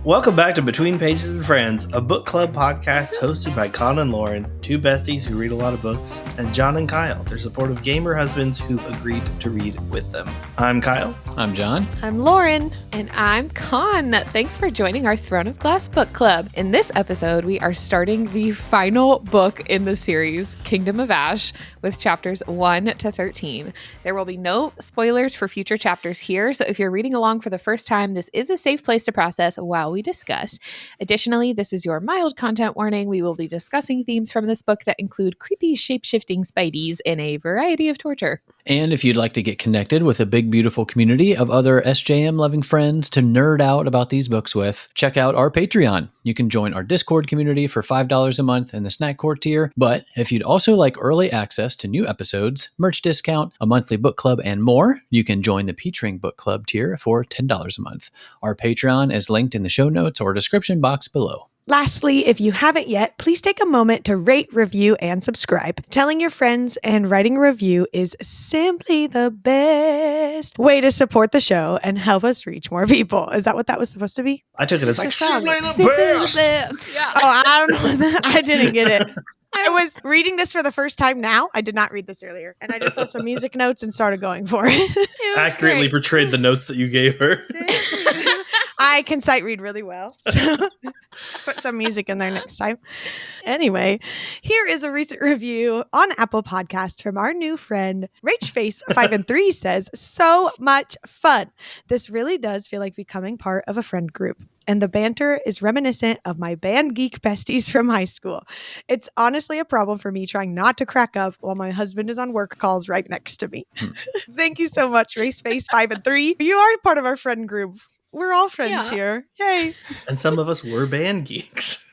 Welcome back to Between Pages and Friends, a book club podcast hosted by Con and Lauren, two besties who read a lot of books, and John and Kyle, their supportive gamer husbands who've agreed to read with them. I'm Kyle. I'm John. I'm Lauren. And I'm Con. Thanks for joining our Throne of Glass book club. In this episode, we are starting the final book in the series, Kingdom of Ash, with chapters 1 to 13. There will be no spoilers for future chapters here, so if you're reading along for the first time, this is a safe place to process while we discuss. Additionally, this is your mild content warning. We will be discussing themes from this book that include creepy, shape-shifting spideys and a variety of torture. And if you'd like to get connected with a big, beautiful community of other SJM-loving friends to nerd out about these books with, check out our Patreon. You can join our Discord community for $5 a month in the Snack Court tier. But if you'd also like early access to new episodes, merch discount, a monthly book club, and more, you can join the Petring Book Club tier for $10 a month. Our Patreon is linked in the show notes or description box below. Lastly, if you haven't yet, please take a moment to rate, review, and subscribe. Telling your friends and writing a review is simply the best way to support the show and help us reach more people. Is that what that was supposed to be? I took it as like, simply the best! Yeah. Oh, I don't know. I didn't get it. I was reading this for the first time now. I did not read this earlier. And I just saw some music notes and started going for it. Accurately portrayed the notes that you gave her. I can sight read really well. So put some music in there next time. Anyway, here is a recent review on Apple Podcasts from our new friend, RachFace5and3 says, "So much fun. This really does feel like becoming part of a friend group. And the banter is reminiscent of my band geek besties from high school. It's honestly a problem for me trying not to crack up while my husband is on work calls right next to me." Thank you so much, RaceFace5and3. You are part of our friend group. We're all friends here. Yay. And some of us were band geeks.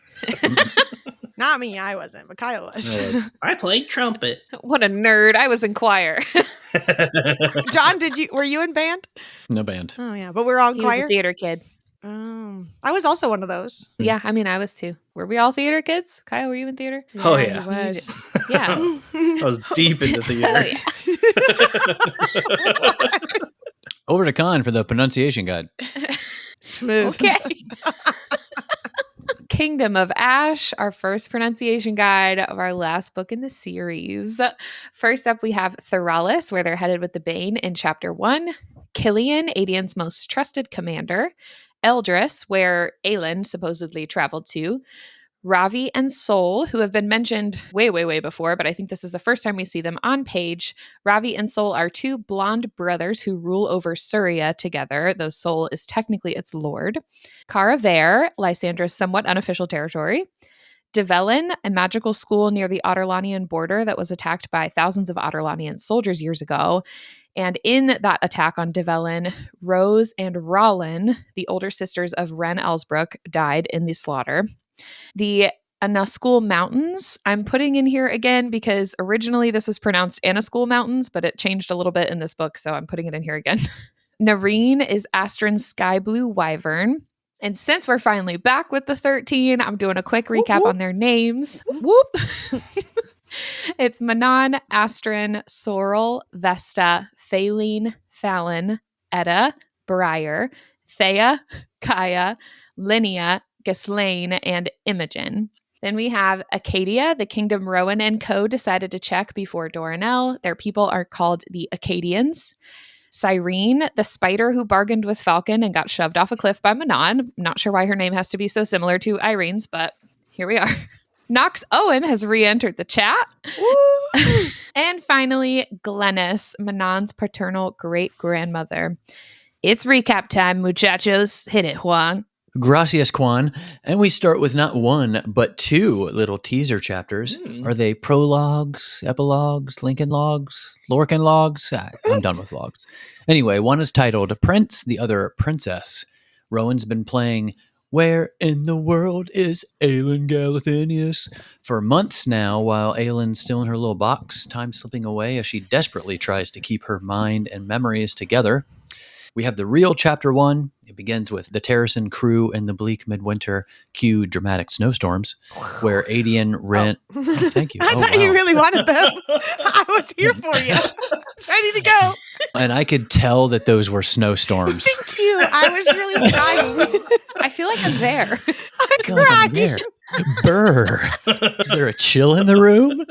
Not me, I wasn't, but Kyle was. I played trumpet. What a nerd. I was in choir. John, were you in band? No band. Oh yeah, but we're all in He was choir. a theater kid. I was also one of those. Yeah, I mean, I was too. Were we all theater kids? Kyle, were you in theater? Oh, yeah. He was. Yeah. I was deep into theater. Oh, yeah. Over to Con for the pronunciation guide. Smooth. Okay. Kingdom of Ash, our first pronunciation guide of our last book in the series. First up, we have Theralis, where they're headed with the Bane in chapter 1. Killian, Adian's most trusted commander. Eldris, where Aelin supposedly traveled to. Ravi and Sol, who have been mentioned way before, but I think this is the first time we see them on page. Ravi and Sol are two blonde brothers who rule over Surya together, though Sol is technically its lord. Cara Vare, Lysandra's somewhat unofficial territory. Develin, a magical school near the Otterlanian border that was attacked by thousands of Otterlanian soldiers years ago. And in that attack on Develin, Rose and Rollin, the older sisters of Ren Elsbrook, died in the slaughter. The Anascul Mountains, I'm putting in here again because originally this was pronounced Anascul Mountains, but it changed a little bit in this book, so I'm putting it in here again. Nareen is Astron's sky blue wyvern. And since we're finally back with the 13, I'm doing a quick recap on their names. Whoop! It's Manon, Astron, Sorrel, Vesta, Phaline, Fallon, Etta, Briar, Thea, Kaya, Linnea, Ghislaine, and Imogen. Then we have Acadia. The Kingdom Rowan and co. decided to check before Doranel. Their people are called the Acadians. Cyrene, the spider who bargained with Falcon and got shoved off a cliff by Manon. Not sure why her name has to be so similar to Irene's, but here we are. Knox Owen has re-entered the chat. And finally, Glennis, Manon's paternal great-grandmother. It's recap time, muchachos. Hit it, Juan. Gracias, Quan. And we start with not one, but two little teaser chapters. Are they prologues, epilogues, Lincoln logs, Lorcan logs? I'm done with logs. Anyway, one is titled Prince, the other Princess. Rowan's been playing Where in the World is Aelin Galathynius for months now, while Aelin's still in her little box, time slipping away as she desperately tries to keep her mind and memories together. We have the real chapter 1. It begins with the Terracin crew in the bleak midwinter, cue dramatic snowstorms, where Adian, Ren... Oh, thank you. I Oh, thought wow. you really wanted them. I was here for you. It's ready to go. And I could tell that those were snowstorms. Thank you. I was really trying. I feel like I'm there. I'm feel like I'm crying. there. Burr. Is there a chill in the room?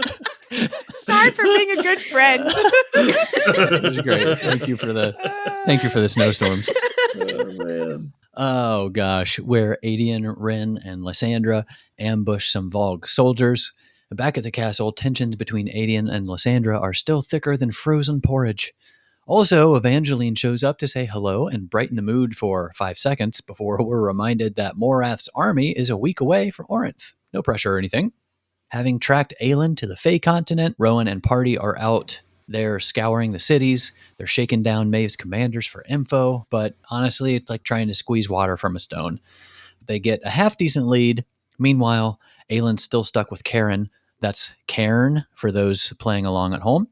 Sorry for being a good friend. It was great. Thank you for the snowstorms. Oh, man. Oh gosh, where Adian, Ren, and Lysandra ambush some Vogue soldiers. Back at the castle, tensions between Adian and Lysandra are still thicker than frozen porridge. Also, Evangeline shows up to say hello and brighten the mood for 5 seconds before we're reminded that Morath's army is a week away from Orinth. No pressure or anything. Having tracked Aelin to the Fey continent, Rowan and party are out there scouring the cities. They're shaking down Maeve's commanders for info, but honestly, it's like trying to squeeze water from a stone. They get a half-decent lead. Meanwhile, Aelin's still stuck with Karen. That's Cairn for those playing along at home.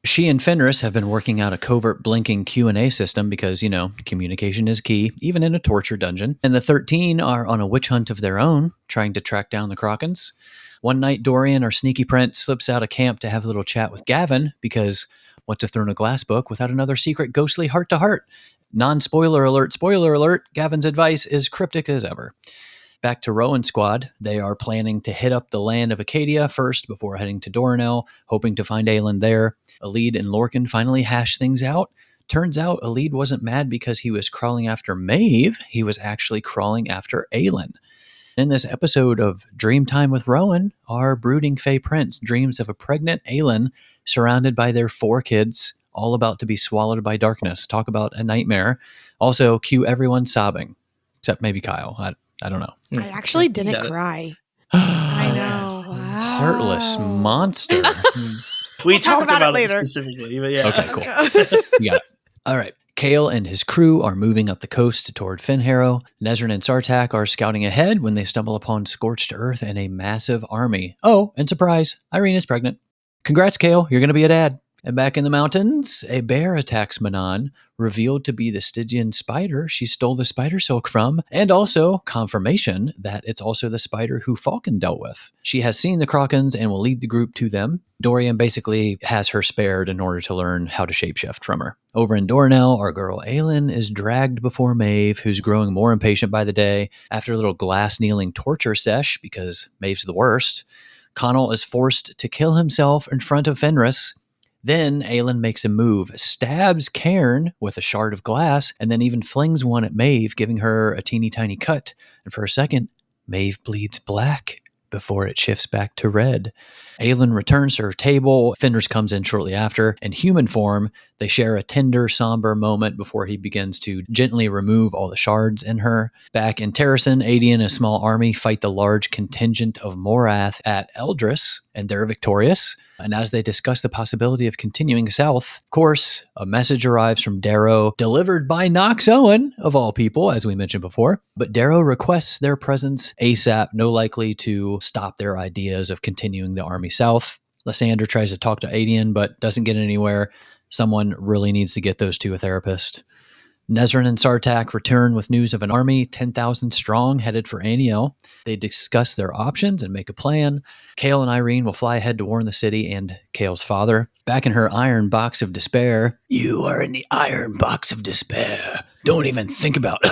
She and Fenris have been working out a covert blinking Q&A system because, communication is key, even in a torture dungeon. And the 13 are on a witch hunt of their own, trying to track down the Krakens. One night, Dorian, our sneaky prince, slips out of camp to have a little chat with Gavin because what's a thrown a glass book without another secret ghostly heart-to-heart? Non-spoiler alert, spoiler alert, Gavin's advice is cryptic as ever. Back to Rowan's squad, they are planning to hit up the land of Acadia first before heading to Doranel, hoping to find Aelin there. Elide and Lorcan finally hash things out. Turns out Elide wasn't mad because he was crawling after Maeve, he was actually crawling after Aelin. In this episode of Dreamtime with Rowan, our brooding Fey prince dreams of a pregnant Aelin surrounded by their 4 kids, all about to be swallowed by darkness. Talk about a nightmare. Also, cue everyone sobbing, except maybe Kyle. I don't know. I actually didn't cry. I know. Wow. Heartless monster. We We'll talk talked about it about it later. specifically, but yeah. Okay, cool. You got it. All right. Kale and his crew are moving up the coast toward Finharrow. Nezrin and Sartak are scouting ahead when they stumble upon scorched earth and a massive army. Oh, and surprise, Irene is pregnant. Congrats, Kale. You're going to be a dad. And back in the mountains, a bear attacks Manon, revealed to be the Stygian spider she stole the spider silk from, and also confirmation that it's also the spider who Falcon dealt with. She has seen the Krakens and will lead the group to them. Dorian basically has her spared in order to learn how to shapeshift from her. Over in Doranel, our girl Aelin is dragged before Maeve, who's growing more impatient by the day. After a little glass-kneeling torture sesh, because Maeve's the worst, Connell is forced to kill himself in front of Fenris. Then Aelin makes a move, stabs Cairn with a shard of glass, and then even flings one at Maeve, giving her a teeny tiny cut. And for a second, Maeve bleeds black before it shifts back to red. Aelin returns to her table. Fenris comes in shortly after. In human form, they share a tender, somber moment before he begins to gently remove all the shards in her. Back in Terracin, Adian and a small army fight the large contingent of Morath at Eldris, and they're victorious. And as they discuss the possibility of continuing south, of course, a message arrives from Darrow, delivered by Nox Owen, of all people, as we mentioned before. But Darrow requests their presence ASAP, no likely to stop their ideas of continuing the army south. Lysandra tries to talk to Adian, but doesn't get anywhere. Someone really needs to get those two a therapist. Nezrin and Sartak return with news of an army 10,000 strong headed for Aniel. They discuss their options and make a plan. Kale and Irene will fly ahead to warn the city and Kale's father. Back in her iron box of despair. You are in the iron box of despair. Don't even think about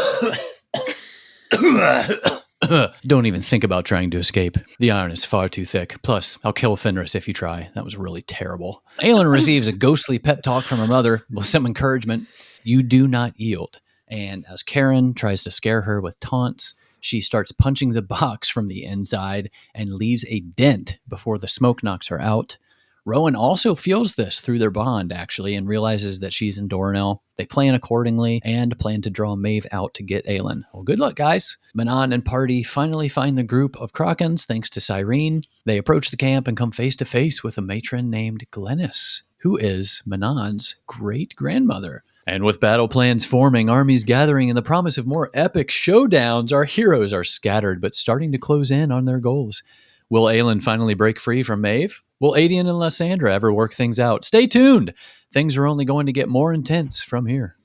Don't even think about trying to escape. The iron is far too thick. Plus, I'll kill Fenris if you try. That was really terrible. Aelin receives a ghostly pep talk from her mother with some encouragement. You do not yield. And as Karen tries to scare her with taunts, she starts punching the box from the inside and leaves a dent before the smoke knocks her out. Rowan also feels this through their bond, actually, and realizes that she's in Doranel. They plan accordingly and plan to draw Maeve out to get Aelin. Well, good luck, guys. Manon and party finally find the group of Krakens thanks to Cyrene. They approach the camp and come face to face with a matron named Glennis, who is Manon's great-grandmother. And with battle plans forming, armies gathering, and the promise of more epic showdowns, our heroes are scattered but starting to close in on their goals. Will Aelin finally break free from Maeve? Will Adian and Lysandra ever work things out? Stay tuned! Things are only going to get more intense from here.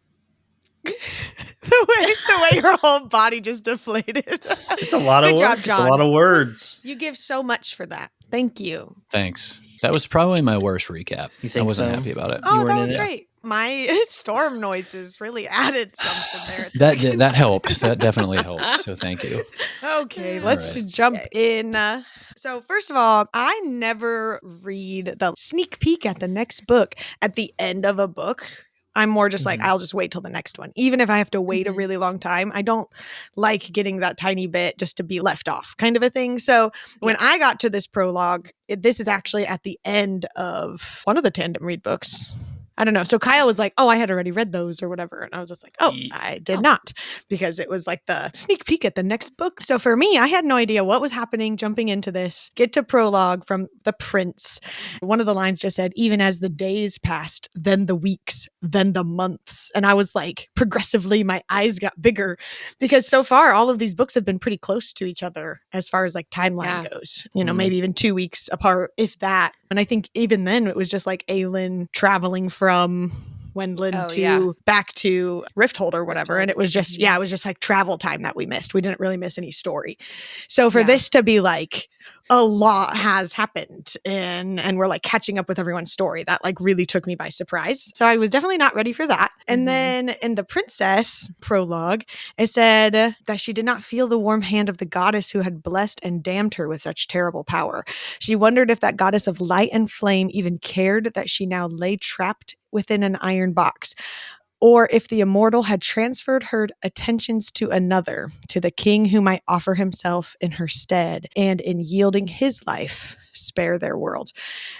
the way your whole body just deflated. It's a lot of Good work. job, It's a John. lot of words. You give so much for that. Thank you. Thanks. That was probably my worst recap. You think I wasn't so? happy about it. Oh, weren't that in was it? great. My storm noises really added something there. at the That beginning. that helped. That definitely helped. So thank you. Okay, let's right. jump in. So, first of all, I never read the sneak peek at the next book at the end of a book. I'm more just like, Mhm. I'll just wait till the next one. Even if I have to wait a Mhm. really long time, I don't like getting that tiny bit just to be left off kind of a thing. So, when I got to this prologue, this is actually at the end of one of the tandem read books. I don't know. So Kyle was like, oh, I had already read those or whatever. And I was just like, oh, I did not, because it was like the sneak peek at the next book. So for me, I had no idea what was happening jumping into this. Get to prologue from the prince. One of the lines just said, even as the days passed, then the weeks, then the months. And I was like, progressively, my eyes got bigger, because so far, all of these books have been pretty close to each other as far as like timeline goes, maybe even 2 weeks apart, if that. And I think even then it was just like Aelin traveling from Wendland back to Rifthold or whatever. And it was just, it was just like travel time that we missed. We didn't really miss any story. So for this to be like, a lot has happened and we're like catching up with everyone's story, that like really took me by surprise. So I was definitely not ready for that. And then in the princess prologue, it said that she did not feel the warm hand of the goddess who had blessed and damned her with such terrible power. She wondered if that goddess of light and flame even cared that she now lay trapped within an iron box, or if the immortal had transferred her attentions to another, to the king who might offer himself in her stead, and in yielding his life, spare their world.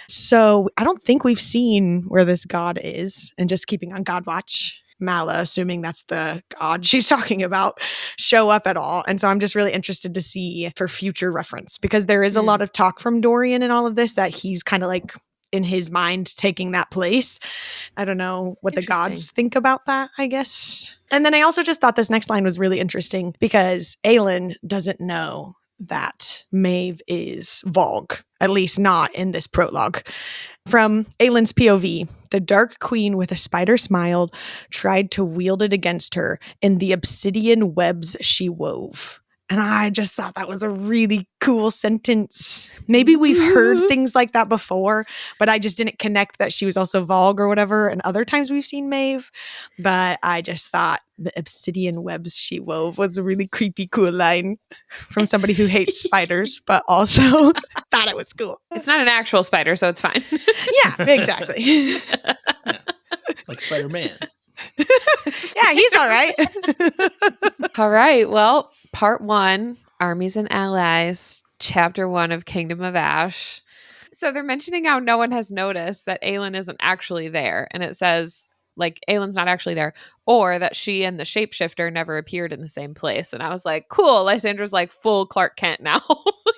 So I don't think we've seen where this god is, and just keeping on God watch, Mala, assuming that's the god she's talking about, show up at all. And so I'm just really interested to see for future reference, because there is a lot of talk from Dorian in all of this that he's kind of like in his mind taking that place. I don't know what the gods think about that, I guess. And then I also just thought this next line was really interesting, because Aelin doesn't know that Maeve is Volg, at least not in this prologue. From Aelin's POV, the Dark Queen with a spider smile tried to wield it against her in the obsidian webs she wove. And I just thought that was a really cool sentence. Maybe we've heard things like that before, but I just didn't connect that she was also Volg or whatever. And other times we've seen Maeve, but I just thought the obsidian webs she wove was a really creepy, cool line from somebody who hates spiders, but also thought it was cool. It's not an actual spider, so it's fine. Yeah, exactly. Yeah. Like Spider-Man. Yeah, he's all right. All right. Well, part 1, Armies and Allies, chapter 1 of Kingdom of Ash. So they're mentioning how no one has noticed that Aelin isn't actually there. And it says, like, Aelin's not actually there, or that she and the shapeshifter never appeared in the same place. And I was like, cool, Lysandra's like full Clark Kent now.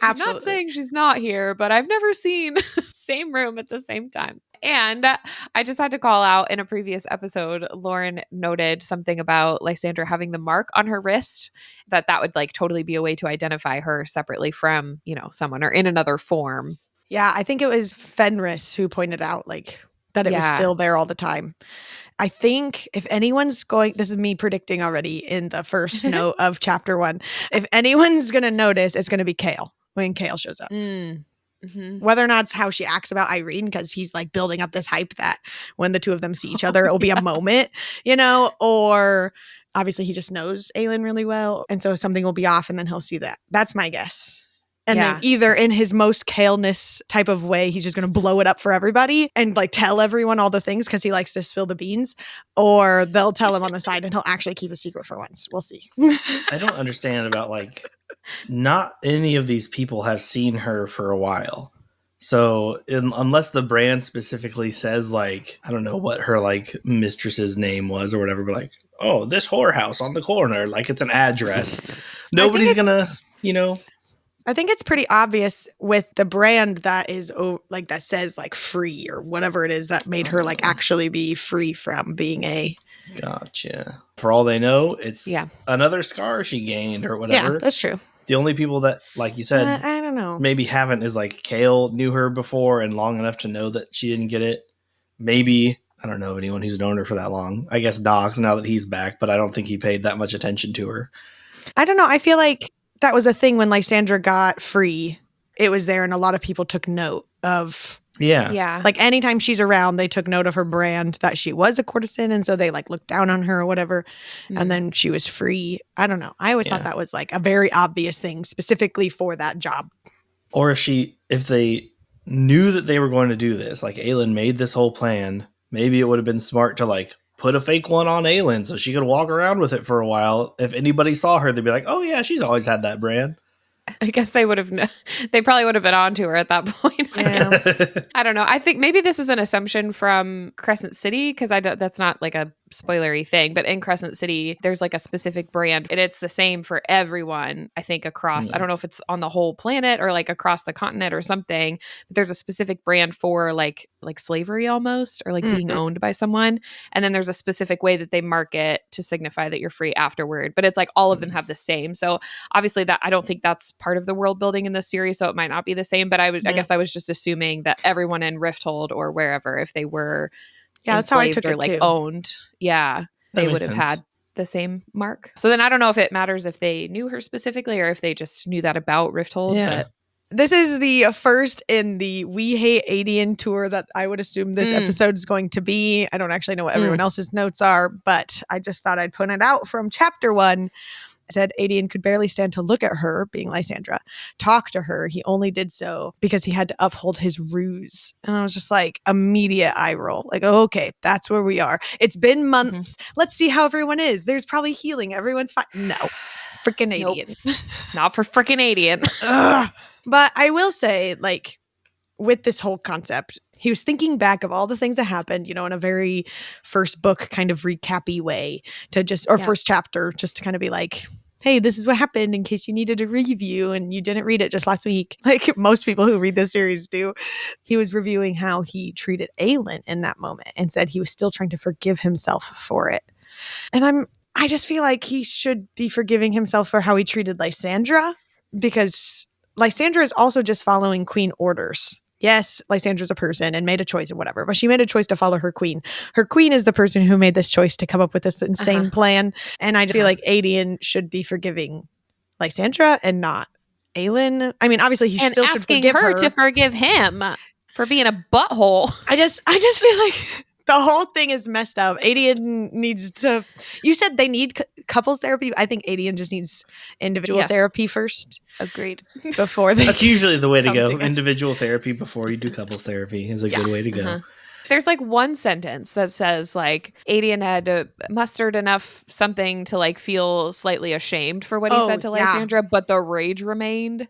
I'm not saying she's not here, but I've never seen same room at the same time. And I just had to call out, in a previous episode, Lauren noted something about Lysandra having the mark on her wrist, that would like totally be a way to identify her separately from, someone or in another form. Yeah, I think it was Fenris who pointed out like that it was still there all the time. I think if anyone's this is me predicting already in the first note of chapter 1, if anyone's going to notice, it's going to be Kale when Kale shows up. Whether or not it's how she acts about Irene, because he's like building up this hype that when the two of them see each other, it'll be a moment, or obviously he just knows Aelin really well. And so something will be off and then he'll see that. That's my guess. And then either in his most Kale-ness type of way, he's just going to blow it up for everybody and like tell everyone all the things because he likes to spill the beans, or they'll tell him on the side and he'll actually keep a secret for once. We'll see. I don't understand about like, not any of these people have seen her for a while. So unless the brand specifically says like, I don't know what her like mistress's name was or whatever, but like, oh, this whorehouse on the corner, like it's an address. Nobody's going to, I think it's pretty obvious with the brand that is like that says like free or whatever it is that made her like actually be free from being a. Gotcha. For all they know, it's another scar she gained or whatever. Yeah, that's true. The only people that, like you said, I don't know, maybe haven't is like Kale knew her before and long enough to know that she didn't get it. Maybe I don't know of anyone who's known her for that long. I guess Knox, now that he's back, but I don't think he paid that much attention to her. I don't know. I feel like that was a thing when Lysandra got free. It was there, and a lot of people took note of. Yeah. Like anytime she's around, they took note of her brand that she was a courtesan, and so they like looked down on her or whatever. And then she was free. I don't know. I always thought that was like a very obvious thing specifically for that job. Or if they knew that they were going to do this, like Aelin made this whole plan, maybe it would have been smart to like put a fake one on Aelin so she could walk around with it for a while. If anybody saw her, they'd be like, oh yeah, she's always had that brand. I guess they probably would have been on to her at that point. I don't know. I think maybe this is an assumption from Crescent City, because that's not like a spoilery thing, but in Crescent City, there's like a specific brand and it's the same for everyone, I think, across, I don't know if it's on the whole planet or like across the continent or something, but there's a specific brand for like slavery almost, or like being owned by someone. And then there's a specific way that they market to signify that you're free afterward, but it's like all of them have the same. So obviously that, I don't think that's part of the world building in this series, so it might not be the same, but I guess I was just assuming that everyone in Rifthold or wherever, if they were that's how I took or it like too. Owned, they would have had the same mark. So then I don't know if it matters if they knew her specifically or if they just knew that about Rifthold. But this is the first in the We Hate Adian tour that I would assume this episode is going to be. I don't actually know what everyone else's notes are, but I just thought I'd point it out from chapter 1. I said Adian could barely stand to look at her, being Lysandra, talk to her. He only did so because he had to uphold his ruse. And I was just like, immediate eye roll. Like, oh, okay, that's where we are. It's been months. Let's see how everyone is. There's probably healing. Everyone's fine. No. Freaking Adian. Nope. Not for freaking Adian. But I will say, like, with this whole concept, he was thinking back of all the things that happened, in a very first book kind of recap-y way to just, or first chapter, just to kind of be like, hey, this is what happened in case you needed a review and you didn't read it just last week. Like most people who read this series do. He was reviewing how he treated Aelin in that moment and said he was still trying to forgive himself for it. And I just feel like he should be forgiving himself for how he treated Lysandra, because Lysandra is also just following queen orders. Yes, Lysandra's a person and made a choice or whatever, but she made a choice to follow her queen. Her queen is the person who made this choice to come up with this insane plan. And I feel like Adian should be forgiving Lysandra and not Aelin. I mean, obviously he still should forgive her to forgive him for being a butthole. I just feel like the whole thing is messed up. Adian needs to. You said they need couples therapy. I think Adian just needs individual therapy first. Agreed. Before they. That's usually the way to go. Together. Individual therapy before you do couples therapy is a good way to go. There's like one sentence that says like Adian had mustered enough something to like feel slightly ashamed for what he said to Lysandra, but the rage remained.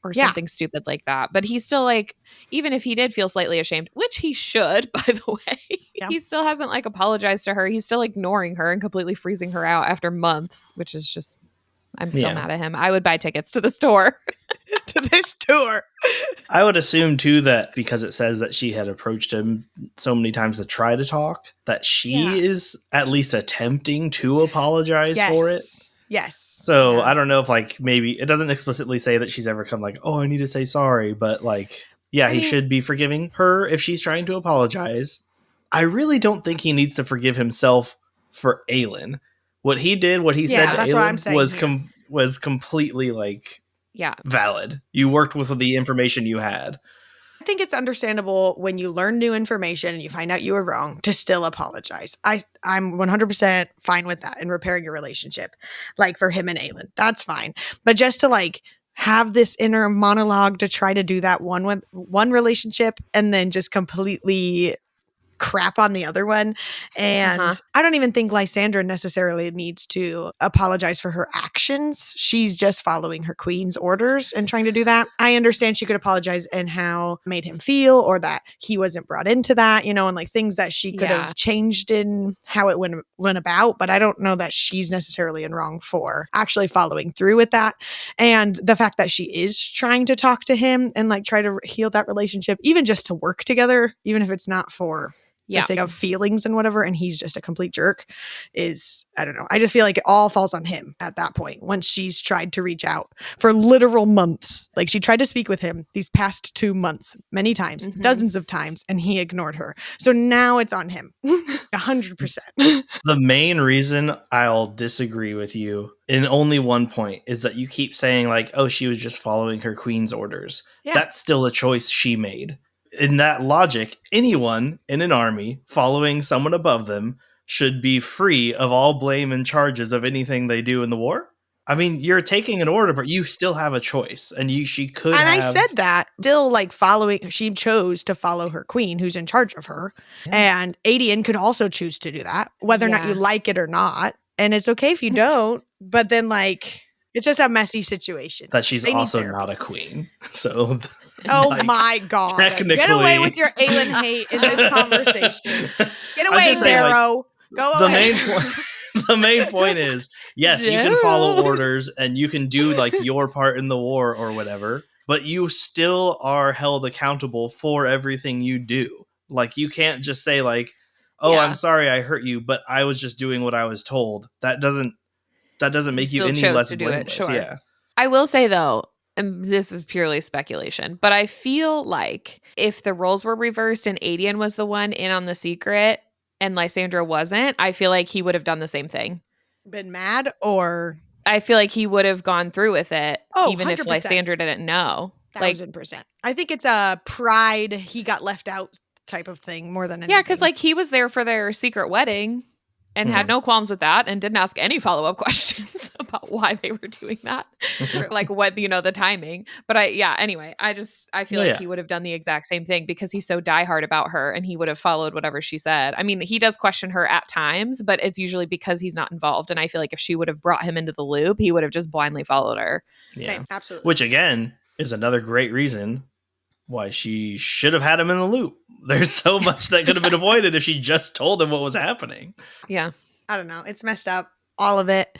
Or something stupid like that. But he's still like, even if he did feel slightly ashamed, which he should, by the way, he still hasn't like apologized to her. He's still ignoring her and completely freezing her out after months, which is just, I'm still mad at him. I would buy tickets to the store. To this tour. I would assume too that because it says that she had approached him so many times to try to talk, that she is at least attempting to apologize for it. Yes. So I don't know if like maybe it doesn't explicitly say that she's ever come like, oh, I need to say sorry. But like, he should be forgiving her if she's trying to apologize. I really don't think he needs to forgive himself for Aelin. What he did, what he said to Aelin was completely like valid. You worked with the information you had. I think it's understandable when you learn new information and you find out you were wrong to still apologize. I'm 100% fine with that and repairing your relationship, like for him and Aelin. That's fine. But just to like have this inner monologue to try to do that one relationship and then just completely crap on the other one. And I don't even think Lysandra necessarily needs to apologize for her actions. She's just following her queen's orders and trying to do that. I understand she could apologize and how it made him feel, or that he wasn't brought into that, and like things that she could have changed in how it went about. But I don't know that she's necessarily in wrong for actually following through with that. And the fact that she is trying to talk to him and like try to heal that relationship, even just to work together, even if it's not for the sake of feelings and whatever, and he's just a complete jerk, is, I don't know. I just feel like it all falls on him at that point when she's tried to reach out for literal months. Like, she tried to speak with him these past 2 months, many times, dozens of times, and he ignored her. So now it's on him. 100%. The main reason I'll disagree with you in only one point is that you keep saying, like, oh, she was just following her queen's orders. Yeah. That's still a choice she made. In that logic, anyone in an army following someone above them should be free of all blame and charges of anything they do in the war. I mean, you're taking an order, but you still have a choice, and she could. And I said that still, like, following. She chose to follow her queen, who's in charge of her, and Adian could also choose to do that, whether or not you like it or not. And it's okay if you don't. But then, like, it's just a messy situation. That she's also not a queen, so. Oh, like, my God! Get away with your Aelin hate in this conversation. Get away, Darrow. Like, go away. The main point is, yes, you can follow orders and you can do, like, your part in the war or whatever, but you still are held accountable for everything you do. Like, you can't just say, like, oh, I'm sorry I hurt you, but I was just doing what I was told. That doesn't make you any less blameless. Sure. Yeah. I will say, though, and this is purely speculation, but I feel like if the roles were reversed and Adian was the one in on the secret and Lysandra wasn't, I feel like he would have done the same thing. Been mad, or I feel like he would have gone through with it, even 100%. if Lysandra didn't know. 1,000%. I think it's a pride, he got left out type of thing more than anything. Yeah, because, like, he was there for their secret wedding and had no qualms with that and didn't ask any follow-up questions about why they were doing that. Like, what, the timing. But anyway, I feel like he would have done the exact same thing because he's so diehard about her and he would have followed whatever she said. I mean, he does question her at times, but it's usually because he's not involved. And I feel like if she would have brought him into the loop, he would have just blindly followed her. Yeah. Same, absolutely. Which, again, is another great reason why she should have had him in the loop. There's so much that could have been avoided if she just told him what was happening. Yeah. I don't know. It's messed up. All of it.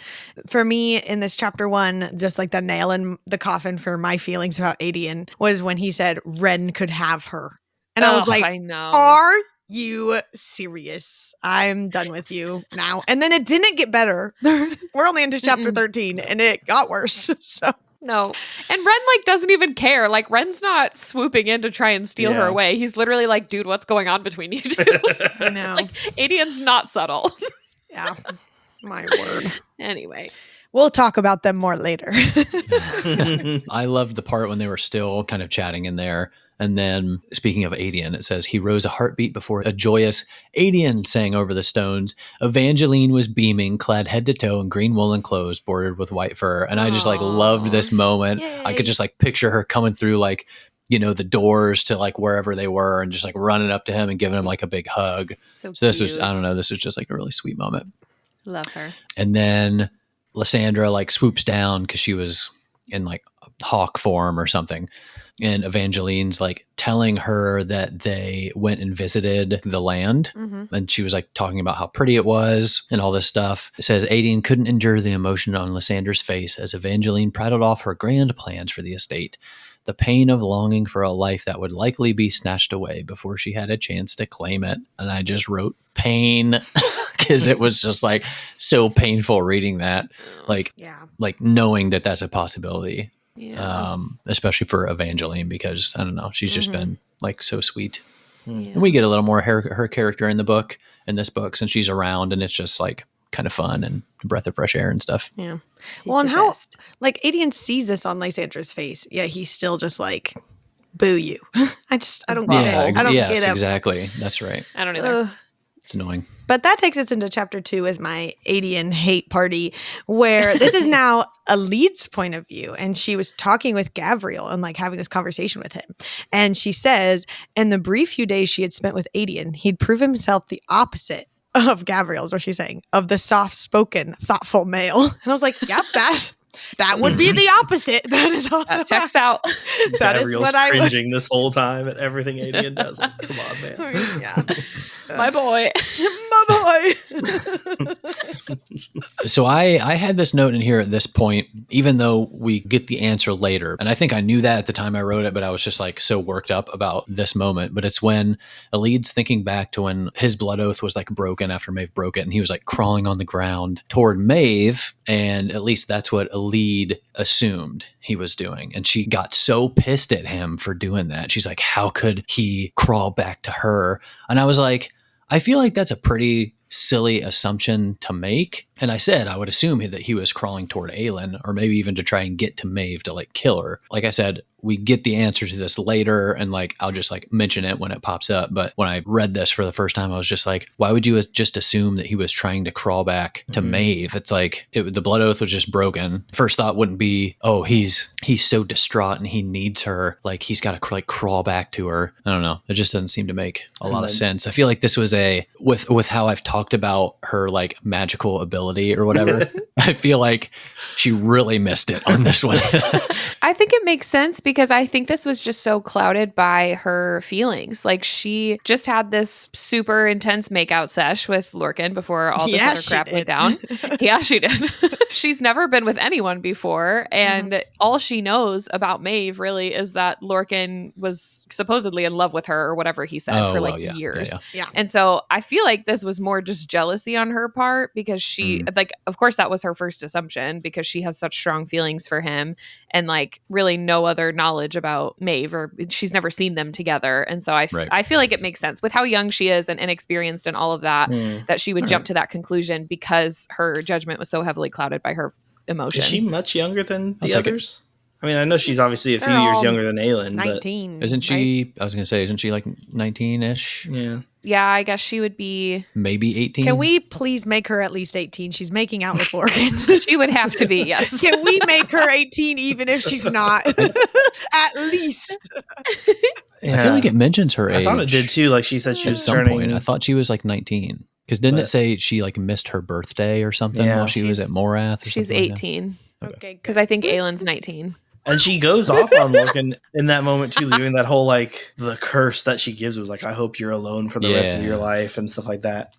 For me, in this chapter 1, just like the nail in the coffin for my feelings about Adian was when he said Ren could have her. And I was like, I know. Are you serious? I'm done with you now. And then it didn't get better. We're only into chapter 13 and it got worse. So. No. And Ren, like, doesn't even care. Like, Ren's not swooping in to try and steal her away. He's literally like, dude, what's going on between you two? I know. Like, Adian's not subtle. Yeah. My word. Anyway. We'll talk about them more later. I loved the part when they were still kind of chatting in there. And then, speaking of Adian, it says, he rose a heartbeat before a joyous Adian sang over the stones. Evangeline was beaming, clad head to toe in green woolen clothes bordered with white fur. And I just, like, loved this moment. Yay. I could just, like, picture her coming through, like, the doors to, like, wherever they were and just, like, running up to him and giving him, like, a big hug. So this was, I don't know, this was just, like, a really sweet moment. Love her. And then Lysandra, like, swoops down because she was in, like, hawk form or something. And Evangeline's, like, telling her that they went and visited the land. Mm-hmm. And she was, like, talking about how pretty it was and all this stuff. It says, Adian couldn't endure the emotion on Lysandra's face as Evangeline prattled off her grand plans for the estate. The pain of longing for a life that would likely be snatched away before she had a chance to claim it. And I just wrote pain because it was just, like, so painful reading that. Like, like knowing that that's a possibility. Yeah. Especially for Evangeline, because I don't know, she's just been, like, so sweet. Yeah. And we get a little more her character in this book since she's around, and it's just, like, kind of fun and a breath of fresh air and stuff. Yeah. Well, and how like Adian sees this on Lysandra's face, yeah, he's still just like, boo you. I don't get it. I don't get it. Exactly. That's right. I don't either. It's annoying. But that takes us into chapter 2 with my Adian hate party, where this is now a lead's point of view. And she was talking with Gavriel and, like, having this conversation with him. And she says, in the brief few days she had spent with Adian, he'd prove himself the opposite of Gavriel, is what she's saying, of the soft-spoken, thoughtful male. And I was like, yep, that would be the opposite. That is also that checks out. That is what I was cringing this whole time at everything Adian does. Come on, man. Yeah. My boy. My boy. So I had this note in here at this point, even though we get the answer later. And I think I knew that at the time I wrote it, but I was just like so worked up about this moment. But it's when Elid's thinking back to when his blood oath was like broken after Maeve broke it. And he was like crawling on the ground toward Maeve. And at least that's what Elid assumed he was doing. And she got so pissed at him for doing that. She's like, how could he crawl back to her? And I was like, I feel like that's a pretty silly assumption to make. And I said I would assume that he was crawling toward Aelin, or maybe even to try and get to Maeve to like kill her. Like I said, we get the answer to this later, and like I'll just like mention it when it pops up. But when I read this for the first time, I was just like, why would you just assume that he was trying to crawl back to Maeve? It's like the blood oath was just broken. First thought wouldn't be, oh, he's so distraught and he needs her, like he's got to like crawl back to her. I don't know. It just doesn't seem to make a lot of sense. I feel like this was with how I've talked about her like magical ability or whatever. I feel like she really missed it on this one. I think it makes sense because I think this was just so clouded by her feelings. Like she just had this super intense makeout sesh with Lorcan before all this other crap went down. Yeah, she did. She's never been with anyone before. And all she knows about Maeve really is that Lorcan was supposedly in love with her or whatever he said for years. Yeah. And so I feel like this was more just jealousy on her part because she like, of course that was her first assumption because she has such strong feelings for him and like really no other knowledge about Maeve, or she's never seen them together. And so I feel like it makes sense with how young she is and inexperienced and all of that, that she would jump to that conclusion because her judgment was so heavily clouded by her emotions. Is she much younger than the others? I mean, I know she's obviously a few years younger than Aelin. 19. But isn't she, right? I was going to say, isn't she like 19-ish? Yeah. Yeah, I guess she would be maybe 18. Can we please make her at least 18? She's making out with Lorcan. She would have to be, yes. Can we make her 18 even if she's not? At least. Yeah. I feel like it mentions her age. I thought it did too. Like she said she was turning. Point. I thought she was like 19. Because didn't it say she like missed her birthday or something while she was at Morath? She's 18. Like okay. Because I think Aelin's 19. And she goes off on Lorcan in that moment too, doing that whole like the curse that she gives was like, I hope you're alone for the rest of your life and stuff like that.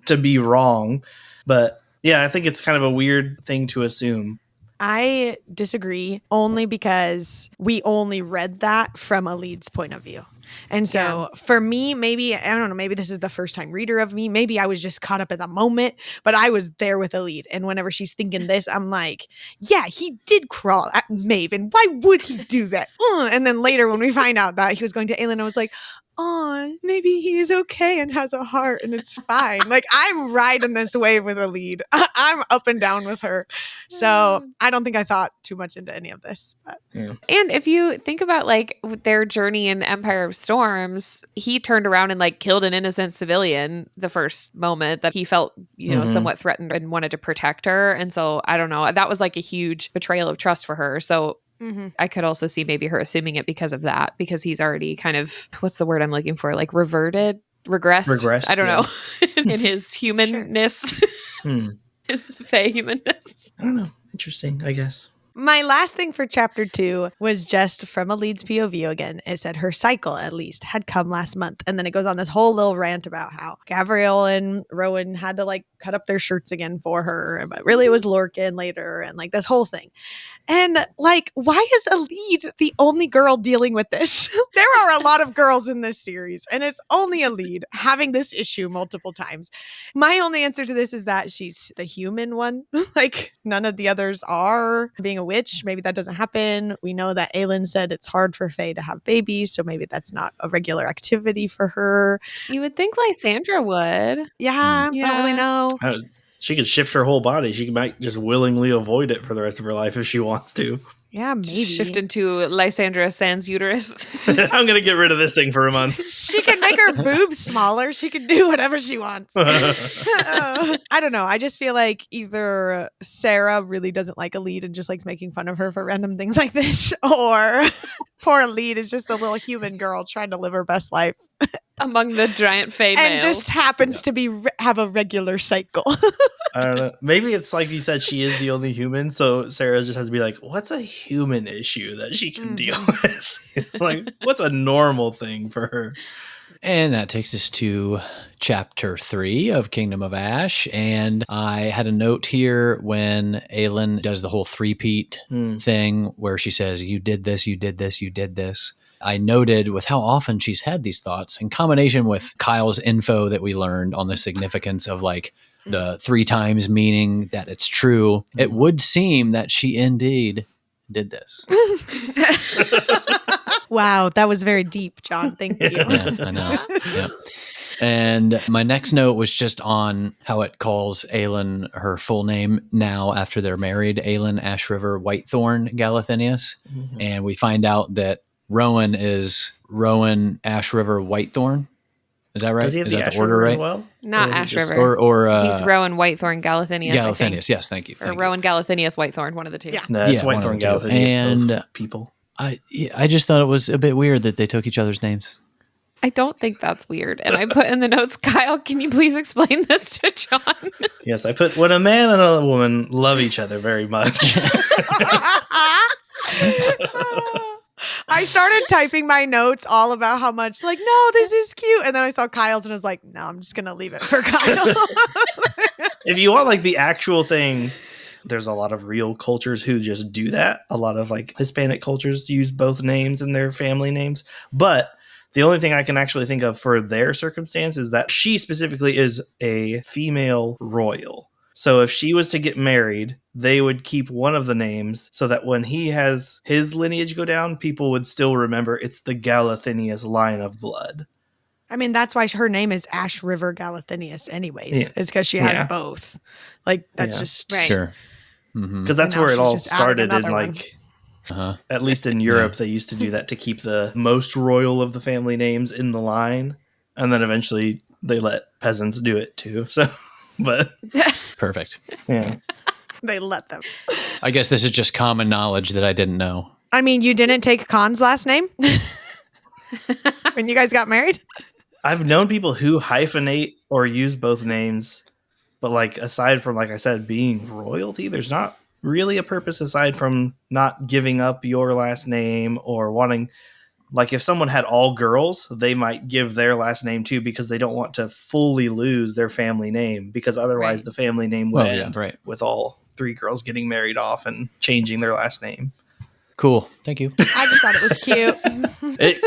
To be wrong. But yeah, I think it's kind of a weird thing to assume. I disagree only because we only read that from Elid's point of view. And so for me, maybe, I don't know, maybe this is the first time reader of me. Maybe I was just caught up in the moment, but I was there with Elid. And whenever she's thinking this, I'm like, yeah, he did crawl at Maeve. And why would he do that? And then later when we find out that he was going to Aelin, I was like, oh, maybe he's okay and has a heart and it's fine. Like I'm riding this wave with Elid. I'm up and down with her. So I don't think I thought too much into any of this. But. Yeah. And if you think about like their journey in Empire of Storms, he turned around and like killed an innocent civilian the first moment that he felt, you know, somewhat threatened and wanted to protect her. And so I don't know, that was like a huge betrayal of trust for her. So I could also see maybe her assuming it because of that, because he's already kind of, what's the word I'm looking for? Like regressed. I don't know. In his humanness, his fey humanness. I don't know. Interesting, I guess. My last thing for chapter 2 was just from Elid's POV again. It said her cycle, at least, had come last month. And then it goes on this whole little rant about how Gabrielle and Rowan had to like cut up their shirts again for her. But really it was Lorcan later and like this whole thing. And like, why is Elid the only girl dealing with this? There are a lot of girls in this series and it's only Elid having this issue multiple times. My only answer to this is that she's the human one. Like none of the others are. Being a witch, maybe that doesn't happen. We know that Aelin said it's hard for Fae to have babies, so maybe that's not a regular activity for her. You would think Lysandra would. Yeah, I don't really know. She could shift her whole body. She might just willingly avoid it for the rest of her life if she wants to. Yeah, maybe. Shift into Lysandra sans uterus. I'm going to get rid of this thing for a month. She can make her boobs smaller. She can do whatever she wants. I don't know. I just feel like either Sarah really doesn't like Elid and just likes making fun of her for random things like this, or poor Elid is just a little human girl trying to live her best life. Among the giant Fae and males. just happens to be have a regular cycle. I don't know. Maybe it's like you said, she is the only human, so Sarah just has to be like, what's a human issue that she can deal with? Like, what's a normal thing for her? And that takes us to chapter 3 of Kingdom of Ash. And I had a note here when Aelin does the whole three-peat thing where she says, you did this, you did this, you did this. I noted with how often she's had these thoughts in combination with Kyle's info that we learned on the significance of like the 3 times meaning that it's true. It would seem that she indeed did this. Wow, that was very deep, John. Thank you. Yeah, I know. Yep. And my next note was just on how it calls Aelin her full name now after they're married, Aelin Ashriver Whitethorn Galathinius. Mm-hmm. And we find out that Rowan is Rowan Ashriver Whitethorn. Is that right? Does he have is the that Ash the order River right? as well? Not Ash River. He's Rowan Whitethorn Galathinius. Galathinius, yes, thank you. Or Rowan Galathinius Whitethorn, one of the two. Yeah. No, it's Yeah, Whitethorn Galathinius, and both people. I just thought it was a bit weird that they took each other's names. I don't think that's weird. And I put in the notes, Kyle, can you please explain this to John? Yes, I put when a man and a woman love each other very much. I started typing my notes all about how much, like, no, this is cute. And then I saw Kyle's and I was like, no, I'm just going to leave it for Kyle. If you want like the actual thing, there's a lot of real cultures who just do that. A lot of like Hispanic cultures use both names in their family names. But the only thing I can actually think of for their circumstance is that she specifically is a female royal. So if she was to get married, they would keep one of the names so that when he has his lineage go down, people would still remember it's the Galathinius line of blood. I mean, that's why her name is Ash River Galathinius anyways. Yeah. It's because she has both. Like, that's just... Right. Sure. Because that's where it all started in one. like... At least in Europe, they used to do that to keep the most royal of the family names in the line. And then eventually they let peasants do it too. So, but... Perfect. Yeah. They let them. I guess this is just common knowledge that I didn't know. I mean, you didn't take Khan's last name when you guys got married? I've known people who hyphenate or use both names, but like aside from, like I said, being royalty, there's not really a purpose aside from not giving up your last name or wanting, like if someone had all girls, they might give their last name too because they don't want to fully lose their family name because otherwise the family name would end with all 3 girls getting married off and changing their last name. Cool. Thank you. I just thought it was cute.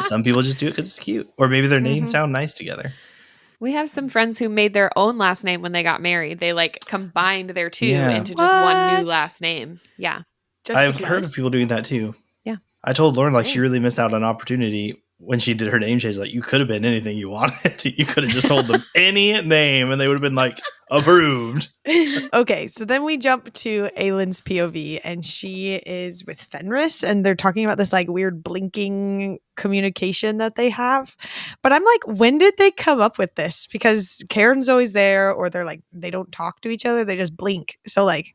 Some people just do it because it's cute. Or maybe their names sound nice together. We have some friends who made their own last name when they got married. They like combined their 2 into just one new last name. Yeah. I've heard of people doing that too. Yeah. I told Lauren like she really missed out on an opportunity when she did her name change. Like you could have been anything you wanted. You could have just told them any name and they would have been like approved. Okay, so then we jump to Aelin's POV and she is with Fenris and they're talking about this like weird blinking communication that they have. But I'm like, when did they come up with this? Because Karen's always there or they're like, they don't talk to each other. They just blink. So like,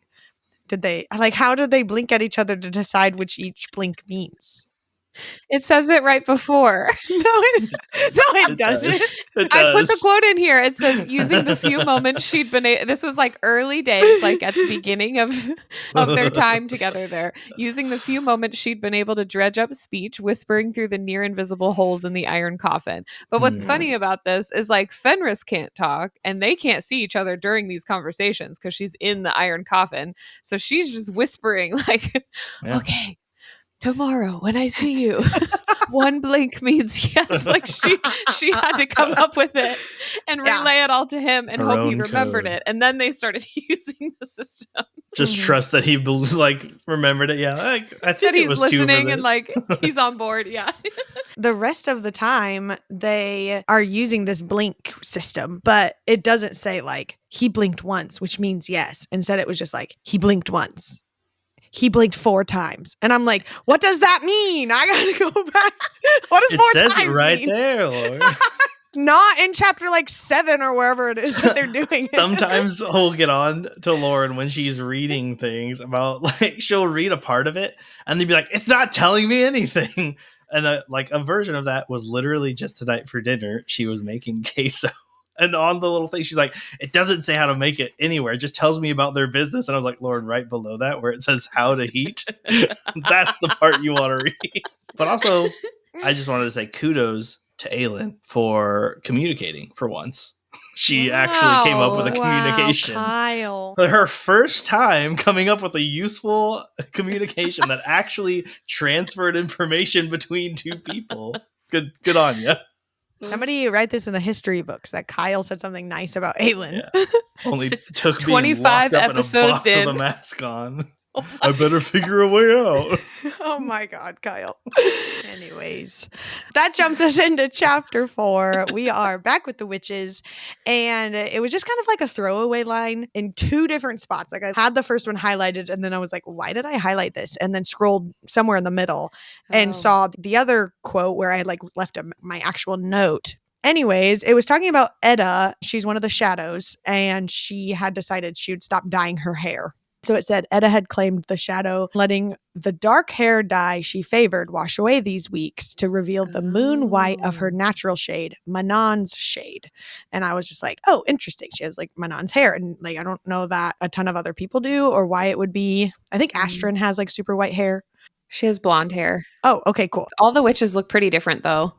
how did they blink at each other to decide which each blink means? It says it right before. No, it doesn't. It I put does. the quote in here. It says, using the few moments she'd been this was like early days, like at the beginning of their time together there. Using the few moments she'd been able to dredge up speech, whispering through the near invisible holes in the iron coffin. But what's funny about this is like Fenris can't talk and they can't see each other during these conversations because she's in the iron coffin. So she's just whispering like, okay, tomorrow when I see you, one blink means yes. Like she had to come up with it and relay it all to him and Her hope he own remembered code. it. And then they started using the system. Just trust that he like remembered it. Yeah, I think That he's it was 2 for listening this. and like he's on board. Yeah. The rest of the time, they are using this blink system, but it doesn't say like, he blinked once, which means yes. Instead, it was just like, he blinked once. He blinked 4 times. And I'm like, what does that mean? I gotta go back. What does It 4 says times it right mean? there, Lauren. Not in chapter like 7 or wherever it is that they're doing it. Sometimes we'll get on to Lauren when she's reading things about like she'll read a part of it and they'd be like, it's not telling me anything. And a version of that was literally just tonight for dinner. She was making queso. And on the little thing, she's like, it doesn't say how to make it anywhere. It just tells me about their business. And I was like, Lauren, right below that where it says how to heat. That's the part you want to read. But also, I just wanted to say kudos to Aelin for communicating for once. She actually came up with a communication. Wow, Kyle. Her first time coming up with a useful communication that actually transferred information between two people. Good on you. Somebody write this in the history books that Kyle said something nice about Aelin. Yeah. Only took being 25 locked up in a episodes box with in. a mask on. I better figure a way out. Oh my God, Kyle. Anyways, that jumps us into chapter 4. We are back with the witches, and it was just kind of like a throwaway line in 2 different spots. Like I had the first one highlighted, and then I was like, why did I highlight this? And then scrolled somewhere in the middle and saw the other quote where I had like left my actual note. Anyways, it was talking about Edda. She's one of the shadows, and she had decided she would stop dyeing her hair. So it said, Edda had claimed the shadow, letting the dark hair dye she favored wash away these weeks to reveal the moon white of her natural shade, Manon's shade. And I was just like, oh, interesting. She has like Manon's hair. And like, I don't know that a ton of other people do or why it would be. I think Astrid has like super white hair. She has blonde hair. Oh, okay, cool. All the witches look pretty different though.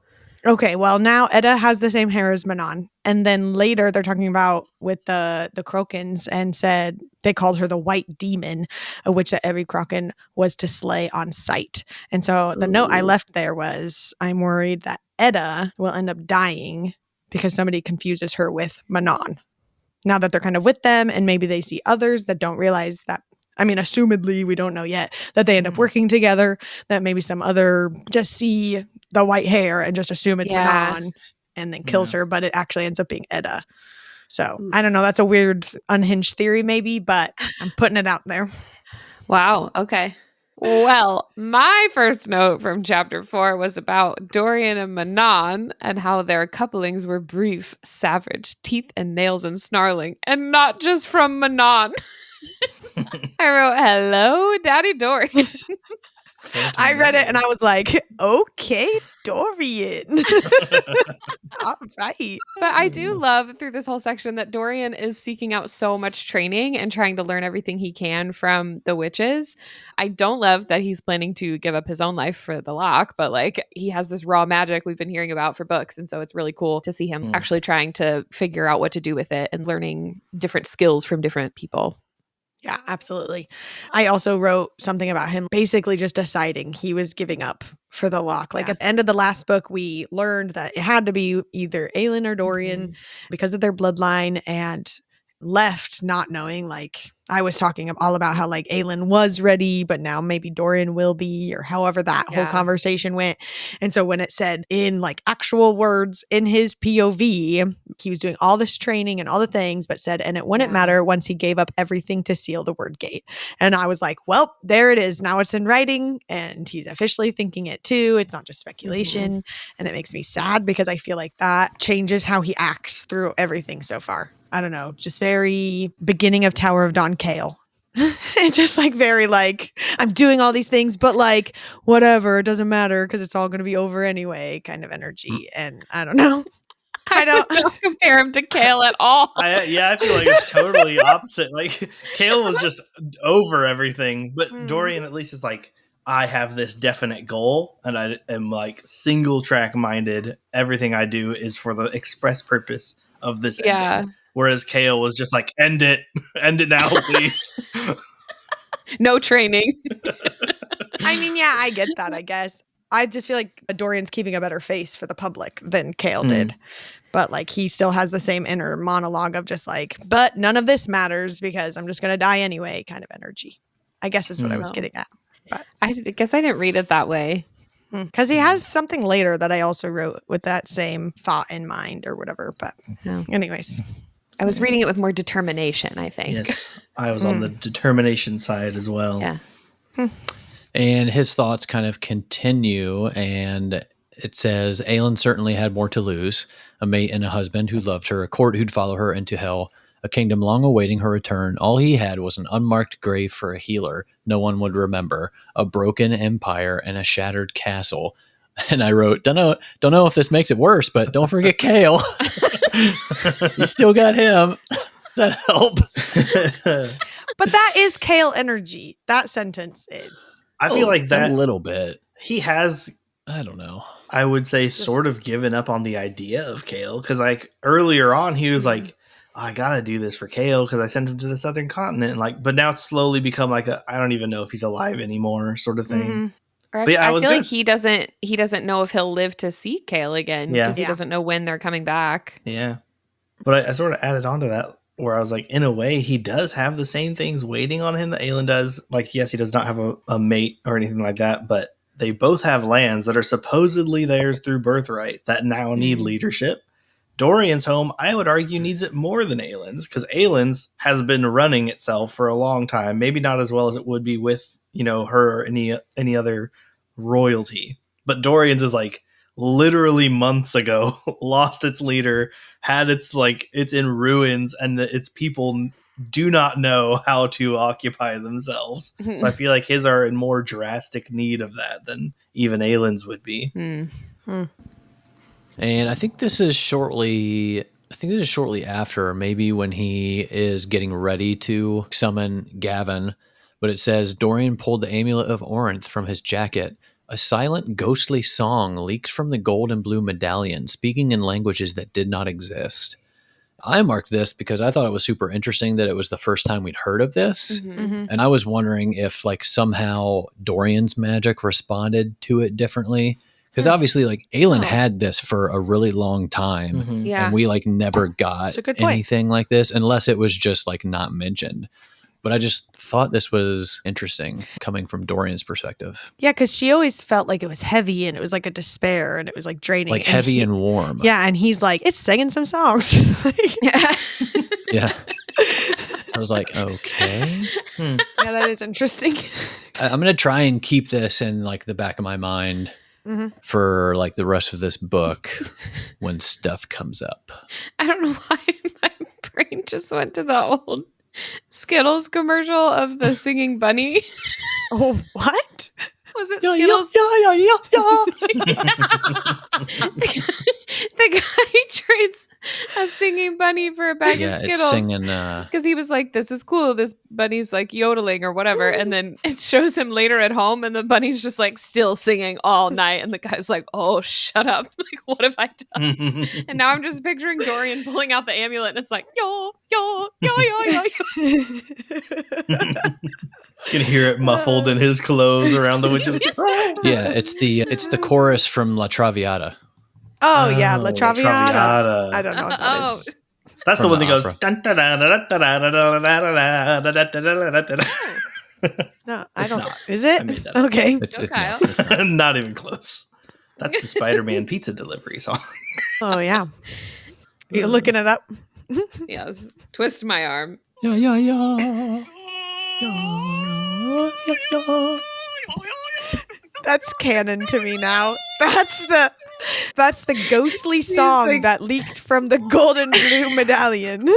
Okay, well now Edda has the same hair as Manon. And then later they're talking about with the Crokins and said they called her the White Demon, a witch that every Crokin was to slay on sight. And so the note I left there was, I'm worried that Edda will end up dying because somebody confuses her with Manon. Now that they're kind of with them and maybe they see others that don't realize that, I mean, assumedly, we don't know yet, that they end up working together, that maybe some other just see the white hair and just assume it's Manon and then kills her, but it actually ends up being Edda. So I don't know. That's a weird unhinged theory maybe, but I'm putting it out there. Wow. Okay. Well, my first note from chapter 4 was about Dorian and Manon and how their couplings were brief, savage, teeth and nails and snarling, and not just from Manon. I wrote, hello, Daddy Dorian. I read it and I was like, okay, Dorian. All right. But I do love through this whole section that Dorian is seeking out so much training and trying to learn everything he can from the witches. I don't love that he's planning to give up his own life for the lock, but like he has this raw magic we've been hearing about for books. And so it's really cool to see him actually trying to figure out what to do with it and learning different skills from different people. Yeah, absolutely. I also wrote something about him basically just deciding he was giving up for the lock. Like at the end of the last book, we learned that it had to be either Aelin or Dorian because of their bloodline, and left not knowing, like I was talking all about how like Aelin was ready, but now maybe Dorian will be, or however that whole conversation went. And so when it said in like actual words in his POV, he was doing all this training and all the things, but said, and it wouldn't matter once he gave up everything to seal the word gate. And I was like, well, there it is. Now it's in writing and he's officially thinking it too. It's not just speculation. And it makes me sad because I feel like that changes how he acts through everything so far. I don't know, just very beginning of Tower of Dawn Kale. And just like very like, I'm doing all these things, but like, whatever, it doesn't matter because it's all going to be over anyway kind of energy. And I don't know. I don't compare him to Kale at all. I feel like it's totally opposite. Like Kale was just over everything, but Dorian at least is like, I have this definite goal and I am like single track minded. Everything I do is for the express purpose of this ending. Whereas Kale was just like, end it now, please. No training. I mean, yeah, I get that, I guess. I just feel like Dorian's keeping a better face for the public than Kale did. But like he still has the same inner monologue of just like, but none of this matters because I'm just going to die anyway kind of energy. I guess is what I was getting at. But I guess I didn't read it that way. Because he has something later that I also wrote with that same thought in mind or whatever. But anyways. I was reading it with more determination, I think. Yes, I was on the determination side as well. Yeah. And his thoughts kind of continue, and it says, Aelin certainly had more to lose, a mate and a husband who loved her, a court who'd follow her into hell, a kingdom long awaiting her return. All he had was an unmarked grave for a healer no one would remember, a broken empire, and a shattered castle. And I wrote, don't know if this makes it worse, but don't forget Kale. You still got him. That help. But that is Kale energy. That sentence is. I feel like that a little bit. He has, I don't know. I would say sort of given up on the idea of Kale, because like earlier on he was like, I gotta do this for Kale because I sent him to the southern continent, and like, but now it's slowly become like I don't even know if he's alive anymore, sort of thing. Or But yeah, I feel like he doesn't know if he'll live to see Kale again because he doesn't know when they're coming back. Yeah. But I sort of added on to that where I was like, in a way, he does have the same things waiting on him that Aelin does. Like, yes, he does not have a mate or anything like that, but they both have lands that are supposedly theirs through birthright that now need leadership. Dorian's home, I would argue, needs it more than Aelin's, because Aelin's has been running itself for a long time. Maybe not as well as it would be with, her or any other royalty. But Dorian's is like literally months ago lost its leader, had it's in ruins, and its people do not know how to occupy themselves. So I feel like his are in more drastic need of that than even Aelin's would be. And I think this is shortly after, maybe when he is getting ready to summon Gavin. But it says Dorian pulled the amulet of Orinth from his jacket. A silent, ghostly song leaked from the gold and blue medallion, speaking in languages that did not exist. I marked this because I thought it was super interesting that it was the first time we'd heard of this. And I was wondering if somehow Dorian's magic responded to it differently. Because obviously Aelin had this for a really long time. And we never got anything like this unless it was just not mentioned. But I just thought this was interesting coming from Dorian's perspective. Yeah, because she always felt like it was heavy and it was like a despair and it was draining. Heavy and warm. Yeah, and he's like, it's singing some songs. Yeah. I was like, okay. Yeah, that is interesting. I'm going to try and keep this in the back of my mind for the rest of this book when stuff comes up. I don't know why my brain just went to the old Skittles commercial of the singing bunny. Oh, what? Was it Skittles? The guy trades a singing bunny for a bag of Skittles. It's singing. Because he was like, this is cool. This bunny's yodeling or whatever. And then it shows him later at home and the bunny's just still singing all night. And the guy's like, oh, shut up. What have I done? And now I'm just picturing Dorian pulling out the amulet and it's like, yo, yo, yo, yo, yo, yo. You can hear it muffled in his clothes around the witch's. Yeah, it's the chorus from La Traviata. Oh yeah, La Traviata. I don't know what that is. That's the one that goes. No, I don't. Is it? I made that okay. It's not even close. That's the Spider-Man pizza delivery song. Oh yeah. You looking it up? Yes. Twist my arm. Yeah. That's canon to me now. That's the ghostly song that leaked from the golden blue medallion,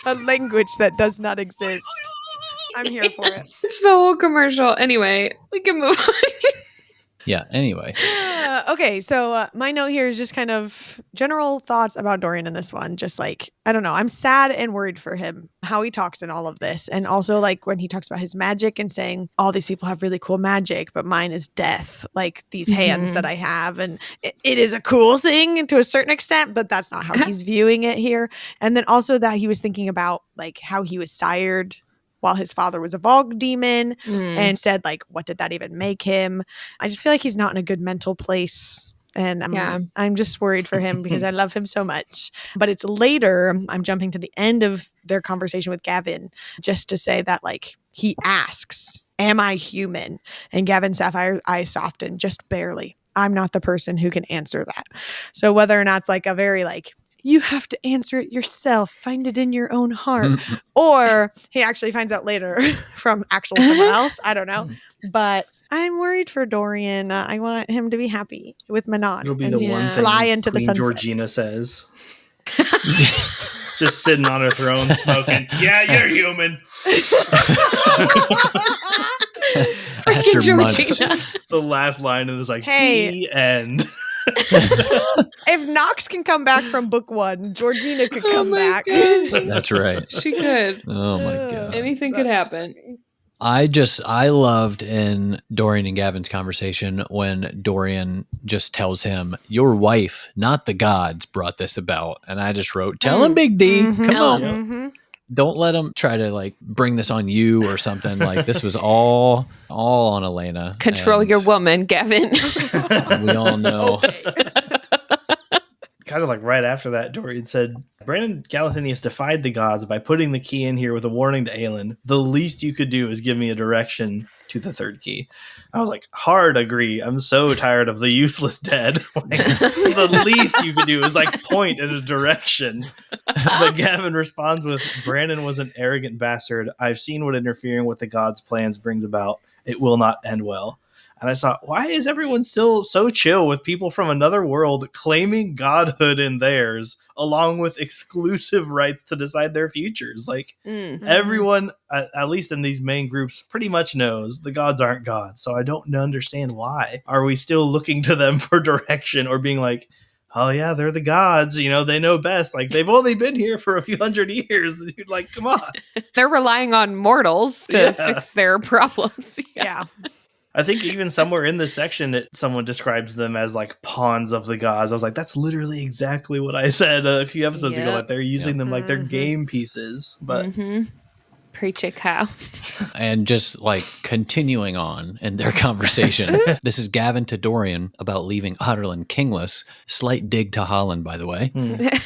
a language that does not exist. I'm here for it. It's the whole commercial. Anyway, we can move on. Yeah, anyway. Okay, so my note here is just kind of general thoughts about Dorian in this one. Just I don't know, I'm sad and worried for him, how he talks in all of this. And also when he talks about his magic and saying all these people have really cool magic, but mine is death, these hands that I have. And it is a cool thing to a certain extent, but that's not how he's viewing it here. And then also that he was thinking about how he was sired while his father was a Vogue demon and said, what did that even make him? I just feel like he's not in a good mental place. And I'm just worried for him because I love him so much. But it's later, I'm jumping to the end of their conversation with Gavin, just to say that he asks, am I human? And Gavin Sapphire's eyes soften just barely. I'm not the person who can answer that. So whether or not it's a very you have to answer it yourself. Find it in your own heart. Or he actually finds out later from someone else. I don't know. But I'm worried for Dorian. I want him to be happy with Manon. It'll be the one thing fly into Queen the sunset. Georgina says. Just sitting on her throne smoking. Yeah, you're human. After Georgina. months. The last line is Hey. the end. If Nox can come back from book 1, Georgina could come back. That's right. She could. Oh my god. Anything could happen. Funny. I loved in Dorian and Gavin's conversation when Dorian just tells him, your wife, not the gods, brought this about. And I just wrote, tell him, Big D. Mhm. Come on. Mhm. Don't let him try to like bring this on you or something. Like this was all on Elena. Control And your woman, Gavin. We all know. Kind of like right after that, Dorian said, Brandon Galathinius defied the gods by putting the key in here with a warning to Aelin. The least you could do is give me a direction to the third key. I was like, hard agree. I'm so tired of the useless dead. Like, the least you could do is like point in a direction. But Gavin responds with, Brandon was an arrogant bastard. I've seen what interfering with the gods' plans brings about. It will not end well. And I thought, why is everyone still so chill with people from another world claiming godhood in theirs, along with exclusive rights to decide their futures? Like, everyone, at least in these main groups, pretty much knows the gods aren't gods. So I don't understand why. Are we still looking to them for direction or being like, oh yeah, they're the gods, they know best. Like, they've only been here for a few hundred years. You're like, come on. They're relying on mortals to fix their problems. Yeah. I think even somewhere in this section, someone describes them as like pawns of the gods. I was like, that's literally exactly what I said a few episodes ago. Like they're using them like they're game pieces. But Preach it, Kyle. And just like continuing on in their conversation, this is Gavin to Dorian about leaving Otterland kingless. Slight dig to Holland, by the way.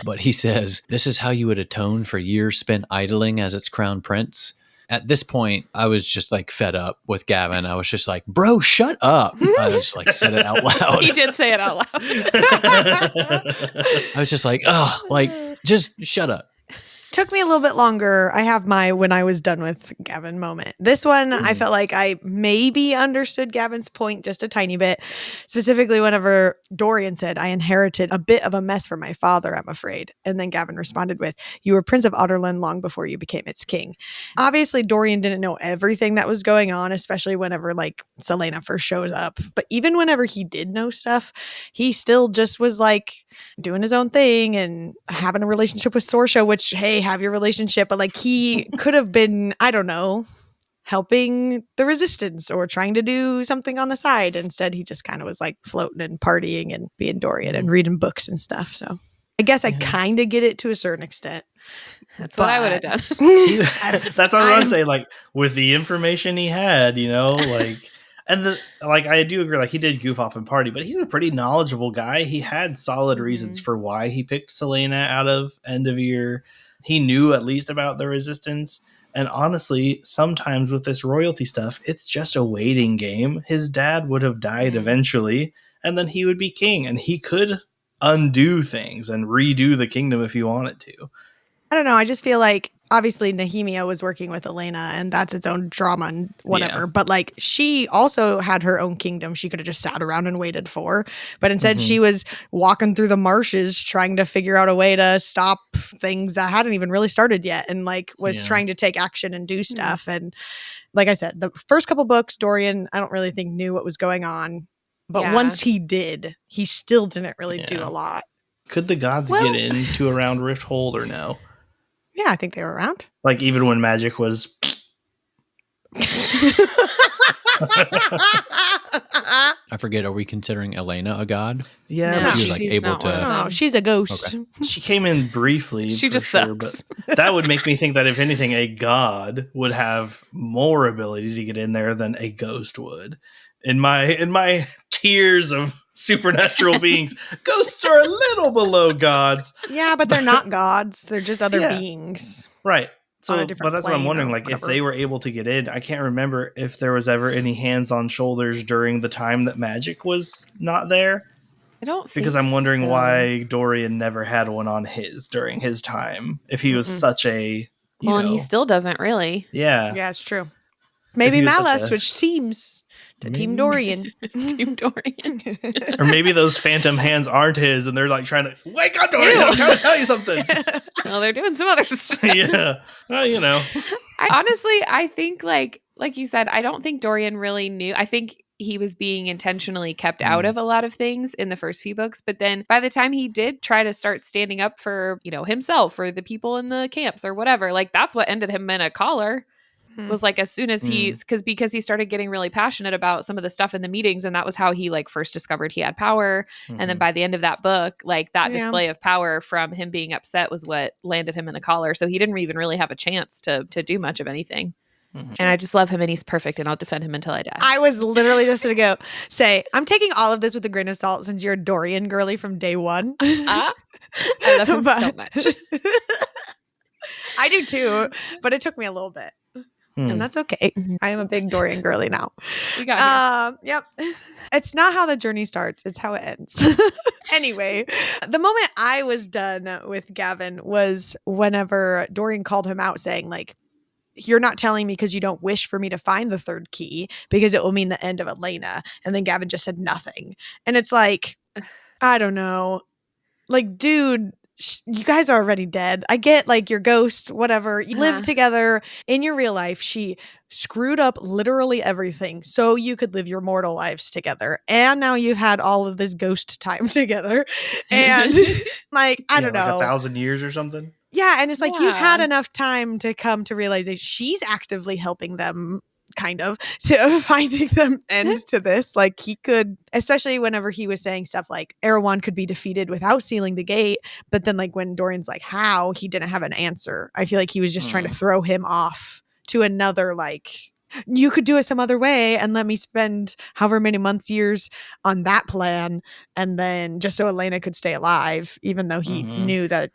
But he says, this is how you would atone for years spent idling as its crown prince. At this point, I was just like fed up with Gavin. I was just like, bro, shut up. I just like said it out loud. He did say it out loud. I was just like, oh, like, just shut up. Took me a little bit longer. I have my when I was done with Gavin moment. This one, I felt like I maybe understood Gavin's point just a tiny bit. Specifically, whenever Dorian said, I inherited a bit of a mess from my father, I'm afraid. And then Gavin responded with, you were Prince of Otterland long before you became its king. Obviously, Dorian didn't know everything that was going on, especially whenever like Selena first shows up. But even whenever he did know stuff, he still just was like doing his own thing and having a relationship with Sorsha, which, hey, have your relationship, but like he could have been, I don't know, helping the resistance or trying to do something on the side. Instead, he just kind of was like floating and partying and being Dorian and reading books and stuff. So I guess I kind of get it to a certain extent. That's what I would have done. That's what I would say. Like with the information he had, like, and I do agree. Like he did goof off and party, but he's a pretty knowledgeable guy. He had solid reasons for why he picked Selena out of Endovier. He knew at least about the resistance. And honestly, sometimes with this royalty stuff, it's just a waiting game. His dad would have died eventually, and then he would be king, and he could undo things and redo the kingdom if he wanted to. I don't know. I just feel like obviously Nehemia was working with Elena and that's its own drama and whatever. Yeah. But like she also had her own kingdom she could have just sat around and waited for. But instead she was walking through the marshes trying to figure out a way to stop things that hadn't even really started yet and like was trying to take action and do stuff. And like I said, the first couple books, Dorian, I don't really think knew what was going on. But once he did, he still didn't really do a lot. Could the gods get into around Rifthold or no? Yeah, I think they were around. Like even when magic was. I forget. Are we considering Elena a god? Yeah, no, she was like able to. No, she's a ghost. Okay. She came in briefly. She just sucks. But that would make me think that if anything, a god would have more ability to get in there than a ghost would. In my tiers of supernatural beings, ghosts are a little below gods. Yeah, but they're not gods. They're just other beings. Right. So, but that's what I'm wondering. Like, whatever. if they were able to get in, I can't remember if there was ever any hands on shoulders during the time that magic was not there. I don't think because I'm wondering why Dorian never had one on his during his time. If he was such a and he still doesn't really. Yeah. Yeah, it's true. Maybe Malas switched teams to Team Dorian. Team Dorian. Or maybe those phantom hands aren't his and they're like trying to wake up, Dorian, I'm trying to tell you something. Well, they're doing some other stuff. Yeah. Well, I think like you said, I don't think Dorian really knew. I think he was being intentionally kept out of a lot of things in the first few books. But then by the time he did try to start standing up for, himself or the people in the camps or whatever, like that's what ended him in a collar. was like, as soon as because he started getting really passionate about some of the stuff in the meetings, and that was how he like first discovered he had power. And then by the end of that book, like that display of power from him being upset was what landed him in a collar. So he didn't even really have a chance to do much of anything. And I just love him, and he's perfect, and I'll defend him until I die. I was literally just going to say, I'm taking all of this with a grain of salt since you're a Dorian girly from day one. I love him so much. I do too, but it took me a little bit. And that's okay. I am a big Dorian girly now. We got Yep. It's not how the journey starts. It's how it ends. Anyway, the moment I was done with Gavin was whenever Dorian called him out saying like, you're not telling me because you don't wish for me to find the third key because it will mean the end of Elena. And then Gavin just said nothing. And it's like, I don't know. Like, dude, you guys are already dead. I get like your ghost, whatever. You live together in your real life. She screwed up literally everything so you could live your mortal lives together. And now you've had all of this ghost time together. And like, I don't know. Like 1,000 years or something. Yeah. And it's like, you've had enough time to come to realization. She's actively helping them kind of to finding them end to this. Like he could, especially whenever he was saying stuff like Erewhon could be defeated without sealing the gate. But then like when Dorian's like, how, he didn't have an answer. I feel like he was just trying to throw him off to another, like, you could do it some other way and let me spend however many months, years on that plan. And then just so Elena could stay alive, even though he knew that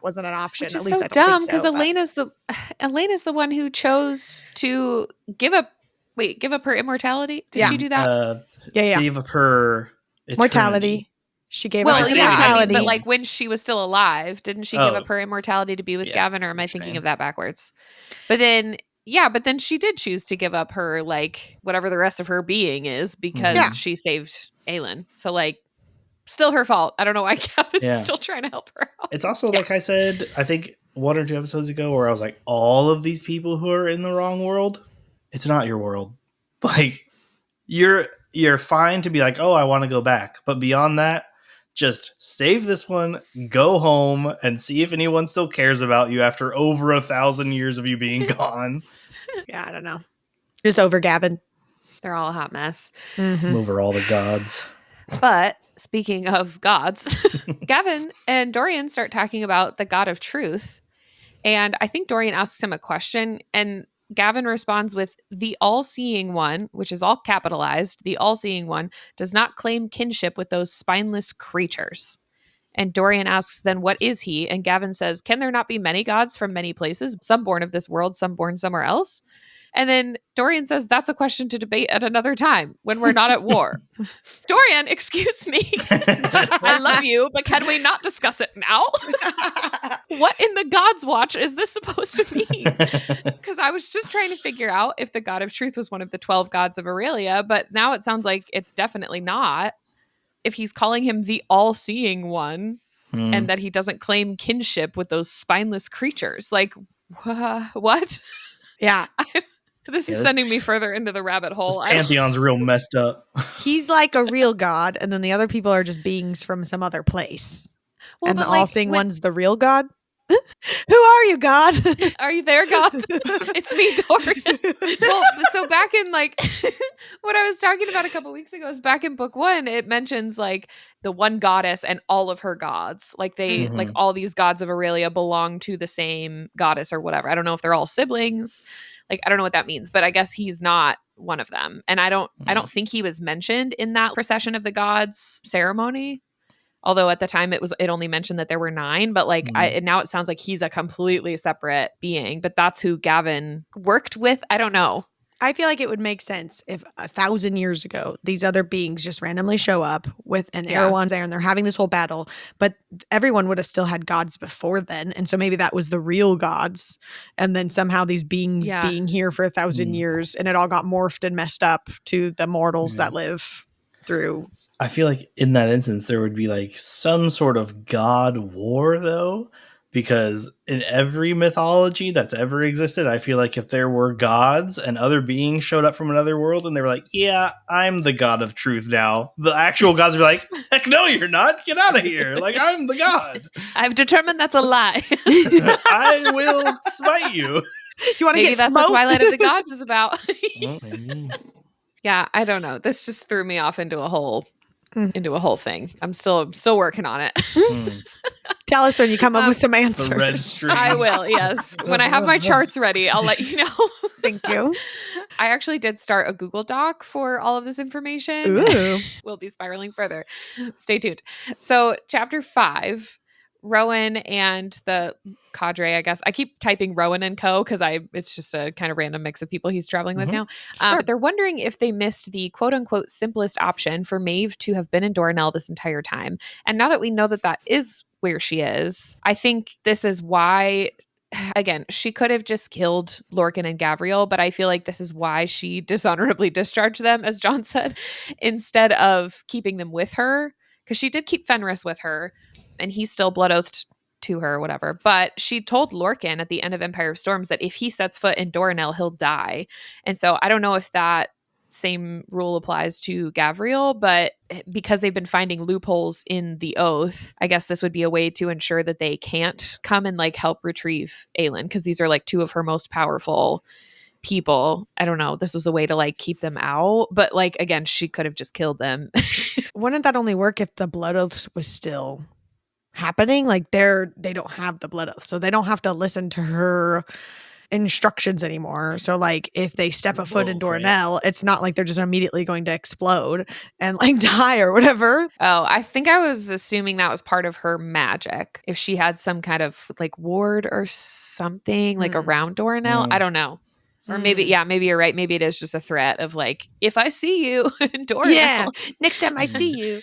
wasn't an option. Which is At least so I don't dumb think because so, Elena's the one who chose to give up her immortality. Did she do that? Yeah. Gave up her eternity. Mortality. She gave up her yeah, immortality. but like when she was still alive, didn't she give up her immortality to be with Gavin, or am I thinking of that backwards? But then she did choose to give up her, like, whatever the rest of her being is because she saved Aelin. So like, still her fault. I don't know why Gavin's still trying to help her out. It's also like I said, I think 1 or 2 episodes ago, where I was like, all of these people who are in the wrong world, it's not your world. Like you're fine to be like, oh, I want to go back, but beyond that, just save this one, go home, and see if anyone still cares about you after over 1,000 years of you being gone. Yeah, I don't know. Just over Gavin. They're all a hot mess. Over all the gods. But speaking of gods, Gavin and Dorian start talking about the god of truth. And I think Dorian asks him a question, and Gavin responds with, the all-seeing one, which is all capitalized, the all-seeing one does not claim kinship with those spineless creatures. And Dorian asks, then what is he? And Gavin says, can there not be many gods from many places, some born of this world, some born somewhere else? And then Dorian says, that's a question to debate at another time when we're not at war. Dorian, excuse me. I love you, but can we not discuss it now? What in the God's Watch is this supposed to mean? Because I was just trying to figure out if the God of Truth was one of the 12 gods of Aurelia, but now it sounds like it's definitely not. If he's calling him the all-seeing one, and that he doesn't claim kinship with those spineless creatures. Like, what? Yeah. This is sending me further into the rabbit hole. This pantheon's real messed up. He's like a real god, and then the other people are just beings from some other place. Well, and the all-seeing one's the real god? Who are you, God? Are you there, God? It's me, Dorian. Well, so back in like what I was talking about a couple weeks ago is back in book 1, it mentions like the one goddess and all of her gods. Like they like all these gods of Aurelia belong to the same goddess or whatever. I don't know if they're all siblings. Like I don't know what that means, but I guess he's not one of them. And I don't think he was mentioned in that procession of the gods ceremony. Although at the time it only mentioned that there were 9, but like now it sounds like he's a completely separate being, but that's who Gavin worked with. I don't know. I feel like it would make sense if 1,000 years ago, these other beings just randomly show up with an Erewhon's there and they're having this whole battle, but everyone would have still had gods before then. And so maybe that was the real gods. And then somehow these beings being here for 1,000 years and it all got morphed and messed up to the mortals that live through. I feel like in that instance, there would be like some sort of god war though, because in every mythology that's ever existed, I feel like if there were gods and other beings showed up from another world and they were like, yeah, I'm the god of truth now, the actual gods would be like, heck no, you're not. Get out of here. Like, I'm the god. I've determined that's a lie. I will smite you. You want to Maybe get that's smoked? what Twilight of the Gods is about. Oh, maybe. Yeah, I don't know. This just threw me off into a whole thing. I'm still working on it. Hmm. Tell us when you come up with some The answers. red strings. I will, yes. When I have my charts ready, I'll let you know. Thank you. I actually did start a Google Doc for all of this information. Ooh. We'll be spiraling further. Stay tuned. So, chapter 5, Rowan and the cadre, I guess. I keep typing Rowan and co because it's just a kind of random mix of people he's traveling with now. Sure. But they're wondering if they missed the quote unquote simplest option for Maeve to have been in Dornell this entire time. And now that we know that that is where she is, I think this is why. Again, she could have just killed Lorcan and Gavriel, but I feel like this is why she dishonorably discharged them, as John said, instead of keeping them with her. Because she did keep Fenris with her, and he still blood oathed to her or whatever. But she told Lorcan at the end of Empire of Storms that if he sets foot in Dornell, he'll die. And so I don't know if that same rule applies to Gavriel, but because they've been finding loopholes in the oath, I guess this would be a way to ensure that they can't come and like help retrieve Aelin, because these are like two of her most powerful people. I don't know. This was a way to like keep them out, but like again, she could have just killed them. Wouldn't that only work if the blood oath was still happening? Like they don't have the blood oath, so they don't have to listen to her instructions anymore. So like if they step a foot in Dornell, it's not like they're just immediately going to explode and like die or whatever. Oh, I think I was assuming that was part of her magic. If she had some kind of like ward or something like around Dornell, I don't know. Or maybe, maybe you're right. Maybe it is just a threat of like, if I see you in Dornell. Yeah, next time I see you.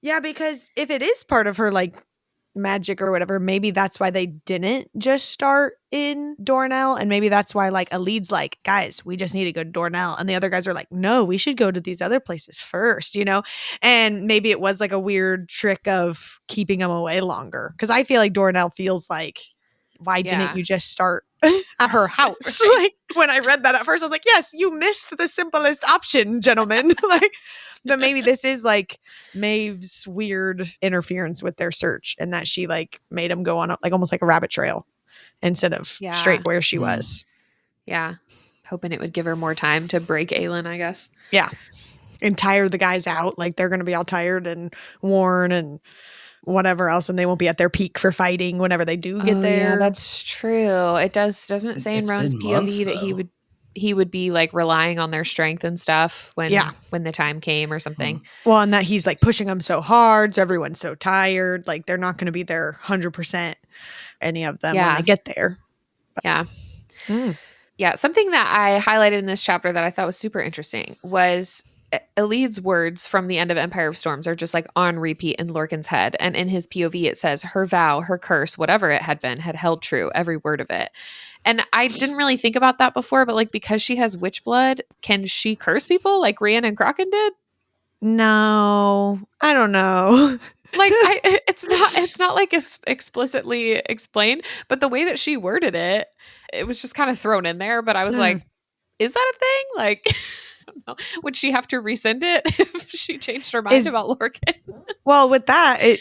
Yeah, because if it is part of her like magic or whatever, maybe that's why they didn't just start in Dornell, and maybe that's why like Alid's like, guys, we just need to go to Dornell, and the other guys are like, no, we should go to these other places first, you know. And maybe it was like a weird trick of keeping them away longer, because I feel like Dornell feels like, why didn't you just start at her house? Like when I read that at first, I was like, yes, you missed the simplest option, gentlemen. Like, but maybe this is like Maeve's weird interference with their search, and that she like made them go on like almost like a rabbit trail instead of straight where she was. Yeah. Hoping it would give her more time to break Aelin, I guess. Yeah. And tire the guys out. Like they're going to be all tired and worn and whatever else, and they won't be at their peak for fighting whenever they do get there. Yeah, that's true. It doesn't say in Rowan's POV that he would be like relying on their strength and stuff when the time came or something. Well, and that he's like pushing them so hard, so everyone's so tired, like they're not going to be there 100%, any of them, when they get there. But, yeah. Something that I highlighted in this chapter that I thought was super interesting was Elid's words from the end of Empire of Storms are just like on repeat in Lorcan's head. And in his POV, it says her vow, her curse, whatever it had been, had held true, every word of it. And I didn't really think about that before, but like because she has witch blood, can she curse people like Rhiannon and Kraken did? No, I don't know. Like it's not like explicitly explained, but the way that she worded it, it was just kind of thrown in there. But I was like, is that a thing? Like, I don't know. Would she have to rescind it if she changed her mind about Lorcan? Well, with that, it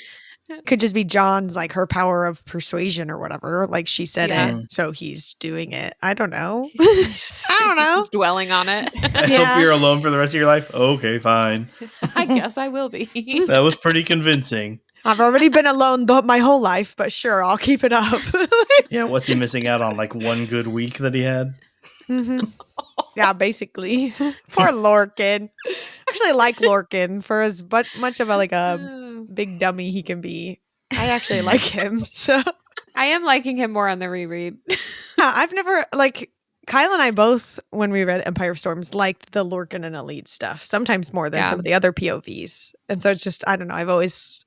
could just be John's like her power of persuasion or whatever. Like she said it, so he's doing it. I don't know. I don't know. Just dwelling on it. I hope you're alone for the rest of your life. Okay, fine. I guess I will be. That was pretty convincing. I've already been alone my whole life, but sure, I'll keep it up. Yeah, what's he missing out on? Like one good week that he had? Yeah, basically. Poor Lorcan. Actually, I like Lorcan for as much of a big dummy he can be. I actually like him. So I am liking him more on the reread. I've never Kyle and I both, when we read Empire of Storms, liked the Lorcan and Elite stuff, sometimes more than some of the other POVs. And so it's just, I don't know, I've always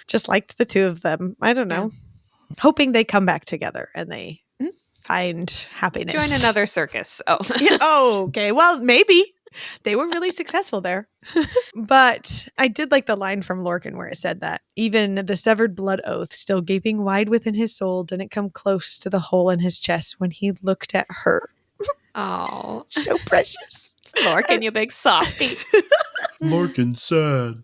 just liked the two of them. I don't know. Hoping they come back together and they find happiness. Join another circus. Oh, okay. Well, maybe. They were really successful there. But I did like the line from Lorcan where it said that even the severed blood oath, still gaping wide within his soul, didn't come close to the hole in his chest when he looked at her. Oh, so precious. Lorcan, you big softy. Lorcan's sad.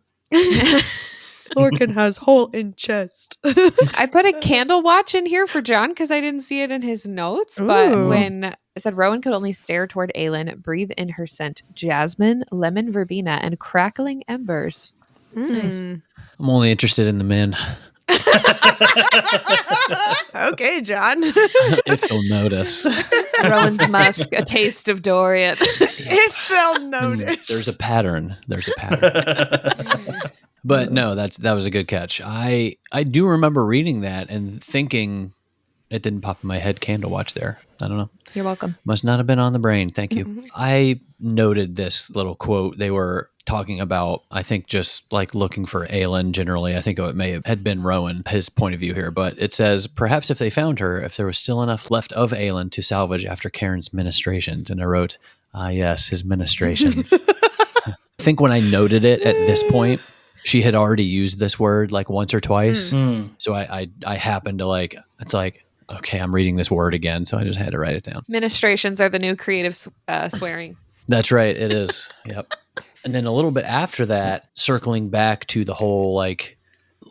Lorcan has hole in chest. I put a candle watch in here for John because I didn't see it in his notes. But Ooh. when it said Rowan could only stare toward Aelin, breathe in her scent, jasmine, lemon verbena, and crackling embers. That's nice. Mm. I'm only interested in the men, Okay, John. if you'll notice. Rowan's musk, a taste of Dorian. If they'll notice. There's a pattern. But no, that was a good catch. I do remember reading that and thinking it didn't pop in my head. Candle watch there. I don't know. You're welcome. Must not have been on the brain. Thank you. Mhm. I noted this little quote. They were talking about, I think, just like looking for Aelin generally. I think it may have had been Rowan, his point of view here. But it says, perhaps if they found her, if there was still enough left of Aelin to salvage after Cairn's ministrations. And I wrote, yes, his ministrations. I think when I noted it at this point, she had already used this word like once or twice. So I happened to like, it's like, okay, I'm reading this word again. So I just had to write it down. Ministrations are the new creative swearing. That's right. It is. Yep. And then a little bit after that, circling back to the whole like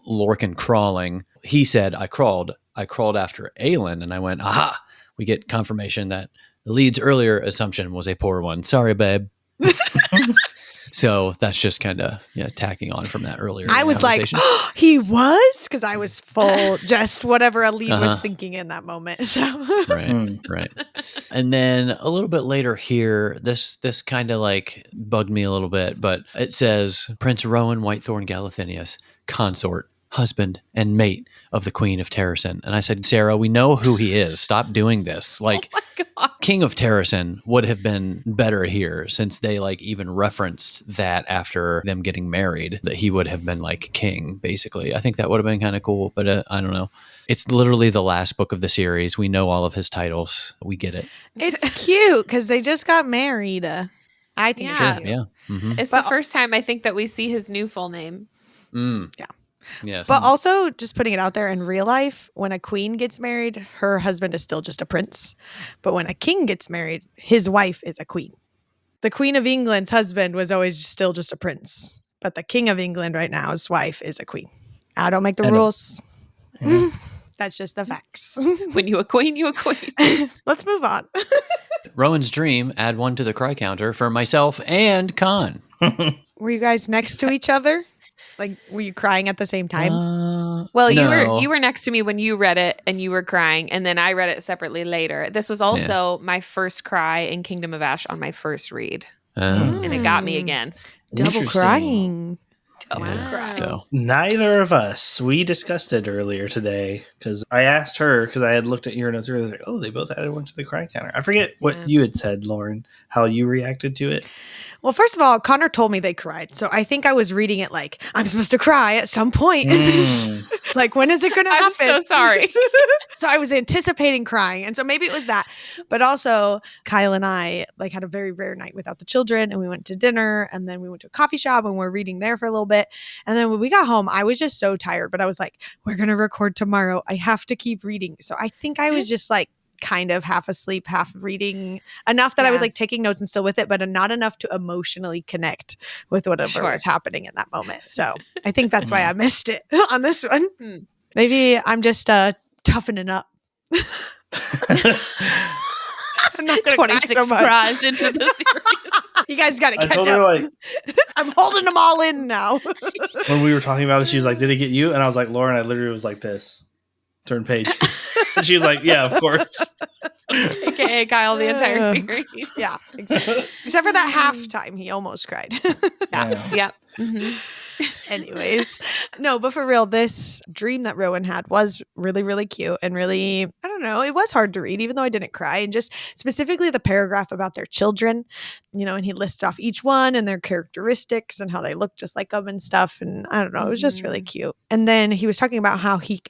Lorcan crawling, he said, I crawled after Aelin. And I went, aha, we get confirmation that the lead's earlier assumption was a poor one. Sorry, babe. So that's just kind of tacking on from that earlier. I was like, conversation. he was? Because I was full, just whatever a lead was thinking in that moment. So. Right. And then a little bit later here, this kind of like bugged me a little bit, but it says Prince Rowan Whitethorn Galathinius, consort, husband, and mate of the Queen of Terrasen. And I said, Sarah, we know who he is. Stop doing this. Like, Oh my God. King of Terrasen would have been better here, since they like even referenced that after them getting married, that he would have been like king, basically. I think that would have been kind of cool, but I don't know. It's literally the last book of the series. We know all of his titles. We get it. It's cute because they just got married. I think Yeah. it's cute. Yeah. Mm-hmm. It's the first time I think that we see his new full name. Yeah. Yes. But also, just putting it out there, in real life, when a queen gets married, her husband is still just a prince. But when a king gets married, his wife is a queen. The Queen of England's husband was always still just a prince. But the King of England right now, his wife is a queen. I don't make the rules. That's just the facts. When you a queen, you a queen. Let's move on. Rowan's dream, add 1 to the cry counter for myself and Con. Were you guys next to each other? Like, were you crying at the same time? Well, no. you were next to me when you read it and you were crying, and then I read it separately later. This was also my first cry in Kingdom of Ash on my first read, and it got me again. Double Interesting. crying. Double cry. So Neither of us. We discussed it earlier today because I asked her, because I had looked at your notes earlier. I was like, oh, they both added 1 to the cry counter. I forget what you had said, Lauren, how you reacted to it. Well, first of all, Connor told me they cried. So I think I was reading it like, I'm supposed to cry at some point. Like, when is it going to happen? I'm so sorry. So I was anticipating crying. And so maybe it was that. But also, Kyle and I like had a very rare night without the children. And we went to dinner. And then we went to a coffee shop and we were reading there for a little bit. And then when we got home, I was just so tired. But I was like, we're going to record tomorrow. I have to keep reading. So I think I was just like, kind of half asleep, half reading, enough that I was like taking notes and still with it, but not enough to emotionally connect with whatever was happening in that moment. So I think that's why I missed it on this one. Maybe I'm just toughening up. I'm not 26 cries into the series. You guys got to I catch told up. her, like, I'm holding them all in now. when we were talking about it, she was like, did it get you? And I was like, Lauren, I literally was like this. Turn page. And she was like, yeah, of course. AKA Kyle, the entire series. Yeah, exactly. Except for that halftime, he almost cried. Yeah. Mm-hmm. Anyways, no, but for real, this dream that Rowan had was really, really cute and really, I don't know, it was hard to read, even though I didn't cry. And just specifically the paragraph about their children, and he lists off each one and their characteristics and how they look just like them and stuff. And I don't know, it was just really cute. And then he was talking about how he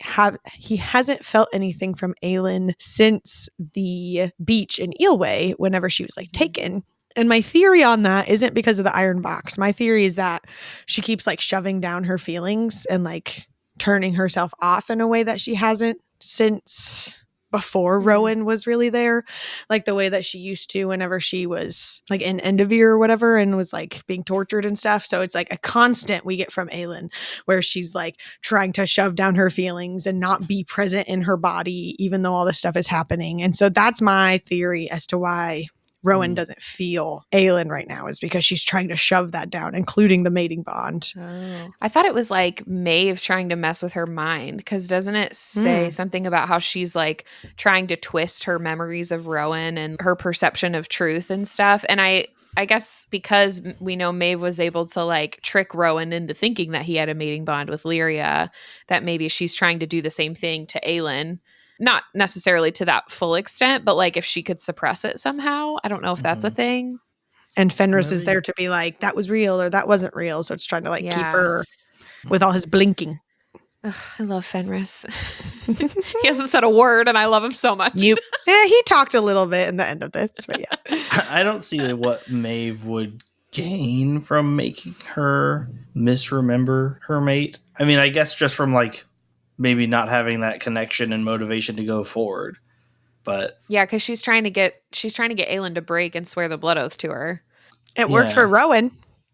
hasn't felt anything from Aelin since the beach in Eelway, whenever she was like taken. And my theory on that isn't because of the iron box. My theory is that she keeps like shoving down her feelings and like turning herself off in a way that she hasn't since before Rowan was really there, like the way that she used to whenever she was like in Endervere or whatever and was like being tortured and stuff. So it's like a constant we get from Aelin where she's like trying to shove down her feelings and not be present in her body even though all this stuff is happening. And so that's my theory as to why Rowan doesn't feel Aelin right now, is because she's trying to shove that down, including the mating bond. Oh. I thought it was like Maeve trying to mess with her mind, because doesn't it say something about how she's like trying to twist her memories of Rowan and her perception of truth and stuff? And I guess because we know Maeve was able to like trick Rowan into thinking that he had a mating bond with Lyria, that maybe she's trying to do the same thing to Aelin. Not necessarily to that full extent, but like if she could suppress it somehow. I don't know if that's a thing. And Fenris is there to be like, that was real or that wasn't real. So it's trying to like keep her with all his blinking. Ugh, I love Fenris. He hasn't said a word and I love him so much. Yeah, he talked a little bit in the end of this, but yeah. I don't see what Maeve would gain from making her misremember her mate. I mean, I guess just from like maybe not having that connection and motivation to go forward. But yeah, because she's trying to get Aelin to break and swear the blood oath to her. It worked for Rowan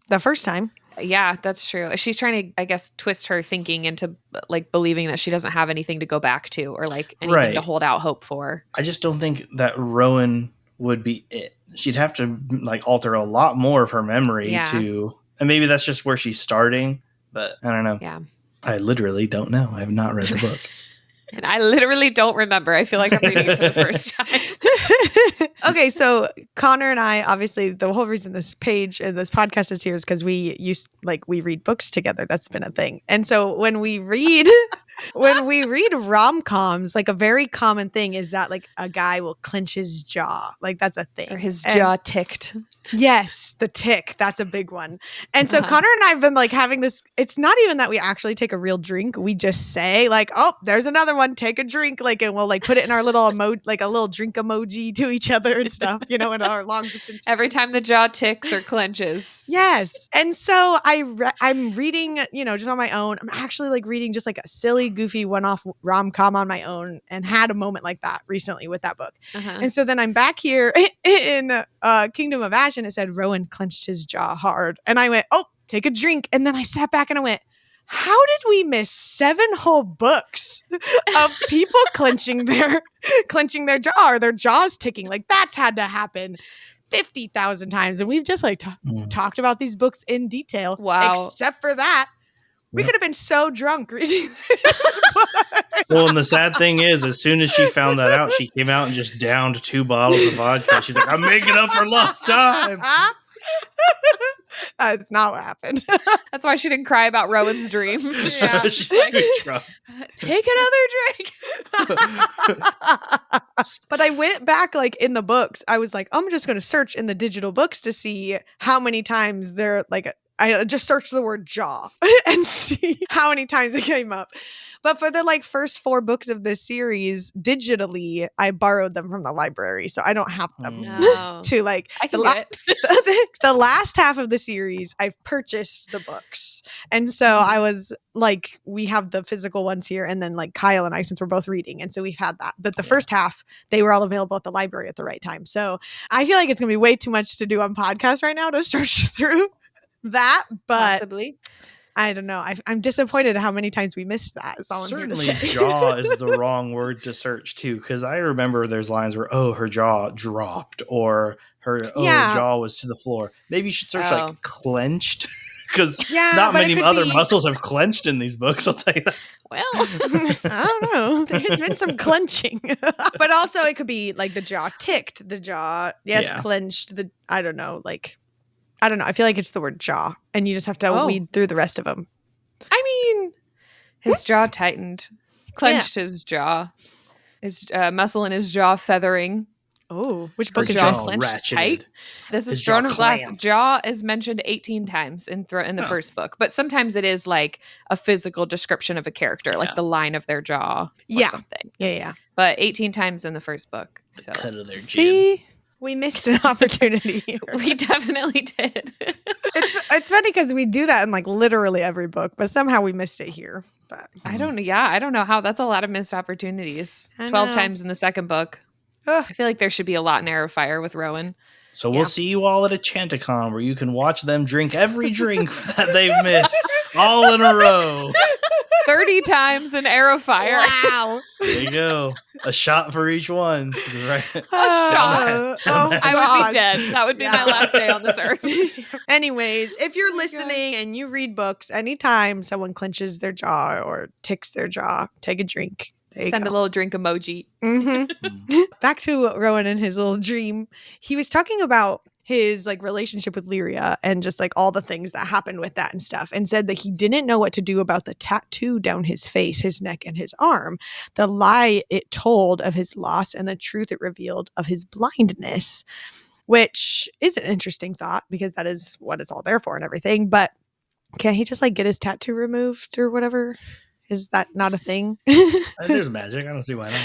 the first time. Yeah, that's true. She's trying to, I guess, twist her thinking into like believing that she doesn't have anything to go back to or like anything to hold out hope for. I just don't think that Rowan would be it. She'd have to like alter a lot more of her memory to, and maybe that's just where she's starting, but I don't know. Yeah. I literally don't know. I have not read the book. And I literally don't remember. I feel like I'm reading it for the first time. Okay, so Connor and I, obviously, the whole reason this page and this podcast is here is because we read books together. That's been a thing. And so when we read rom-coms, like a very common thing is that like a guy will clench his jaw. Like that's a thing. Or his jaw ticked. Yes, the tick. That's a big one. And so Connor and I have been like having this, it's not even that we actually take a real drink. We just say like, oh, there's another one, take a drink. Like, and we'll like put it in our little like a little drink emoji to each other and stuff, in our long distance. Every time the jaw ticks or clenches. Yes. And so I'm reading, just on my own. I'm actually like reading just like a silly, goofy one-off rom-com on my own and had a moment like that recently with that book. And so then I'm back here in Kingdom of Ash and it said Rowan clenched his jaw hard. And I went, oh, take a drink. And then I sat back and I went, how did we miss 7 whole books of people clenching their jaw or their jaws ticking? Like that's had to happen 50,000 times. And we've just like talked about these books in detail. Wow. Except for that. We could have been so drunk reading this book. Well, and the sad thing is, as soon as she found that out, she came out and just downed 2 bottles of vodka. She's like, I'm making up for lost time. That's not what happened. That's why she didn't cry about Rowan's dream. Yeah. She's too drunk. Take another drink. But I went back like in the books. I was like, I'm just going to search in the digital books to see how many times they're like, I just searched the word jaw and see how many times it came up. But for the like first 4 books of this series, digitally, I borrowed them from the library. So I don't have them to like I can do it. The last half of the series, I purchased the books. And so I was like, we have the physical ones here. And then like Kyle and I, since we're both reading. And so we've had that. But the first half, they were all available at the library at the right time. So I feel like it's going to be way too much to do on podcast right now to search through that, but possibly. I don't know. I'm disappointed at how many times we missed that. That's all Certainly, I'm here to say. jaw is the wrong word to search too, because I remember there's lines where her jaw dropped or her jaw was to the floor. Maybe you should search like clenched, because not many other muscles have clenched in these books. I'll tell you that. Well, I don't know. There's been some clenching, but also it could be like the jaw ticked, the jaw clenched. I don't know. I feel like it's the word jaw, and you just have to weed through the rest of them. I mean, his jaw tightened, clenched his jaw, his muscle in his jaw feathering. Oh, which book is jaw this? clenched tight. This is Throne of Glass. Jaw is mentioned 18 times in the first book, but sometimes it is like a physical description of a character, like the line of their jaw or something. Yeah. But 18 times in the first book. So cut of their see. We missed an opportunity here. We definitely did. It's funny because we do that in like literally every book, but somehow we missed it here. But I don't know how. That's a lot of missed opportunities. I 12 know. times in the second book. Ugh. I feel like there should be a lot in Arrow Fire with Rowan. So Yeah. we'll see you all at a Chanticon where you can watch them drink every drink that they've missed all in a row. 30 times in Arrow Fire. Wow. There you go. A shot for each one. Right. shot. Oh, I would God. be dead. That would be my last day on this earth. Anyways, if you're Oh my listening and you read books, anytime someone clenches their jaw or ticks their jaw, take a drink. There you Send go. a little drink emoji. Mhm. Back to Rowan and his little dream. He was talking about his like relationship with Lyria and just like all the things that happened with that and stuff, and said that he didn't know what to do about the tattoo down his face, his neck, and his arm, the lie it told of his loss and the truth it revealed of his blindness, which is an interesting thought because that is what it's all there for and everything. But can he just like get his tattoo removed or whatever? Is that not a thing? There's magic. I don't see why not.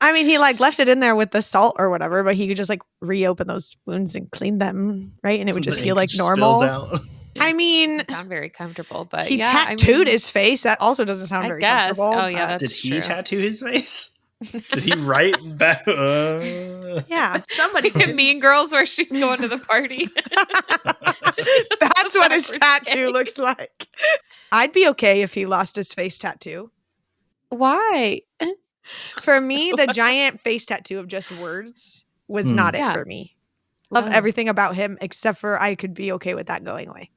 I mean, he like left it in there with the salt or whatever, but he could just like reopen those wounds and clean them, right? And it would just The feel ink like just normal. spills out. I mean, Doesn't sound very comfortable, but he yeah, tattooed I mean, his face. That also doesn't sound I very guess. comfortable. Oh, yeah, but that's Did he true. tattoo his face? Did he write back? yeah, somebody In did. Mean Girls where she's going to the party. That's what his Backwards tattoo cake. looks like. I'd be okay if he lost his face tattoo. Why? For me, the giant face tattoo of just words was Hmm. not it Yeah. for me. Love Oh. everything about him except for I could be okay with that going away.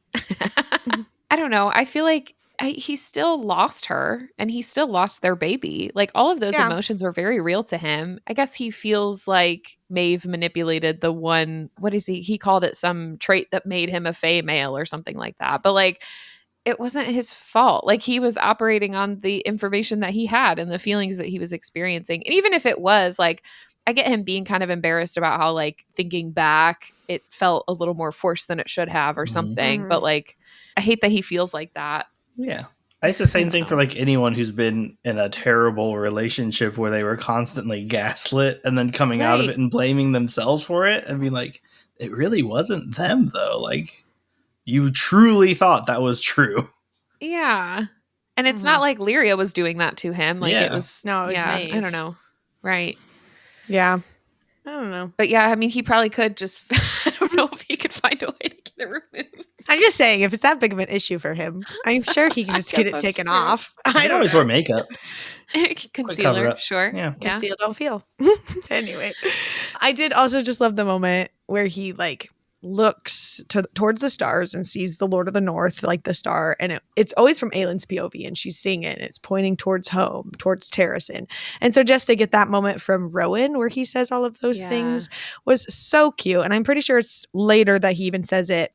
I don't know. I feel like he still lost her and he still lost their baby. Like all of those Yeah. emotions were very real to him. I guess he feels like Maeve manipulated the one, what is he? He called it some trait that made him a fey male or something like that. But like, it wasn't his fault. Like he was operating on the information that he had and the feelings that he was experiencing. And even if it was like, I get him being kind of embarrassed about how like thinking back, it felt a little more forced than it should have or Mhm. something. Mhm. But like, I hate that he feels like that. Yeah. It's the same don't thing know. for like anyone who's been in a terrible relationship where they were constantly gaslit and then coming out of Right. it and blaming themselves for it and being like, it really wasn't them though. Like you truly thought that was true. Yeah. And it's Mhm. not like Lyria was doing that to him. Like Yeah. it was, No, it was yeah, I Maeve. don't know. Right. Yeah. I don't know. But yeah, I mean, he probably could just, I don't know if he could find a way to get it removed. I'm just saying, if it's that big of an issue for him, I'm sure he can I just get guess it that's taken true. off. I I don't always know. wear makeup. Concealer, up. sure. Yeah. Yeah. Conceal, don't feel. Anyway, I did also just love the moment where he like looks towards the stars and sees the Lord of the North, like the star, and it's always from Aylin's POV, and she's seeing it, and it's pointing towards home, towards Terracin. And so just to get that moment from Rowan where he says all of those Yeah. things was so cute. And I'm pretty sure it's later that he even says it.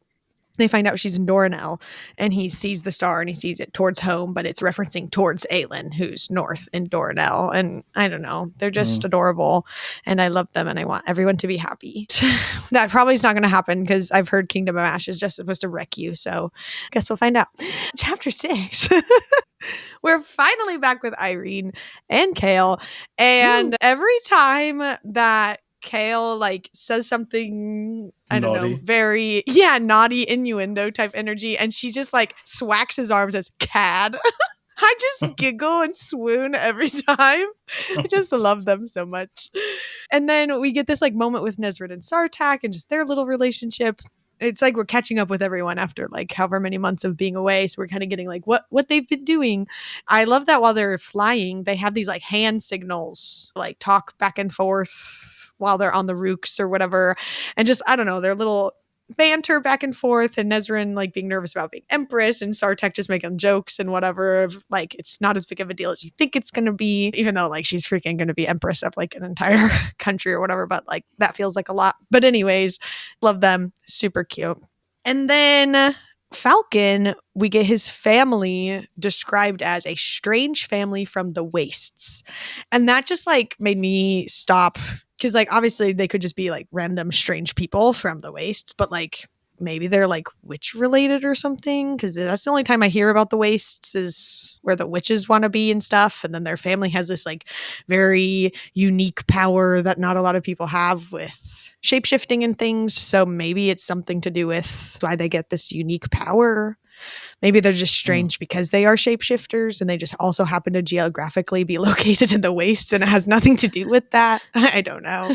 They find out she's in Doranel, and he sees the star and he sees it towards home, but it's referencing towards Aelin, who's north in Doranel. And I don't know, they're just adorable, and I love them, and I want everyone to be happy. That probably is not going to happen because I've heard Kingdom of Ash is just supposed to wreck you. So I guess we'll find out. Chapter 6. We're finally back with Irene and Kale, and every time that Kale like says something, I don't know, Naughty. very naughty innuendo type energy, and she just like swacks his arms as cad. I just giggle and swoon every time. I just love them so much. And then we get this like moment with Nesrid and Sartak and just their little relationship. It's like we're catching up with everyone after like however many months of being away. So we're kind of getting like what they've been doing. I love that while they're flying, they have these like hand signals, like talk back and forth while they're on the rooks or whatever. And just, I don't know, their little banter back and forth, and Nesrin like being nervous about being Empress, and Sartek just making jokes and whatever of like it's not as big of a deal as you think it's gonna be, even though like she's freaking gonna be Empress of like an entire country or whatever, but like that feels like a lot. But anyways, love them, super cute. And then Falcon, we get his family described as a strange family from the wastes, and that just like made me stop, because like obviously they could just be like random strange people from the wastes, but like maybe they're like witch related or something, because that's the only time I hear about the wastes is where the witches want to be and stuff, and then their family has this like very unique power that not a lot of people have with shapeshifting and things. So maybe it's something to do with why they get this unique power. Maybe they're just strange because they are shapeshifters and they just also happen to geographically be located in the wastes and it has nothing to do with that. I don't know.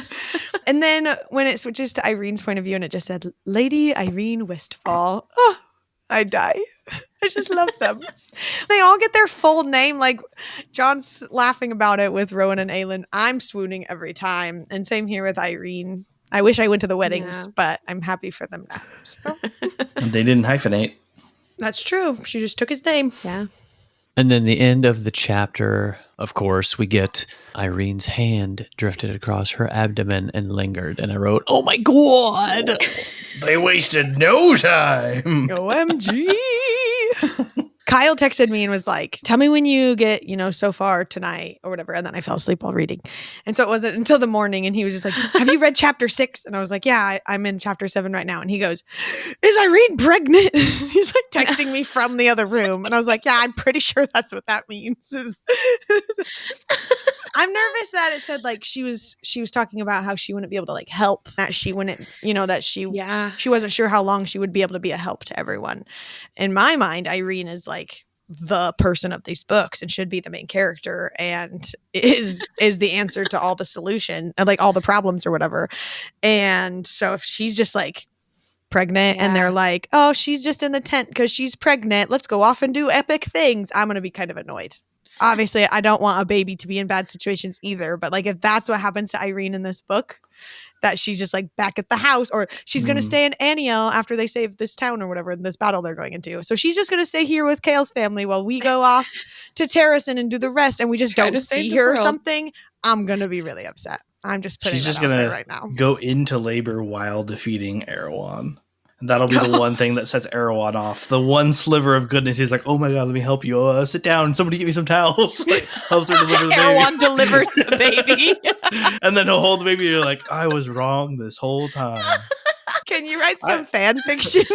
And then when it switches to Irene's point of view and it just said, Lady Irene Westfall, oh, I die. I just love them. They all get their full name. Like John's laughing about it with Rowan and Aelin. I'm swooning every time. And same here with Irene. I wish I went to the weddings, but I'm happy for them now. So. They didn't hyphenate. That's true. She just took his name. Yeah. And then the end of the chapter, of course, we get Irene's hand drifted across her abdomen and lingered. And I wrote, oh my God. They wasted no time. OMG. Kyle texted me and was like, tell me when you get, so far tonight or whatever. And then I fell asleep while reading. And so it wasn't until the morning. And he was just like, have you read chapter 6? And I was like, yeah, I'm in chapter 7 right now. And he goes, is Irene pregnant? He's like texting me from the other room. And I was like, yeah, I'm pretty sure that's what that means. I'm nervous that it said like she was talking about how she wouldn't be able to like help, that she wouldn't, that she wasn't sure how long she would be able to be a help to everyone. In my mind, Irene is like the person of these books and should be the main character and is the answer to all the solution and like all the problems or whatever. And so if she's just like pregnant and they're like, oh, she's just in the tent because she's pregnant, let's go off and do epic things, I'm gonna be kind of annoyed. Obviously, I don't want a baby to be in bad situations either. But like, if that's what happens to Irene in this book, that she's just like back at the house, or she's going to stay in Aniel after they save this town or whatever in this battle they're going into. So she's just going to stay here with Kale's family while we go off to Terracin and do the rest, and we just don't see her or something. I'm going to be really upset. I'm just putting that out there right now. Go into labor while defeating Erewhon. That'll be the one thing that sets Erewhon off. The one sliver of goodness. He's like, oh my God, let me help you. Sit down. Somebody give me some towels. Like, helps her deliver the baby. Erewhon delivers the baby. And then he'll hold the baby. You're like, I was wrong this whole time. Can you write some fan fiction?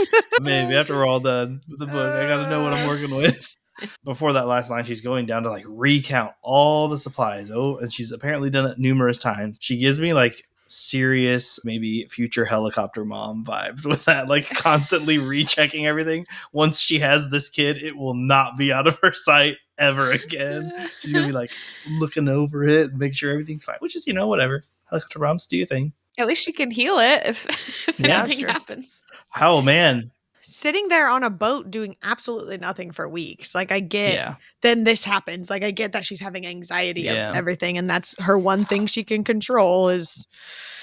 Maybe after we're all done with the book. I got to know what I'm working with. Before that last line, she's going down to like recount all the supplies. Oh, and she's apparently done it numerous times. She gives me like serious, maybe future helicopter mom vibes with that, like constantly rechecking everything. Once she has this kid, it will not be out of her sight ever again. She's gonna be like looking over it and make sure everything's fine, which is, whatever. Helicopter moms, do your thing. At least she can heal it if anything happens. Oh man, sitting there on a boat doing absolutely nothing for weeks. Like I get, then this happens. Like I get that she's having anxiety of everything, and that's her one thing she can control is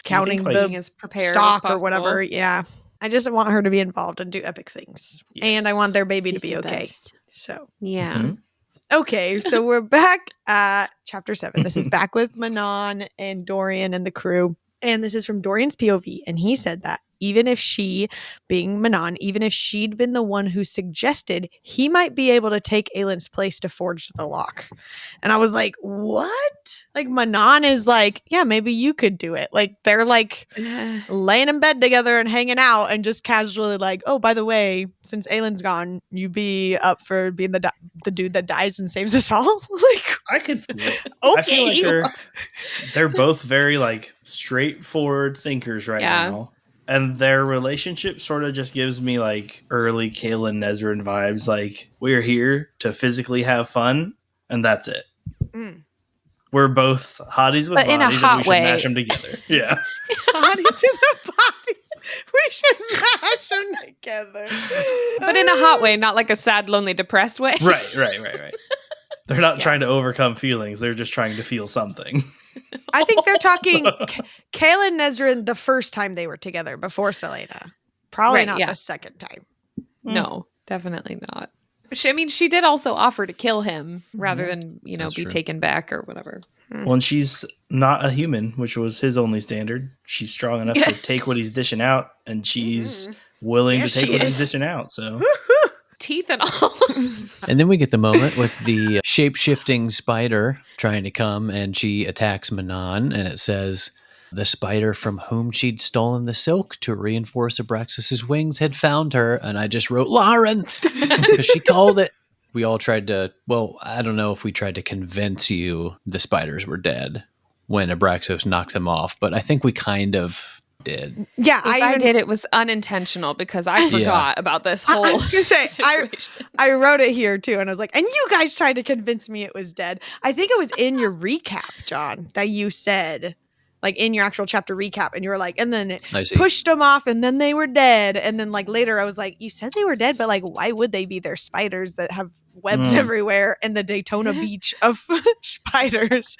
counting the stock or whatever. Yeah, I just want her to be involved and do epic things, and I want their baby to be okay. Best. So okay, so we're back at chapter 7. This is back with Manon and Dorian and the crew. And this is from Dorian's POV. And he said that even if she, being Manon, even if she'd been the one who suggested he might be able to take Aelin's place to forge the lock. And I was like, what? Like Manon is like, yeah, maybe you could do it. Like they're like laying in bed together and hanging out and just casually like, oh, by the way, since Aelin's gone, you be up for being the dude that dies and saves us all? Like I could see it. Okay. I feel like they're both very like straightforward thinkers right now. And their relationship sort of just gives me like early Kaelin Nezrin vibes. Like, we're here to physically have fun, and that's it. We're both hotties with bodies, in a hot and we should way. mash them together. Yeah. Hotties with the bodies. We should mash them together. But in a hot way, not like a sad, lonely, depressed way. Right. They're not trying to overcome feelings. They're just trying to feel something. I think they're talking Kaelin Nezrin the first time they were together before Selena. Probably not the second time. No, definitely not. She did also offer to kill him rather than, be taken back or whatever. Well, and she's not a human, which was his only standard. She's strong enough to take what he's dishing out, and she's willing to take what he's dishing out. So teeth and all. And then we get the moment with the shape-shifting spider trying to come, and she attacks Manon, and it says the spider from whom she'd stolen the silk to reinforce Abraxas's wings had found her, and I just wrote Lauren because she called it. We all tried to, I don't know if we tried to convince you the spiders were dead when Abraxas knocked them off, but I think we kind of dead. Yeah, If I did, it was unintentional because I forgot about this whole I was gonna say, situation. I wrote it here too, and I was like, and you guys tried to convince me it was dead. I think it was in your recap, John, that you said, like in your actual chapter recap, and you were like, and then it pushed them off, and then they were dead. And then like later, I was like, you said they were dead, but like, why would they be? They're spiders that have webs everywhere, and the Daytona Beach of spiders.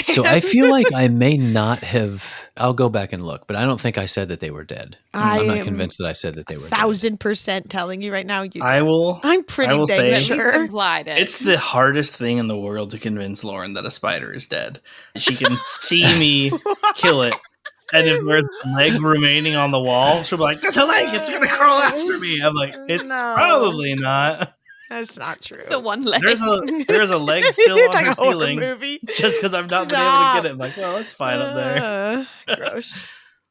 So I feel like I may not have. I'll go back and look, but I don't think I said that they were dead. I'm not convinced that I said that they were 1,000% telling you right now. You I will. I'm pretty I will dang say, sure. At least implied it. It's the hardest thing in the world to convince Lauren that a spider is dead. She can see me kill it. And if there's a leg remaining on the wall, she'll be like, there's a leg, it's going to crawl after me. I'm like, it's probably not. That's not true. The one leg. There's a leg still on like her a horror ceiling. movie. Just because I've not been able to get it. I'm like, well, it's fine up there. Gross.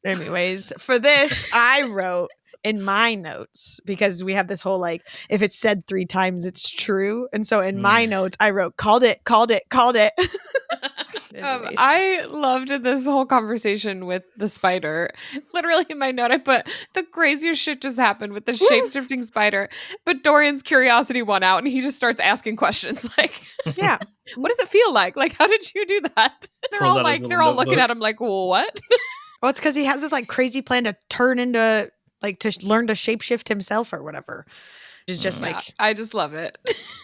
Anyways, for this, I wrote in my notes, because we have this whole like, if it's said 3 times, it's true. And so in my notes, I wrote, called it. I loved this whole conversation with the spider. Literally in my note, I put the craziest shit just happened with the shape-shifting spider. But Dorian's curiosity won out, and he just starts asking questions like, yeah, what does it feel like? Like, how did you do that? They're all looking at him like, well, what? Well, it's because he has this like crazy plan to turn into like to learn to shapeshift himself or whatever. It's just like, I just love it.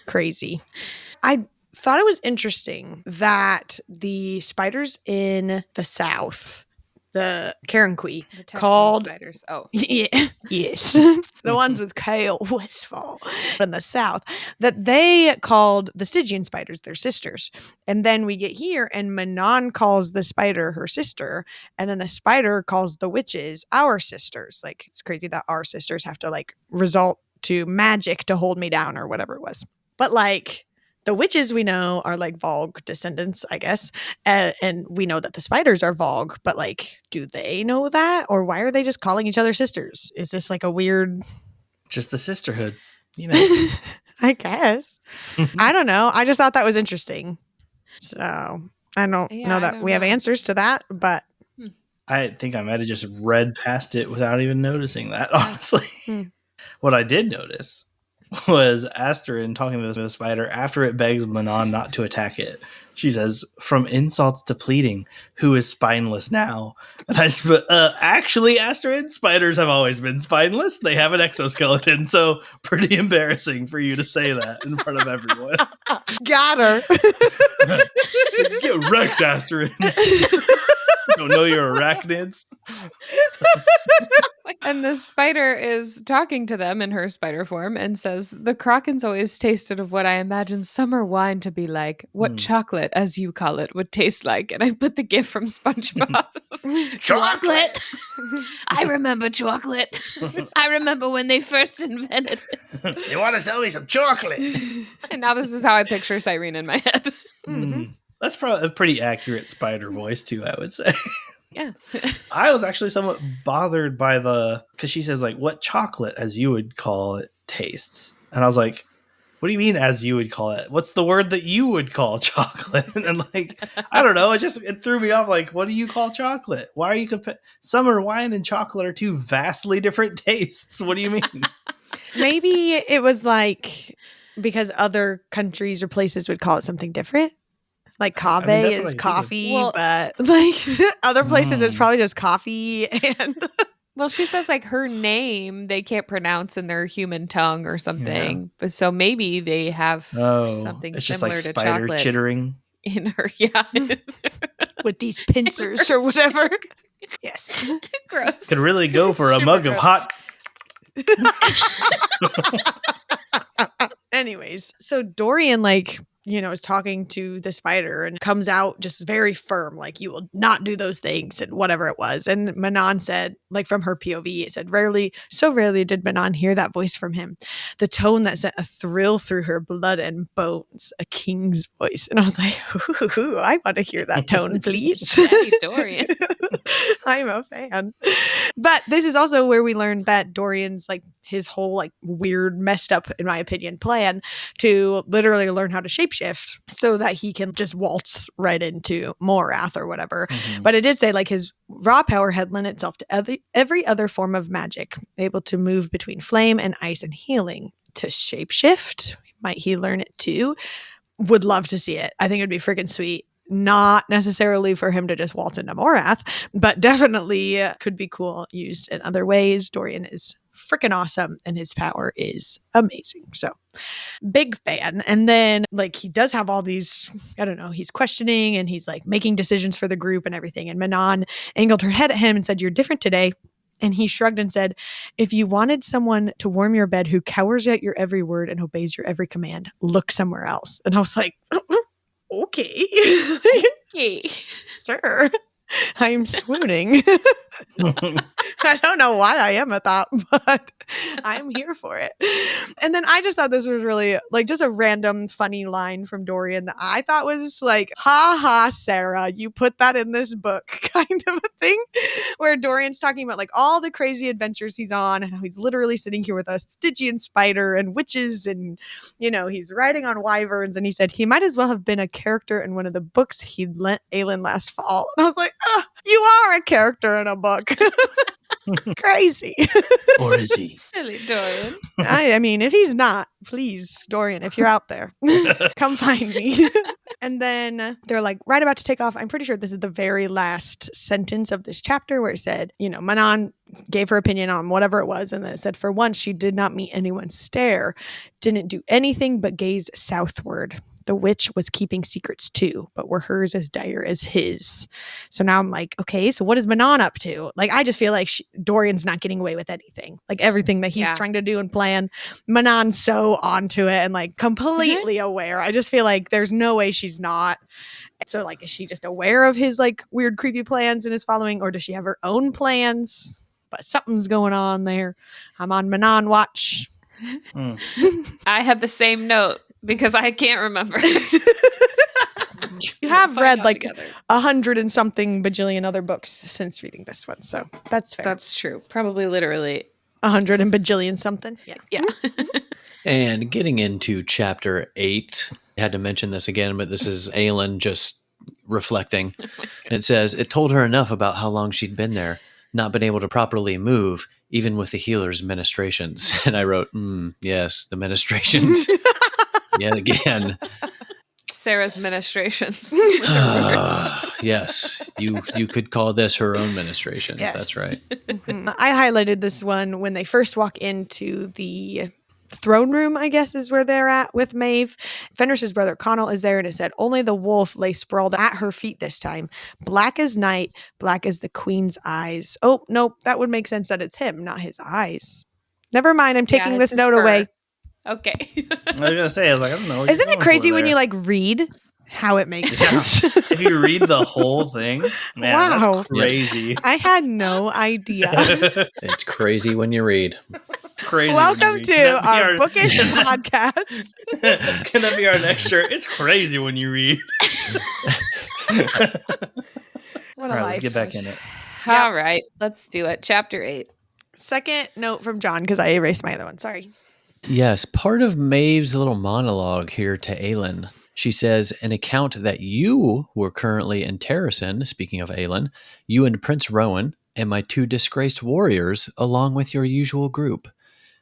Crazy. I thought it was interesting that the spiders in the South, the Karanqui, called spiders. Oh, yeah, yes, the ones with Kale Westfall in the South, that they called the Stygian spiders their sisters. And then we get here, and Manon calls the spider her sister, and then the spider calls the witches our sisters. Like, it's crazy that our sisters have to like resort to magic to hold me down or whatever it was. But like, the witches we know are like Vogue descendants, I guess. And we know that the spiders are Vogue, but like, do they know that? Or why are they just calling each other sisters? Is this like a weird... Just the sisterhood, you know? I guess. I don't know. I just thought that was interesting. So I don't know that we have answers to that, but... I think I might have just read past it without even noticing that, honestly. What I did notice was Asterin talking to the spider after it begs Manon not to attack it. She says, from insults to pleading, who is spineless now? And I actually, Asterin, spiders have always been spineless. They have an exoskeleton, so pretty embarrassing for you to say that in front of everyone. Got her. Get wrecked, Asterin. Don't know your arachnids. And the spider is talking to them in her spider form and says, the Krakens always tasted of what I imagine summer wine to be like, what chocolate, as you call it, would taste like. And I put the gif from SpongeBob. Chocolate! I remember chocolate. I remember when they first invented it. You want to sell me some chocolate? And now this is how I picture Cyrene in my head. That's probably a pretty accurate spider voice, too, I would say. Yeah. I was actually somewhat bothered by because she says, like, what chocolate, as you would call it, tastes. And I was like, what do you mean, as you would call it? What's the word that you would call chocolate? And like, I don't know. It threw me off. Like, what do you call chocolate? Why are you summer wine and chocolate are 2 vastly different tastes. What do you mean? Maybe it was like, because other countries or places would call it something different. Like cave is coffee, but like other places it's probably just coffee. And well, she says like her name they can't pronounce in their human tongue or something. Yeah. But so maybe they have something it's similar just like to spider chocolate chittering in her. Yeah, with these pincers or whatever. Yes, gross. Could really go for a mug of hot. Anyways, so Dorian is talking to the spider and comes out just very firm, like, you will not do those things and whatever it was. And Manon said, like, from her POV, it said, so rarely did Manon hear that voice from him. The tone that sent a thrill through her blood and bones, a king's voice. And I was like, ooh, I want to hear that tone, please. Daddy Dorian. I'm a fan. But this is also where we learned that Dorian's like his whole like weird, messed up, in my opinion, plan to literally learn how to shapeshift so that he can just waltz right into Morath or whatever. But it did say like his raw power had lent itself to every other form of magic, able to move between flame and ice and healing. To shapeshift, might he learn it too? Would love to see it. I think it'd be freaking sweet. Not necessarily for him to just waltz into Morath, but definitely could be cool used in other ways. Dorian is freaking awesome and his power is amazing. So big fan. And then like he does have all these, I don't know, he's questioning and he's like making decisions for the group and everything. And Manon angled her head at him and said, "You're different today." And he shrugged and said, "If you wanted someone to warm your bed who cowers at your every word and obeys your every command, look somewhere else." And I was like, okay. Sure. I'm swooning. I don't know why I am at that, but I'm here for it. And then I just thought this was really like just a random funny line from Dorian that I thought was like, "Ha ha, Sarah, you put that in this book," kind of a thing, where Dorian's talking about like all the crazy adventures he's on and how he's literally sitting here with a Stygian spider and witches and, you know, he's riding on wyverns. And he said he might as well have been a character in one of the books he lent Aelin last fall. And I was like, oh, you are a character in a book. Crazy. Or is he? Silly Dorian. I mean, if he's not, please, Dorian, if you're out there, come find me. And then they're like right about to take off. I'm pretty sure this is the very last sentence of this chapter where it said, you know, Manon gave her opinion on whatever it was. And then it said, for once, she did not meet anyone stare, didn't do anything but gaze southward. The witch was keeping secrets too, but were hers as dire as his. So now I'm like, okay, so what is Manon up to? Like, I just feel like Dorian's not getting away with anything. Like everything that he's trying to do and plan, Manon's so onto it and like completely aware. I just feel like there's no way she's not. So like, is she just aware of his like weird, creepy plans and his following, or does she have her own plans? But something's going on there. I'm on Manon watch. I had the same note because I can't remember. You have read like 100 and something bajillion other books since reading this one, so that's fair. That's true. Probably literally 100 and bajillion something. Yeah. And getting into chapter 8, I had to mention this again, but this is Aelin just reflecting. It says, it told her enough about how long she'd been there, not been able to properly move, even with the healer's ministrations. And I wrote, yes, the ministrations. Yet again. Sarah's ministrations. With her words. Yes, you could call this her own ministrations. Yes. That's right. I highlighted this one when they first walk into the throne room, I guess is where they're at with Maeve. Fenris's brother Connell is there, and it said, only the wolf lay sprawled at her feet this time. Black as night, black as the queen's eyes. Oh, nope, that would make sense that it's him, not his eyes. Never mind, I'm taking this note away. Okay. I was gonna say, I was like, I don't know. Isn't it crazy when you like read how it makes sense? If you read the whole thing, man, wow, that's crazy. I had no idea. It's crazy when you read. Crazy. Welcome to our bookish podcast. Can that be our next shirt? It's crazy when you read. What All right, a life. let's get back in it. All right, let's do it. Chapter 8. Second note from John, because I erased my other one. Sorry. Yes, part of Maeve's little monologue here to Aelin. She says, an account that you were currently in Terrasen, speaking of Aelin, you and Prince Rowan, and my 2 disgraced warriors, along with your usual group.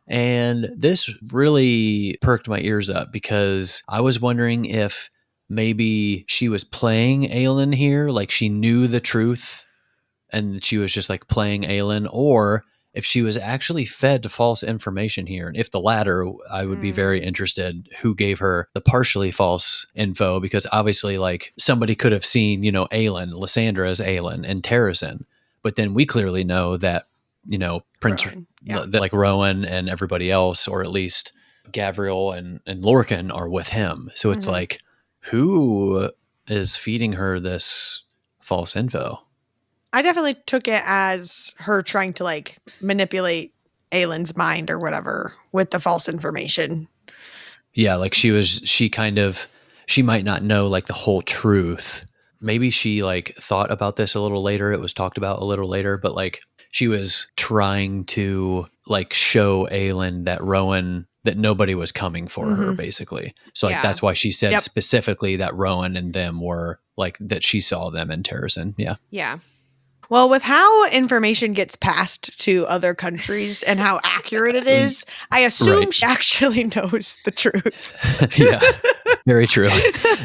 And this really perked my ears up because I was wondering if maybe she was playing Aelin here, like she knew the truth and she was just like playing Aelin, or if she was actually fed false information here. And if the latter, I would be very interested who gave her the partially false info, because obviously like somebody could have seen, you know, Aelin, Lysandra as Aelin and Terrasen, but then we clearly know that, you know, Prince Rowan, like Rowan and everybody else, or at least Gavriel and Lorcan are with him. So it's like, who is feeding her this false info? I definitely took it as her trying to like manipulate Aelin's mind or whatever with the false information. Yeah, like she might not know like the whole truth. Maybe she like thought about this a little later. It was talked about a little later, but like she was trying to like show Aelin that Rowan, that nobody was coming for her, basically. So like that's why she said specifically that Rowan and them were like, that she saw them in Terrazin. Yeah. Yeah. Well, with how information gets passed to other countries and how accurate it is, I assume she actually knows the truth. Yeah, very true.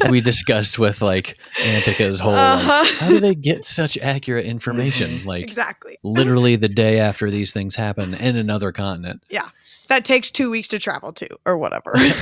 We discussed with like Antika's whole, like, how do they get such accurate information? Like exactly. Literally the day after these things happen in another continent. Yeah. That takes 2 weeks to travel to or whatever. Right.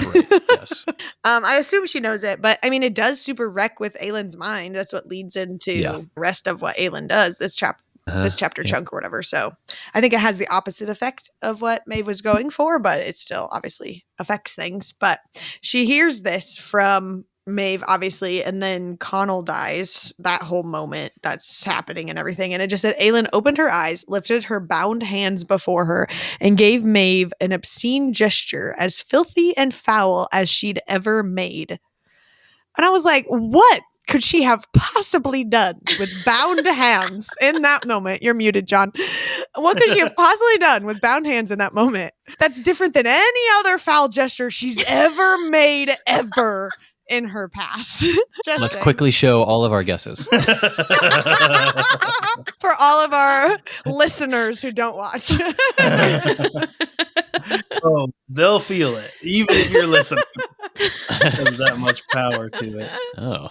Yes. I assume she knows it, but I mean, it does super wreck with Aelin's mind. That's what leads into the rest of what Aelin does, this chapter chunk or whatever. So I think it has the opposite effect of what Maeve was going for, but it still obviously affects things. But she hears this from Maeve, obviously, and then Connell dies, that whole moment that's happening and everything. And it just said, Aelin opened her eyes, lifted her bound hands before her, and gave Maeve an obscene gesture as filthy and foul as she'd ever made. And I was like, what could she have possibly done with bound hands in that moment? You're muted, John. What could she have possibly done with bound hands in that moment? That's different than any other foul gesture she's ever made, ever in her past. Let's quickly show all of our guesses. For all of our listeners who don't watch. Oh, they'll feel it, even if you're listening. There's that much power to it. Oh.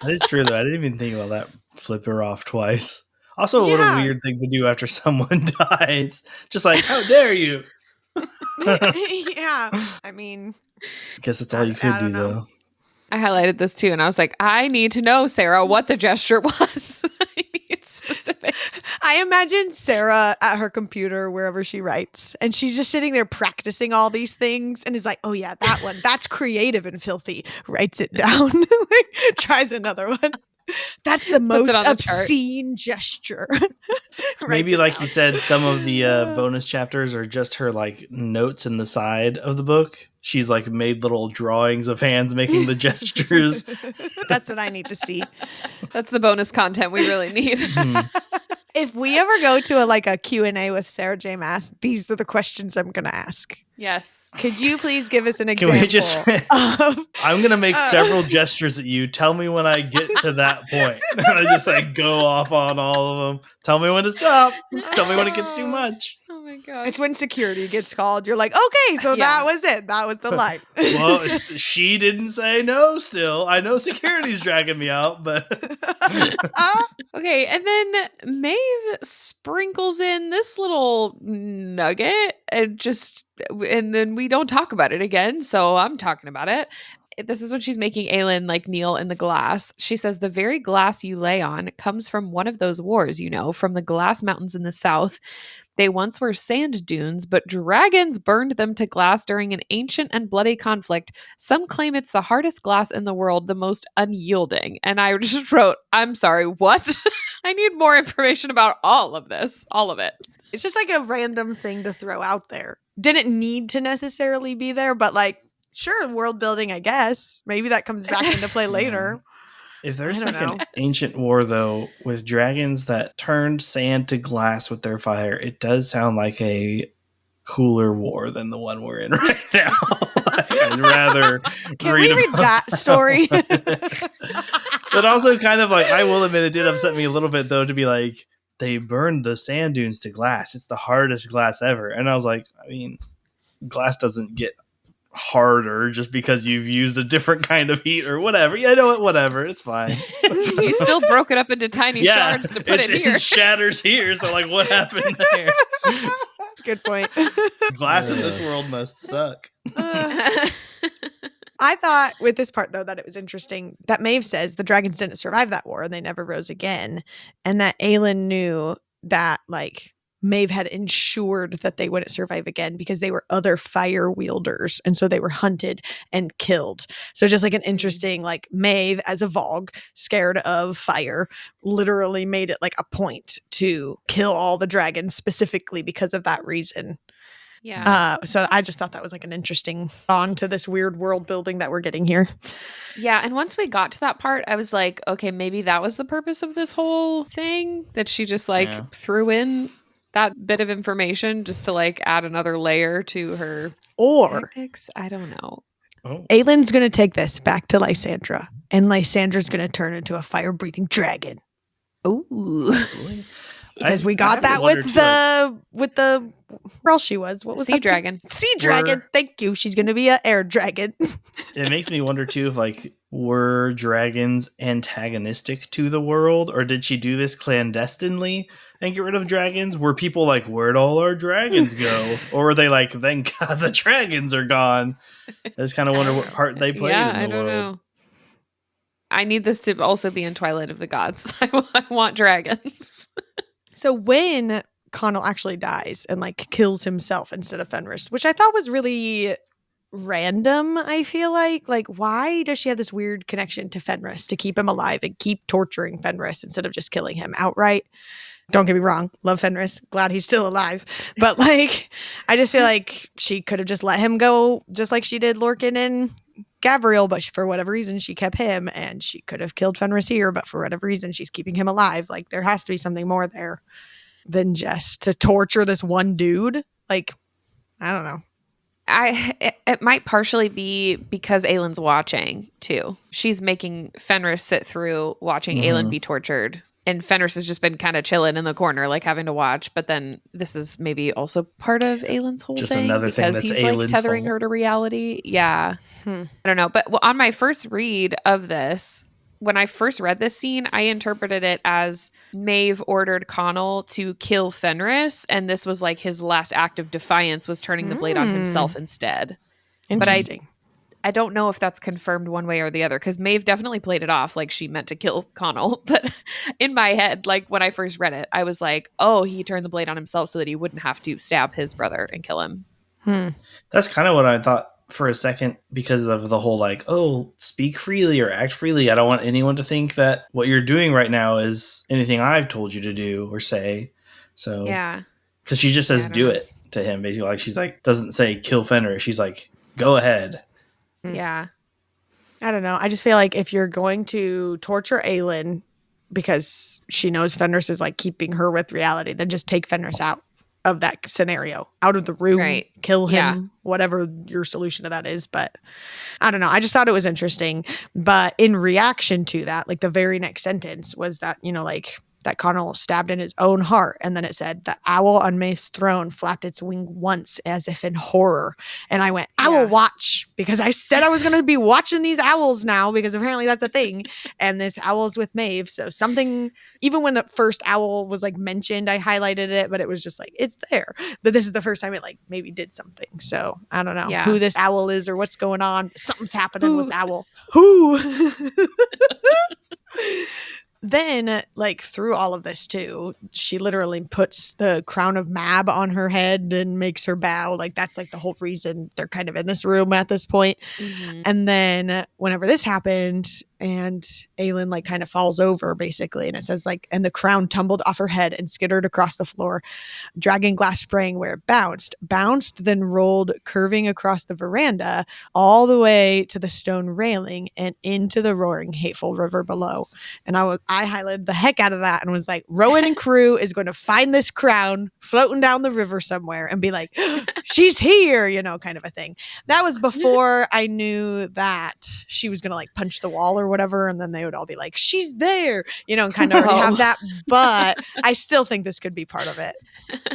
That is true, though. I didn't even think about that. Flip her off twice. Also, a little weird thing to do after someone dies. Just like, how dare you? Yeah. I mean, I guess that's all you could do, though. I highlighted this too, and I was like, I need to know, Sarah, what the gesture was. I need specifics. I imagine Sarah at her computer, wherever she writes, and she's just sitting there practicing all these things and is like, oh yeah, that one, that's creative and filthy. Writes it down. Like, tries another one. That's the most obscene gesture. Maybe like you said, some of the bonus chapters are just her like notes in the side of the book. She's like made little drawings of hands making the gestures. That's what I need to see. That's the bonus content we really need. If we ever go to a Q&A with Sarah J Maas, these are the questions I'm going to ask. Yes. Could you please give us an example? Can we just? I'm going to make several gestures at you. Tell me when I get to that point. And I just like go off on all of them. Tell me when to stop. Tell me when it gets too much. Oh my god! It's when security gets called. You're like, okay, so that was it. That was the line. Well, she didn't say no. Still, I know security's dragging me out, but okay. And then Maeve sprinkles in this little nugget, and then we don't talk about it again. So I'm talking about it. This is when she's making Aelin like kneel in the glass. She says, the very glass you lay on comes from one of those wars, from the glass mountains in the south. They once were sand dunes, but dragons burned them to glass during an ancient and bloody conflict. Some claim it's the hardest glass in the world, the most unyielding. And I just wrote, I'm sorry, what? I need more information about all of this. All of it. It's just like a random thing to throw out there. Didn't need to necessarily be there, but like, sure, world building, I guess. Maybe that comes back into play later. If there's like an ancient war, though, with dragons that turned sand to glass with their fire, it does sound like a cooler war than the one we're in right now. I'd rather Can we read that story? But also kind of like, I will admit it did upset me a little bit, though, to be like, they burned the sand dunes to glass. It's the hardest glass ever. And I was like, I mean, glass doesn't get harder just because you've used a different kind of heat or whatever. Yeah, know what? Whatever. It's fine. You still broke it up into tiny shards to put it here. It shatters here. So like, what happened there? Good point. Glass in this world must suck. I thought with this part, though, that it was interesting that Maeve says the dragons didn't survive that war and they never rose again. And that Aelin knew that, like, Maeve had ensured that they wouldn't survive again because they were other fire wielders. And so they were hunted and killed. So just like an interesting, like, Maeve as a Vogue, scared of fire, literally made it like a point to kill all the dragons specifically because of that reason. Yeah. So I just thought that was like an interesting on to this weird world building that we're getting here. Yeah. And once we got to that part, I was like, okay, maybe that was the purpose of this whole thing that she just threw in that bit of information just to like add another layer to her Or tactics? I don't know. Oh. Aylin's going to take this back to Lysandra, and Lysandra's going to turn into a fire-breathing dragon. Ooh. Because we got that with the girl she was. What was Sea that? dragon. Sea dragon. Thank you. She's going to be an air dragon. It makes me wonder too if like were dragons antagonistic to the world, or did she do this clandestinely and get rid of dragons? Were people like, where'd all our dragons go? Or were they like, thank God the dragons are gone? I just kind of wonder what part they played in the I don't world. know. I need this to also be in Twilight of the Gods. I want dragons. So when Connell actually dies and like kills himself instead of Fenris, which I thought was really random, I feel like why does she have this weird connection to Fenris to keep him alive and keep torturing Fenris instead of just killing him outright? Don't get me wrong, love Fenris, glad he's still alive, but like I just feel like she could have just let him go just like she did Lorcan and Gabriel, but for whatever reason she kept him, and she could have killed Fenris here, but for whatever reason she's keeping him alive. Like there has to be something more there than just to torture this one dude. Like I don't know. It might partially be because Aylin's watching too. She's making Fenris sit through watching Aylin be tortured. And Fenris has just been kind of chilling in the corner, like having to watch. But then this is maybe also part of Aylin's whole Just thing. another thing because that's he's like Aylin's tethering fault. her to reality. Yeah. I don't know. But on my first read of this, when I first read this scene, I interpreted it as Maeve ordered Connell to kill Fenris. And this was like his last act of defiance, was turning the blade on himself instead. Interesting. I don't know if that's confirmed one way or the other, because Maeve definitely played it off like she meant to kill Connell. But in my head, like when I first read it, I was like, oh, he turned the blade on himself so that he wouldn't have to stab his brother and kill him. That's kind of what I thought for a second, because of the whole like, oh, speak freely or act freely. I don't want anyone to think that what you're doing right now is anything I've told you to do or say. So Yeah. because she just says I don't do know. it to him, basically. Like she's like, doesn't say kill Fenris. She's like, go ahead. Yeah. I don't know. I just feel like if you're going to torture Aylin because she knows Fenris is like keeping her with reality, then just take Fenris out of that scenario, out of the room, Right. kill him, Yeah. whatever your solution to that is. But I don't know. I just thought it was interesting. But in reaction to that, like the very next sentence was that, you know, like that Connell stabbed in his own heart. And then it said, the owl on Maeve's throne flapped its wing once as if in horror. And I went, I will watch, because I said I was going to be watching these owls now, because apparently that's a thing. And this owl's with Maeve. So something, even when the first owl was like mentioned, I highlighted it, but it was just like, it's there. But this is the first time it like maybe did something. So I don't know who this owl is or what's going on. Something's happening with the owl. Who? Then, like, through all of this, too, she literally puts the crown of Mab on her head and makes her bow. Like, that's, like, the whole reason they're kind of in this room at this point. And then whenever this happened and Aylin, like, kind of falls over, basically, and it says, like, and the crown tumbled off her head and skittered across the floor. Dragon glass sprang where it bounced, then rolled, curving across the veranda all the way to the stone railing and into the roaring, hateful river below. And I highlighted the heck out of that and was like, Rowan and crew is going to find this crown floating down the river somewhere and be like, she's here, you know, kind of a thing. That was before I knew that she was going to like punch the wall or whatever. And then they would all be like, she's there, you know, and kind of already have that. But I still think this could be part of it.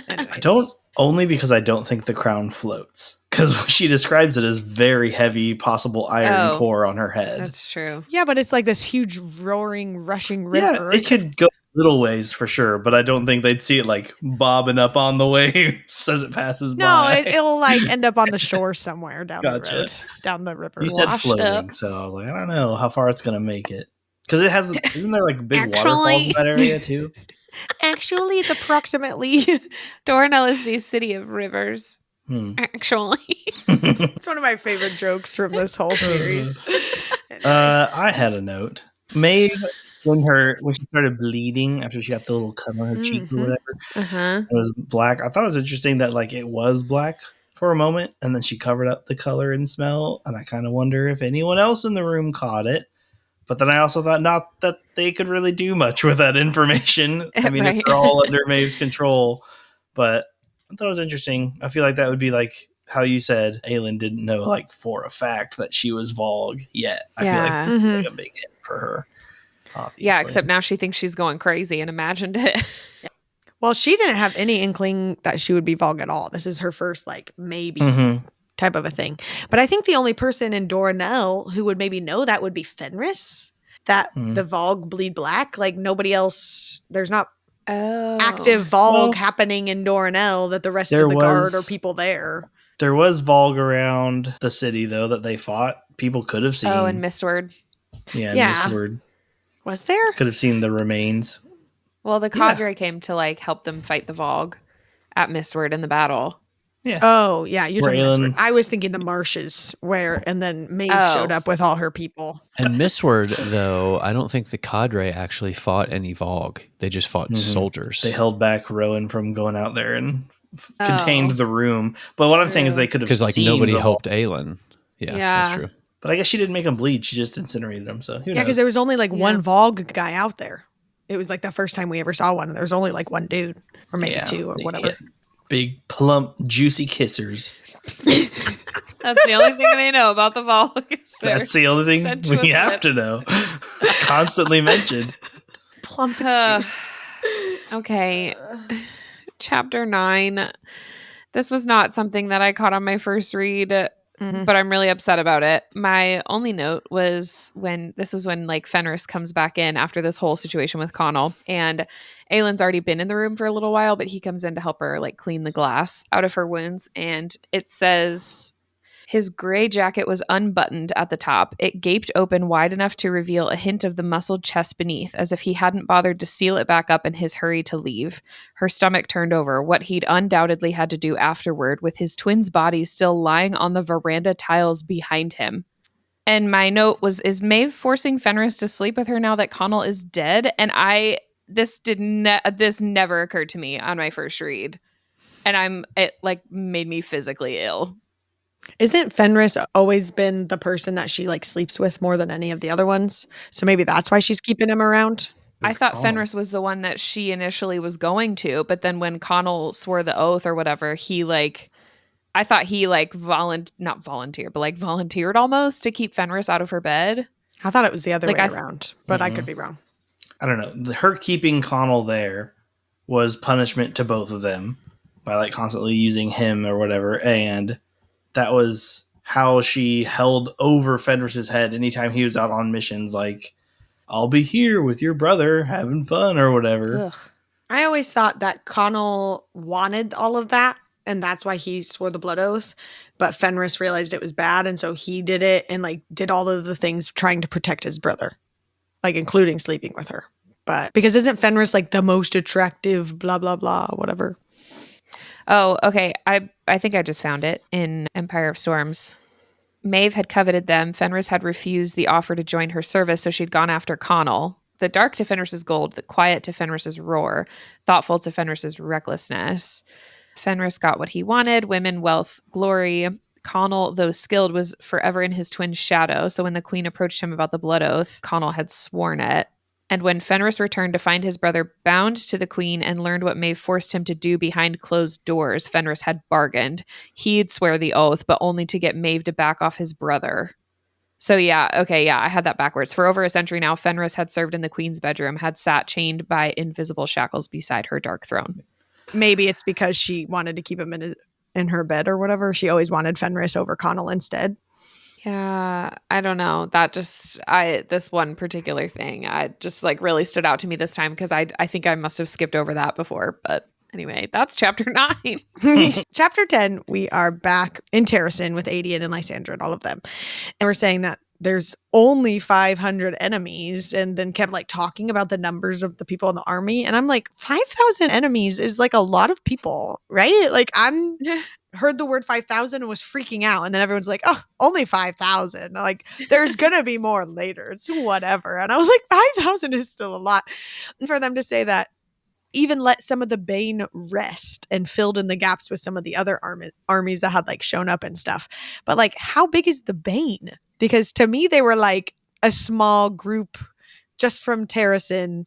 Anyways. I don't, only because I don't think the crown floats. Because she describes it as very heavy, possible iron core on her head. That's true. Yeah, but it's like this huge, roaring, rushing river. Yeah, it could go little ways for sure, but I don't think they'd see it like bobbing up on the waves as it passes by. No, it'll like end up on the shore somewhere down the road, down the river. You said Washed floating, up. so I was like, I don't know how far it's gonna make it. Because it has, isn't there like big waterfalls in that area too? Actually, it's approximately. Dornell is the city of rivers. Actually. It's one of my favorite jokes from this whole series. I had a note. Maeve, when she started bleeding after she got the little cut on her cheek or whatever, it was black. I thought it was interesting that like it was black for a moment, and then she covered up the color and smell, and I kind of wonder if anyone else in the room caught it. But then I also thought not that they could really do much with that information. I mean, if they're all under Maeve's control, But I thought it was interesting. I feel like that would be like how you said Aelin didn't know like for a fact that she was Vogue yet. I feel like Yeah. that's like a big hit for her. Obviously. Yeah, except now she thinks she's going crazy and imagined it. Well, she didn't have any inkling that she would be Vogue at all. This is her first, like, maybe type of a thing. But I think the only person in Doranel who would maybe know that would be Fenris, that the Vogue bleed black. Like, nobody else, there's not active Vogue happening in Doranel that the rest of the guard or people there. There was Vogue around the city, though, that they fought. People could have seen. Oh, and Mistward. Yeah, Mistward. Was there? Could have seen the remains. Well, the cadre came to like help them fight the Vogue at Mistward in the battle. Yeah. Oh, yeah. You're talking Aelin, Mistward. I was thinking the marshes and then Maeve showed up with all her people. And Mistward, though, I don't think the cadre actually fought any Vogue. They just fought soldiers. They held back Rowan from going out there and contained the room. But what I'm saying is they could have seen because like nobody helped Aelin. Yeah, that's true. But I guess she didn't make him bleed. She just incinerated him. So who knows? Because there was only like one Vogue guy out there. It was like the first time we ever saw one. There was only like one dude, or maybe two, or whatever. Yeah. Big, plump, juicy kissers. That's the only thing they know about the Vogue. That's the only thing we have to know. Constantly mentioned. Plump juice. Okay. Chapter 9. This was not something that I caught on my first read, but I'm really upset about it. My only note was when like Fenris comes back in after this whole situation with Connell, and Aelin's already been in the room for a little while, but he comes in to help her like clean the glass out of her wounds, and it says his gray jacket was unbuttoned at the top. It gaped open wide enough to reveal a hint of the muscled chest beneath, as if he hadn't bothered to seal it back up in his hurry to leave. Her stomach turned over, what he'd undoubtedly had to do afterward, with his twins' bodies still lying on the veranda tiles behind him. And my note was, is Maeve forcing Fenris to sleep with her now that Connell is dead? And this never occurred to me on my first read. And it like made me physically ill. Isn't Fenris always been the person that she like sleeps with more than any of the other ones? So maybe that's why she's keeping him around. I thought Fenris was the one that she initially was going to, but then when Connell swore the oath or whatever, I thought he not volunteered, but like volunteered almost to keep Fenris out of her bed. I thought it was the other way around, but I could be wrong. I don't know. Her keeping Connell there was punishment to both of them by like constantly using him or whatever, and that was how she held over Fenris's head anytime he was out on missions, like, I'll be here with your brother having fun or whatever. Ugh. I always thought that Connell wanted all of that, and that's why he swore the blood oath. But Fenris realized it was bad, and so he did it and like did all of the things trying to protect his brother, like including sleeping with her. But because isn't Fenris like the most attractive, blah, blah, blah, whatever. Oh, okay. I think I just found it in Empire of Storms. Maeve had coveted them. Fenris had refused the offer to join her service, so she'd gone after Connell. The dark to Fenris's gold, the quiet to Fenris's roar, thoughtful to Fenris's recklessness. Fenris got what he wanted: women, wealth, glory. Connell, though skilled, was forever in his twin's shadow, so when the queen approached him about the blood oath, Connell had sworn it. And when Fenris returned to find his brother bound to the queen and learned what Maeve forced him to do behind closed doors, Fenris had bargained. He'd swear the oath, but only to get Maeve to back off his brother. So I had that backwards. For over a century now, Fenris had served in the queen's bedroom, had sat chained by invisible shackles beside her dark throne. Maybe it's because she wanted to keep him in her bed or whatever. She always wanted Fenris over Connell instead. Yeah, I don't know. This one particular thing, I just like really stood out to me this time because I think I must have skipped over that before. But anyway, that's chapter 9. Chapter 10, we are back in Terrasen with Adian and Lysandra and all of them. And we're saying that there's only 500 enemies, and then kept like talking about the numbers of the people in the army. And I'm like, 5,000 enemies is like a lot of people, right? Like heard the word 5,000 and was freaking out, and then everyone's like, oh, only 5,000, like there's gonna be more later, it's whatever. And I was like, 5,000 is still a lot. And for them to say that, even let some of the Bane rest and filled in the gaps with some of the other armies that had like shown up and stuff. But like, how big is the Bane? Because to me they were like a small group just from Terrasen,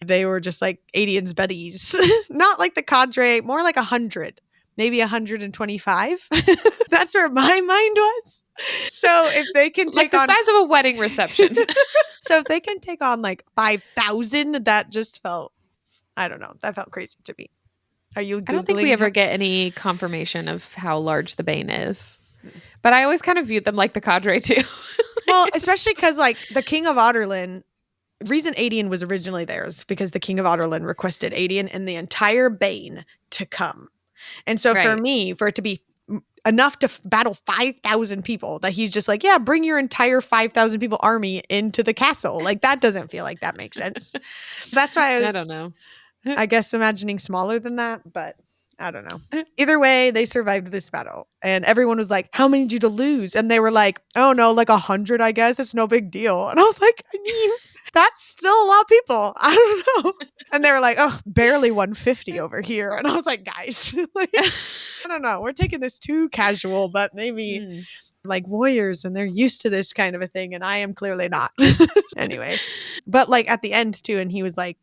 They were just like Adian's buddies. Not like the cadre, more like 100. Maybe 125. That's where my mind was. So if they can Like take the on size of a wedding reception. so if they can take on like 5,000, that just felt, I don't know, that felt crazy to me. Are you Googling? I don't think we ever get any confirmation of how large the Bane is. But I always kind of viewed them like the cadre too. Well, especially because like the King of Otterlin, reason Adian was originally theirs because the King of Otterlin requested Adian and the entire Bane to come. And so for Right. me, for it to be enough to battle 5,000 people, that he's just like, yeah, bring your entire 5,000 people army into the castle. Like, that doesn't feel like that makes sense. That's why I don't know. I guess imagining smaller than that, but I don't know. Either way, they survived this battle. And everyone was like, how many did you lose? And they were like, oh no, like 100, I guess. It's no big deal. And I was like, I mean, that's still a lot of people. I don't know. And they were like, oh, barely 150 over here. And I was like, guys, like, I don't know. We're taking this too casual, but maybe like warriors and they're used to this kind of a thing. And I am clearly not. Anyway, but like at the end too, and he was like,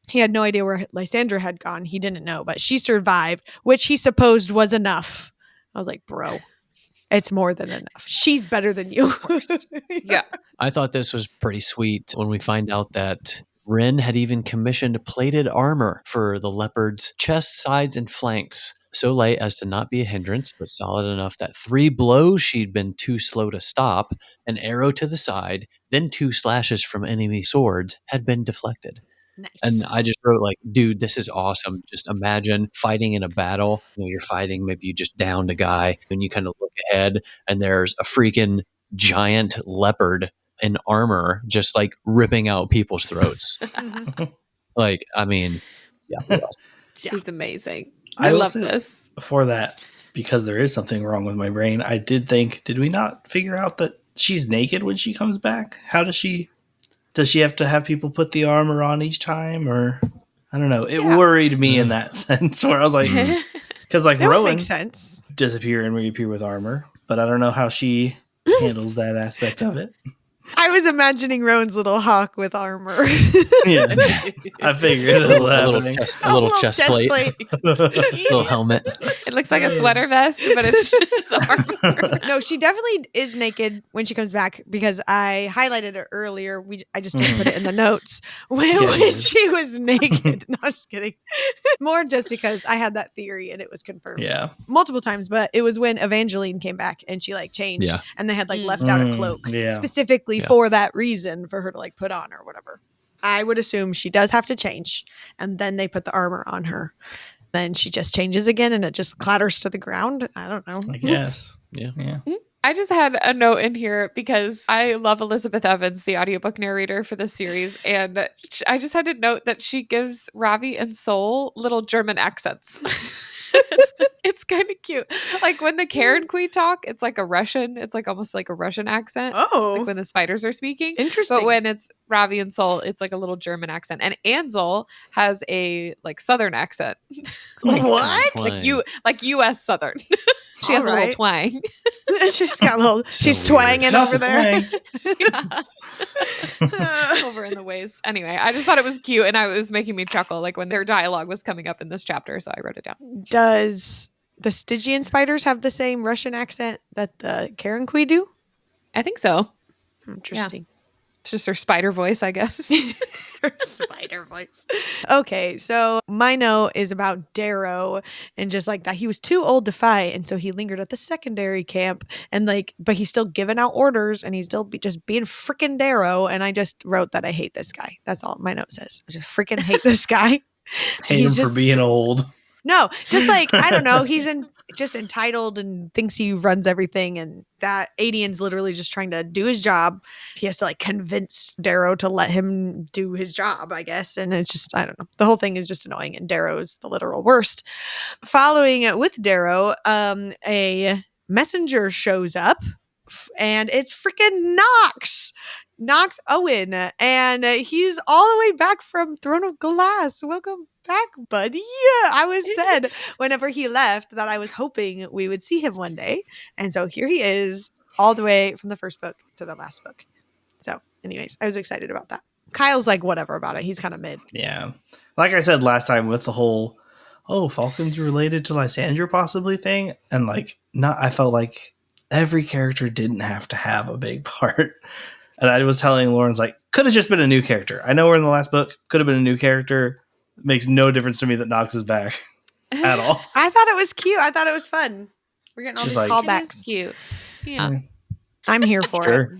he had no idea where Lysandra had gone. He didn't know, but she survived, which he supposed was enough. I was like, bro, it's more than enough. She's better than you. Yeah. I thought this was pretty sweet when we find out that Ren had even commissioned plated armor for the leopard's chest, sides, and flanks, so light as to not be a hindrance, but solid enough that 3 blows she'd been too slow to stop, an arrow to the side, then 2 slashes from enemy swords had been deflected. Nice. And I just wrote like, dude, this is awesome. Just imagine fighting in a battle. You know, you're fighting, maybe you just downed a guy and you kind of look ahead and there's a freaking giant leopard in armor just like ripping out people's throats. Like, I mean, yeah. Awesome. She's amazing. I I will love say- this. For that, because there is something wrong with my brain, I did think, did we not figure out that she's naked when she comes back? How does she have to have people put the armor on each time? Or I don't know. It worried me in that sense where I was like, because like That would Rowan make sense. disappear and reappear with armor, but I don't know how she handles that aspect of it. I was imagining Rowan's little hawk with armor. Yeah, I figured it was A little happening. little chest plate, little helmet. It looks like a sweater vest, but it's just armor. No, she definitely is naked when she comes back because I highlighted it earlier. I just didn't put it in the notes when she was naked. No, I'm just kidding. More just because I had that theory and it was confirmed Yeah. multiple times. But it was when Evangeline came back and she like changed and they had like left out a cloak specifically for that reason for her to like put on or whatever. I would assume she does have to change and then they put the armor on her. Then she just changes again and it just clatters to the ground. I don't know. I guess. Yeah. I just had a note in here because I love Elizabeth Evans, the audiobook narrator for this series. And I just had to note that she gives Ravi and Sol little German accents. It's kind of cute. Like when the Karen Queen talk, it's like a Russian. It's like almost like a Russian accent. Oh, Like when the spiders are speaking. interesting. But when it's Ravi and Sol, it's like a little German accent. And Ansel has a like Southern accent. What? Like U.S. Southern. She has a little twang. She's got a little. She's weird. twanging over there. Over in the ways. Anyway, I just thought it was cute and it was making me chuckle like when their dialogue was coming up in this chapter. So I wrote it down. Does the Stygian spiders have the same Russian accent that the Karen Queen do? I think so. Interesting. It's just her spider voice, I guess. Spider voice. Okay, so my note is about Darrow and just like that he was too old to fight, and so he lingered at the secondary camp and like, but he's still giving out orders and he's still just being freaking Darrow. And I just wrote that I hate this guy. That's all my note says. I just freaking hate this guy. Hate him for being old. No, just like, I don't know. He's just entitled and thinks he runs everything. And that Adian's literally just trying to do his job. He has to like convince Darrow to let him do his job, I guess. And it's just, I don't know. The whole thing is just annoying. And Darrow's the literal worst. Following it with Darrow, a messenger shows up and it's freaking Knox Owen. And he's all the way back from Throne of Glass. Welcome back, buddy. I was said whenever he left that I was hoping we would see him one day. And so here he is all the way from the first book to the last book. So anyways, I was excited about that. Kyle's like, whatever about it. He's kind of mid. Yeah. Like I said last time with the whole, Falcon's related to Lysandra possibly thing. And like, I felt like every character didn't have to have a big part. And I was telling Lauren's like, could have just been a new character. I know we're in the last book. Could have been a new character. It makes no difference to me that Nox is back at all. I thought it was cute. I thought it was fun. We're getting all She's these like- callbacks. It is cute. Yeah. I'm here for Sure.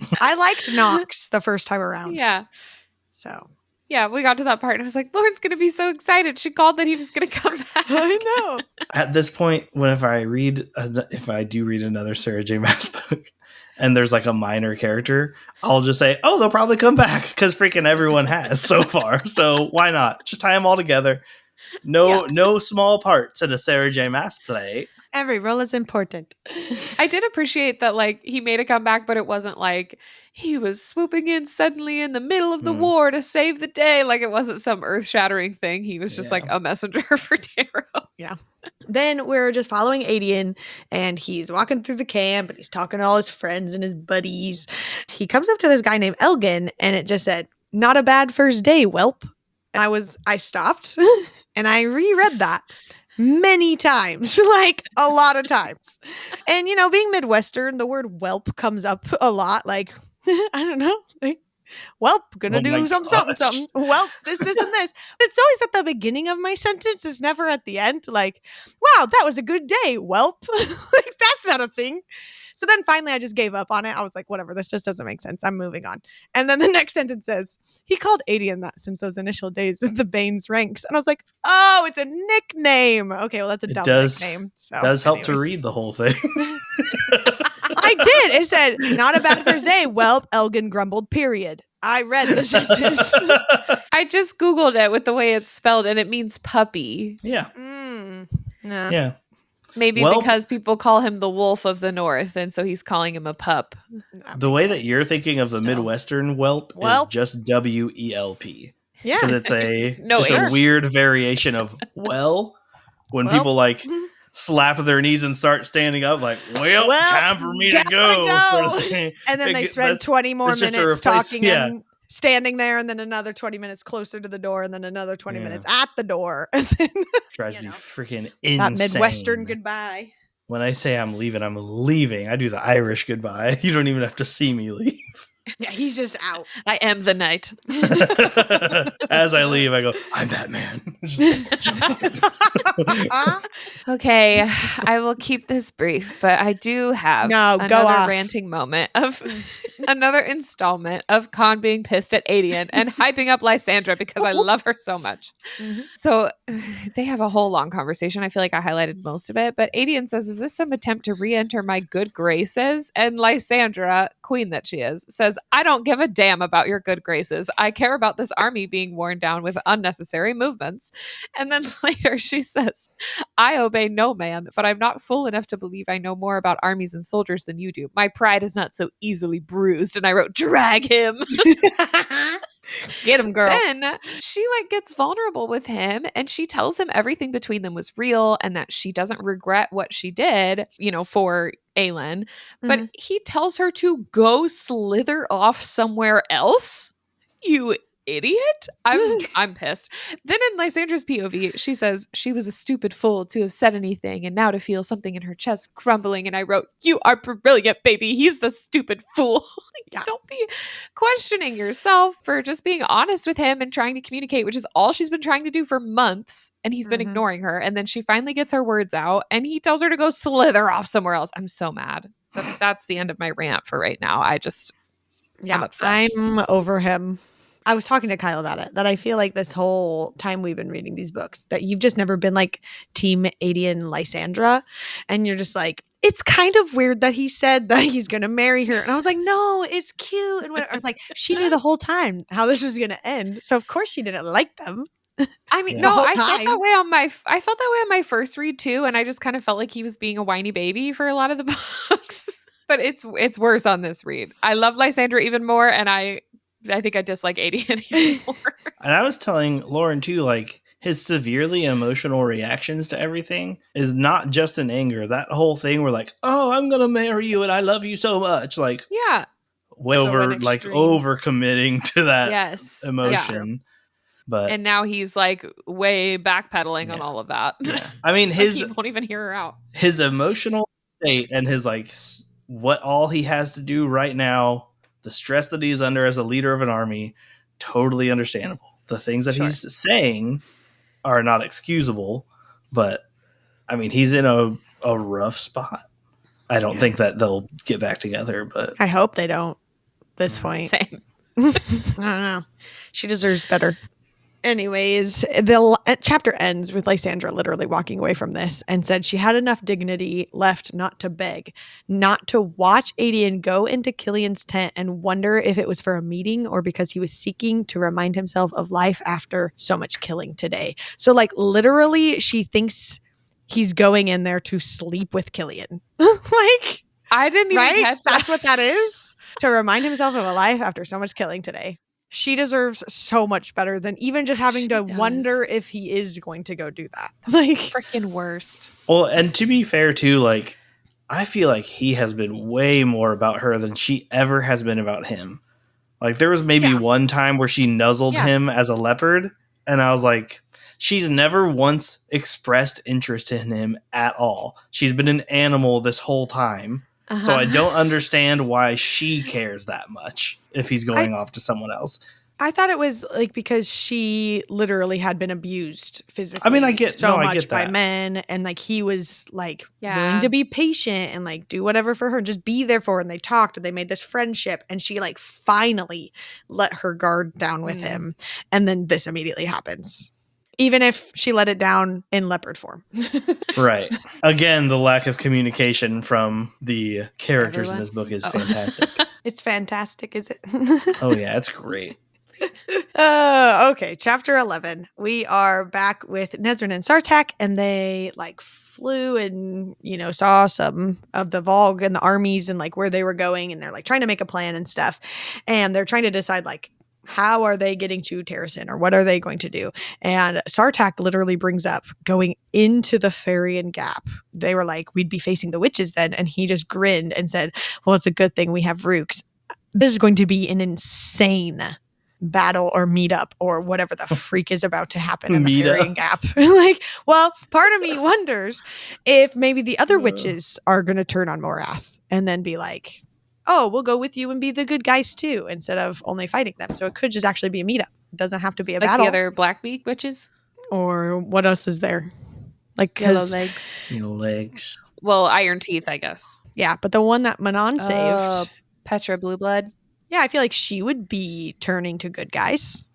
it. I liked Nox the first time around. Yeah. So Yeah, we got to that part and I was like, Lauren's going to be so excited. She called that he was going to come back. I know. At this point, if I do read another Sarah J Maas book and there's like a minor character, I'll just say, they'll probably come back because freaking everyone has so far. So why not? Just tie them all together. No small parts in a Sarah J Maas play. Every role is important. I did appreciate that, like, he made a comeback, but it wasn't like he was swooping in suddenly in the middle of the war to save the day. Like, it wasn't some earth-shattering thing. He was just like a messenger for Darrow. Yeah. Then we're just following Adian, and he's walking through the camp, and he's talking to all his friends and his buddies. He comes up to this guy named Elgin, and it just said, "Not a bad first day, whelp." And I stopped, and I reread that many times, like a lot of times. And, being Midwestern, the word whelp comes up a lot. Like, I don't know, like, whelp, gonna do something. Whelp, this, and this. But it's always at the beginning of my sentence. It's never at the end. Like, wow, that was a good day, whelp. Like, that's not a thing. So then finally I just gave up on it. I was like, whatever, this just doesn't make sense. I'm moving on. And then the next sentence says, he called Adian that since those initial days in the Bane's ranks. And I was like, oh, it's a nickname. Okay, well, that's a dumb nickname. So does help to read the whole thing. I did. It said, not a bad first day. Well, Elgin grumbled, period. I read the sentence. I just Googled it with the way it's spelled, and it means puppy. Yeah. No. Yeah. Maybe because people call him the Wolf of the North, and so he's calling him a pup. The way that you're thinking of the Midwestern whelp is just WELP. Yeah. Because it's a weird variation of when people like slap their knees and start standing up like, well time for me to go. And then they spend 20 more minutes talking and standing there, and then another 20 minutes closer to the door, and then another 20 minutes at the door. And then, drives me freaking insane. That Midwestern goodbye. When I say I'm leaving, I'm leaving. I do the Irish goodbye. You don't even have to see me leave. Yeah, he's just out. I am the knight. As I leave, I go, I'm Batman. Okay, I will keep this brief, but I do have another ranting moment of another installment of Khan being pissed at Adian and hyping up Lysandra because I love her so much. Mm-hmm. So they have a whole long conversation. I feel like I highlighted most of it, but Adian says, is this some attempt to re-enter my good graces? And Lysandra, queen that she is, says, I don't give a damn about your good graces. I care about this army being worn down with unnecessary movements. And then later she says, I obey no man, but I'm not fool enough to believe I know more about armies and soldiers than you do. My pride is not so easily bruised. And I wrote, drag him. Get him, girl. Then she gets vulnerable with him, and she tells him everything between them was real and that she doesn't regret what she did, for Aelin. But he tells her to go slither off somewhere else. You idiot. I'm pissed. Then in Lysandra's POV, she says she was a stupid fool to have said anything and now to feel something in her chest crumbling. And I wrote, you are brilliant, baby. He's the stupid fool. Don't be questioning yourself for just being honest with him and trying to communicate, which is all she's been trying to do for months. And he's been ignoring her. And then she finally gets her words out and he tells her to go slither off somewhere else. I'm so mad. That's the end of my rant for right now. I'm upset. I'm over him. I was talking to Kyle about it, that I feel like this whole time we've been reading these books, that you've just never been like Team Adian Lysandra. And you're just like, it's kind of weird that he said that he's going to marry her. And I was like, no, it's cute. And I was like, she knew the whole time how this was going to end. So of course she didn't like them. I mean, no, I felt that way on my first read too. And I just kind of felt like he was being a whiny baby for a lot of the books. But it's worse on this read. I love Lysandra even more. And I think I dislike Adian even more. And I was telling Lauren too, his severely emotional reactions to everything is not just in anger. That whole thing where oh, I'm going to marry you and I love you so much. way So over, an like extreme. over committing to that Yes. emotion. But And now he's like way backpedaling on Yeah. all of that. yeah, I mean Like, he won't even hear her out. his emotional state and his like what all he has to do right now, the stress that he's under as a leader of an army, totally understandable. The things that Sure. he's saying are not excusable, but I mean, he's in a rough spot. I don't think that they'll get back together, but I hope they don't at this point. Same. I don't know. She deserves better. Anyways, the chapter ends with Lysandra literally walking away from this and said she had enough dignity left not to beg, not to watch Adian go into Killian's tent and wonder if it was for a meeting or because he was seeking to remind himself of life after so much killing today. So, like, literally, she thinks he's going in there to sleep with Killian. Like, I didn't even right? catch that. That's what that is? To remind himself of a life after so much killing today. She deserves so much better than even just having She to does. wonder if he is going to go do that. Like, Freaking worst. well, and to be fair too, like I feel like he has been way more about her than she ever has been about him. Like there was maybe one time where she nuzzled him as a leopard, and I was like, she's never once expressed interest in him at all. She's been an animal this whole time. So I don't understand why she cares that much if he's going off to someone else. I thought it was like because she literally had been abused physically. I mean, I get much by that. men, and like he was like Yeah. willing to be patient and like do whatever for her, just be there for her. And they talked and they made this friendship, and she like finally let her guard down with him, and then this immediately happens. Even if she let it down in leopard form. Right. Again, the lack of communication from the characters in this book is fantastic. It's fantastic, is it? Oh, yeah, it's great. Okay, chapter 11. We are back with Nezrin and Sartak, and they like flew and, you know, saw some of the Volg and the armies and like where they were going, and they're like trying to make a plan and stuff. And they're trying to decide like, how are they getting to Terrasin, or what are they going to do? And Sartak literally brings up going into the Farian Gap. They were like, we'd be facing the witches then. And he just grinned and said, well, it's a good thing we have Rooks. This is going to be an insane battle or meetup or whatever the freak is about to happen in the Farian Gap. Like, well, part of me wonders if maybe the other witches are going to turn on Morath and then be like, oh, we'll go with you and be the good guys too, instead of only fighting them. So it could just actually be a meetup. It doesn't have to be a like battle. the other Blackbeak witches? Or what else is there? Like Yellow legs. Yellow legs. Well, Iron Teeth, I guess. Yeah, but the one that Manon saved. Petra Blue Blood. Yeah, I feel like she would be turning to good guys.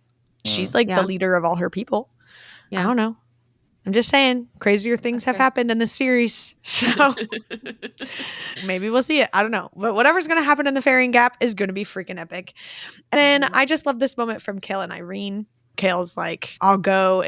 She's like the leader of all her people. Yeah. I don't know. I'm just saying, crazier things have happened in this series. So maybe we'll see it. I don't know. But whatever's going to happen in the Farian Gap is going to be freaking epic. And then I just love this moment from Kale and Irene. Kale's like, I'll go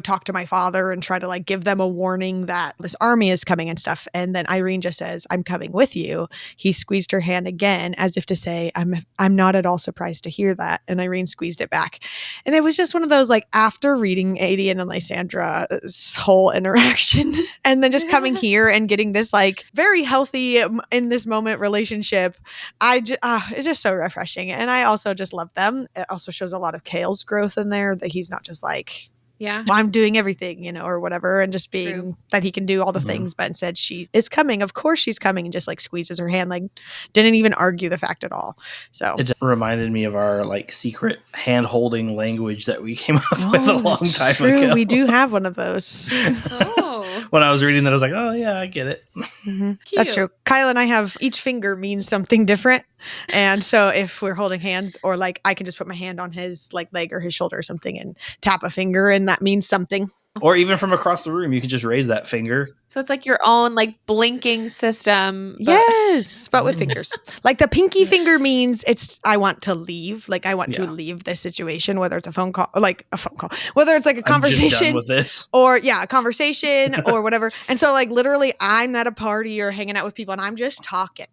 talk to my father and try to like give them a warning that this army is coming and stuff. And then Irene just says, I'm coming with you. He squeezed her hand again as if to say, I'm not at all surprised to hear that. And Irene squeezed it back. And it was just one of those, like, after reading Adian and Lysandra's whole interaction and then just coming here and getting this like very healthy in this moment relationship, it's just so refreshing. And I also just love them. It also shows a lot of Kale's growth in there, that he's not just like, well, I'm doing everything, you know, or whatever, and just being that he can do all the things, but instead she is coming. Of course she's coming, and just like squeezes her hand, like didn't even argue the fact at all. So it just reminded me of our like secret hand holding language that we came up with a long time ago. We do have one of those. When I was reading that, I was like, oh yeah, I get it. Mm-hmm. That's true. Kyle and I have, each finger means something different. And so if we're holding hands, or like I can just put my hand on his like leg or his shoulder or something and tap a finger, and that means something. Or even from across the room, you could just raise that finger. So it's like your own like blinking system. Yes, but with fingers. Like the pinky finger means I want to leave. Like I want to leave this situation, whether it's a phone call, whether it's like a conversation, I'm just done with this. Or a conversation or whatever. And so like literally I'm at a party or hanging out with people and I'm just talking.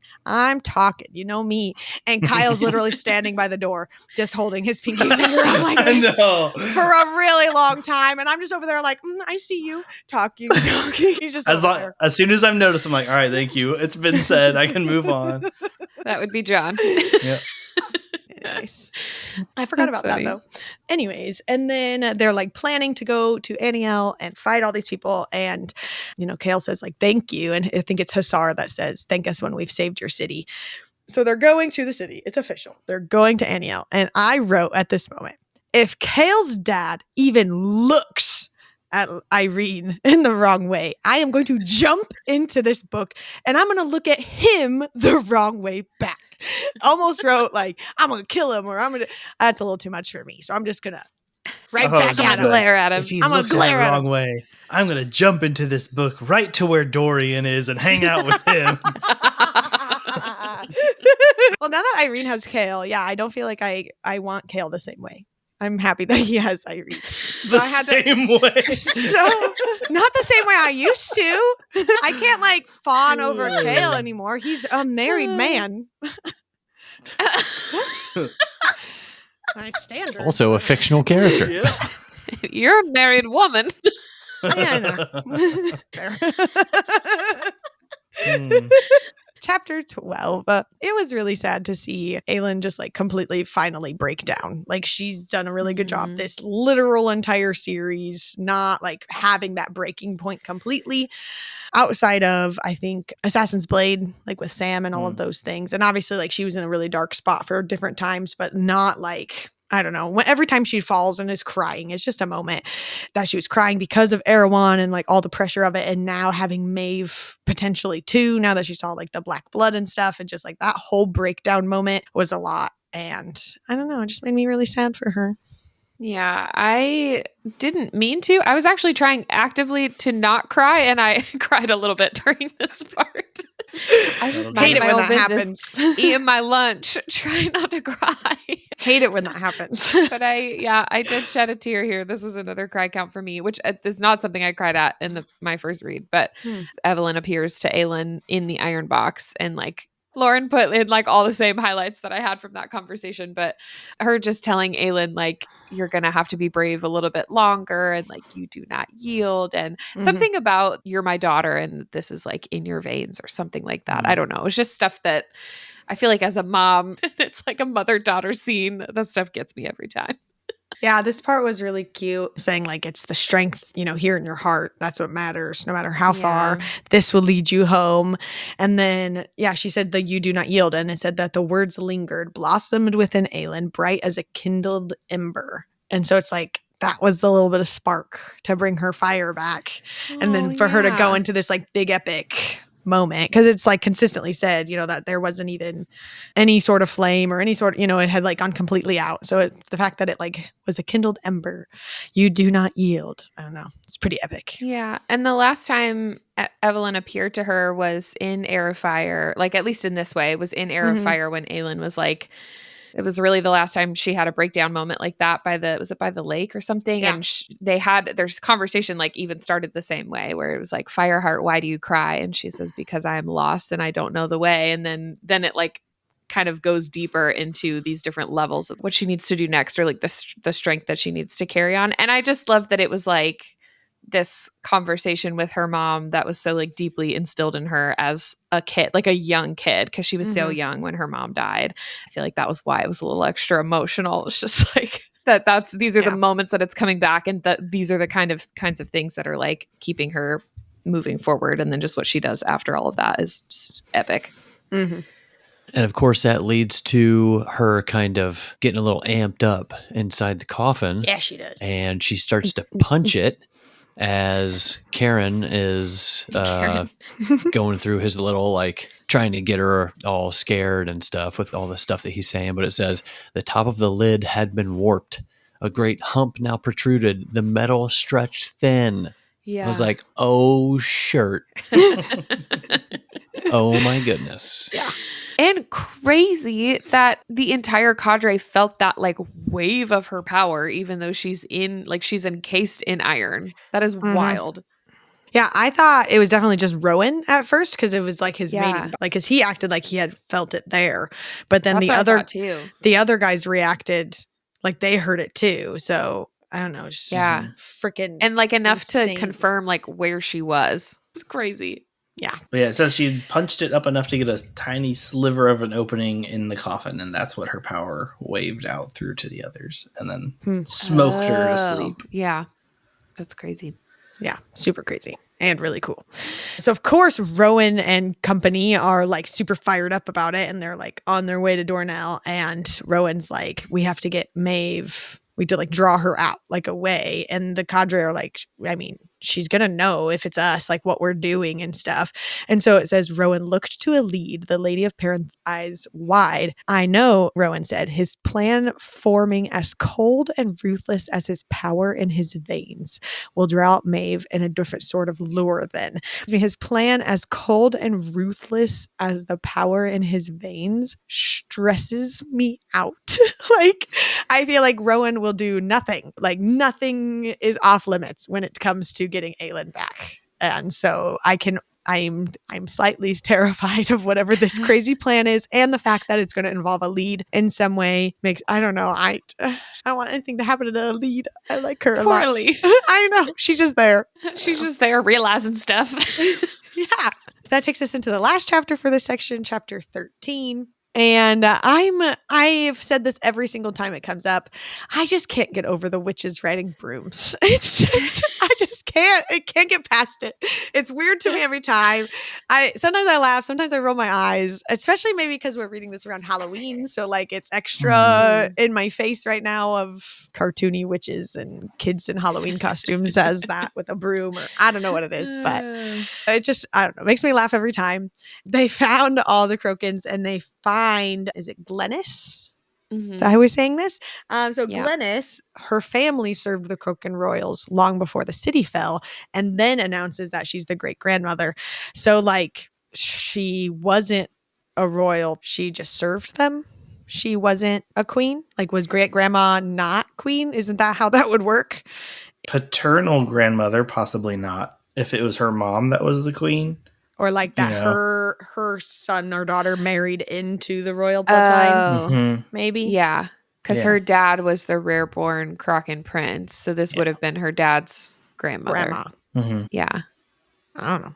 You know me. And Kyle's literally standing by the door, just holding his pinky finger up like this for a really long time. And I'm just over there like, I see you talking. He's just as soon as I've noticed, I'm like, all right, thank you. It's been said. I can move on. That would be John. Yeah. Nice. I forgot That's about funny. that though. Anyways, and then they're like planning to go to Aniel and fight all these people. And, Kale says like, thank you. And I think it's Hussar that says, thank us when we've saved your city. So they're going to the city. It's official. They're going to Aniel. And I wrote at this moment, if Kale's dad even looks at Irene in the wrong way, I am going to jump into this book and I'm going to look at him the wrong way back. Almost wrote like, I'm going to kill him or that's a little too much for me. So I'm just going to back just at him. glare at him. If he I'm gonna looks the glare at wrong him. way, I'm going to jump into this book right to where Dorian is and hang out with him. Well, now that Irene has Kale, yeah, I don't feel like I want Kale the same way. I'm happy that he has Irene. The I had to- same way. So not the same way I used to. I can't like fawn over Kale anymore. He's a married man. My standard. Also a fictional character. Yeah. You're a married woman. Yeah, I know. Fair. Hmm. Chapter 12. It was really sad to see Aelin just like completely finally break down. Like she's done a really good job this literal entire series, not like having that breaking point completely outside of, I think, Assassin's Blade, like with Sam and all of those things. And obviously like she was in a really dark spot for different times, but not like, I don't know. Every time she falls and is crying, it's just a moment that she was crying because of Erewhon and like all the pressure of it. And now having Maeve potentially too, now that she saw like the black blood and stuff, and just like that whole breakdown moment was a lot. And I don't know, it just made me really sad for her. Yeah, I didn't mean to. I was actually trying actively to not cry, and I cried a little bit during this part. I just Hate it my when own that business, happens. eating my lunch, trying not to cry. Hate it when that happens. But I did shed a tear here. This was another cry count for me, which is not something I cried at in my first read. But Evelyn appears to Aelin in the iron box, and like Lauren put in like all the same highlights that I had from that conversation. But her just telling Aelin like, you're going to have to be brave a little bit longer, and like you do not yield, and something about you're my daughter and this is like in your veins or something like that. I don't know. It's just stuff that I feel like as a mom, it's like a mother-daughter scene. That stuff gets me every time. Yeah, this part was really cute, saying like it's the strength, here in your heart. That's what matters, no matter how far. This will lead you home. And then, she said that you do not yield. And it said that the words lingered, blossomed within Aelin, bright as a kindled ember. And so it's like, that was the little bit of spark to bring her fire back. And then for her to go into this like big epic moment, because it's like consistently said, that there wasn't even any sort of flame or any sort of, it had like gone completely out. So the fact that it like was a kindled ember, you do not yield. I don't know. It's pretty epic. Yeah. And the last time Evelyn appeared to her was in Air of Fire, like at least in this way, it was in Air of Fire when Aelin was like, it was really the last time she had a breakdown moment like that was it by the lake or something? Yeah. And there's conversation like even started the same way where it was like, Fireheart, why do you cry? And she says, because I am lost and I don't know the way. And then it like kind of goes deeper into these different levels of what she needs to do next, or like the strength that she needs to carry on. And I just love that it was like this conversation with her mom that was so like deeply instilled in her as a kid, like a young kid, because she was so young when her mom died. I feel like that was why it was a little extra emotional. It's just like these are the moments that it's coming back, and that these are the kinds of things that are like keeping her moving forward. And then just what she does after all of that is just epic. And of course, that leads to her kind of getting a little amped up inside the coffin. Yeah, she does. And she starts to punch it as Karen is going through his little, like, trying to get her all scared and stuff with all the stuff that he's saying. But it says, the top of the lid had been warped. A great hump now protruded. The metal stretched thin. Yeah. I was like, oh, shirt. Oh, my goodness. Yeah. And crazy that the entire cadre felt that like wave of her power, even though she's encased in iron. That is wild. Yeah, I thought it was definitely just Rowan at first, because it was like his Yeah. mating, like because he acted like he had felt it there, but then That's what I thought too. the other guys reacted like they heard it too. So I don't know, just freaking And like enough insane. to confirm like where she was. It's crazy. Yeah. But yeah, it says she punched it up enough to get a tiny sliver of an opening in the coffin, and that's what her power waved out through to the others, and then smoked her to sleep. Yeah. That's crazy. Yeah, super crazy and really cool. So of course Rowan and company are like super fired up about it, and they're like on their way to Dornell, and Rowan's like, we have to get Maeve. We have to like draw her out like away, and the cadre are like, I mean, she's gonna know if it's us, like what we're doing and stuff. And so it says Rowan looked to a lead, the Lady of Perrin's eyes wide. I know, Rowan said, his plan forming as cold and ruthless as his power in his veins. Will draw out Maeve in a different sort of lure then. I mean, his plan as cold and ruthless as the power in his veins stresses me out. Like, I feel like Rowan will do nothing. Like, nothing is off limits when it comes to getting Aelin back. And so I'm slightly terrified of whatever this crazy plan is, and the fact that it's going to involve a lead in some way makes, I don't know. I don't want anything to happen to the lead. I like her a lot. Poor lead. I know. She's just there. She's just there realizing stuff. Yeah. That takes us into the last chapter for this section, chapter 13. And I've said this every single time it comes up. I just can't get over the witches riding brooms. It's just, I just can't. I can't get past it. It's weird to me every time. Sometimes I laugh, sometimes I roll my eyes, especially maybe because we're reading this around Halloween. So like it's extra in my face right now of cartoony witches and kids in Halloween costumes as that with a broom, or I don't know what it is, but it just, I don't know, makes me laugh every time. They found all the Crokins, and they find, is it Glennis? Mhm. Is that how we're saying this? So Yeah. Glennis, her family served the Croken royals long before the city fell, and then announces that she's the great grandmother. So like, she wasn't a royal, she just served them. She wasn't a queen. Like, was great grandma not queen? Isn't that how that would work? Paternal grandmother, possibly not. If it was her mom that was the queen. Or like that Yeah. her son or daughter married into the royal bloodline, Mhm. maybe? Yeah. Because Yeah. her dad was the rare-born Kraken prince. So this would have been her dad's grandmother. Grandma. Mhm. Yeah. I don't know.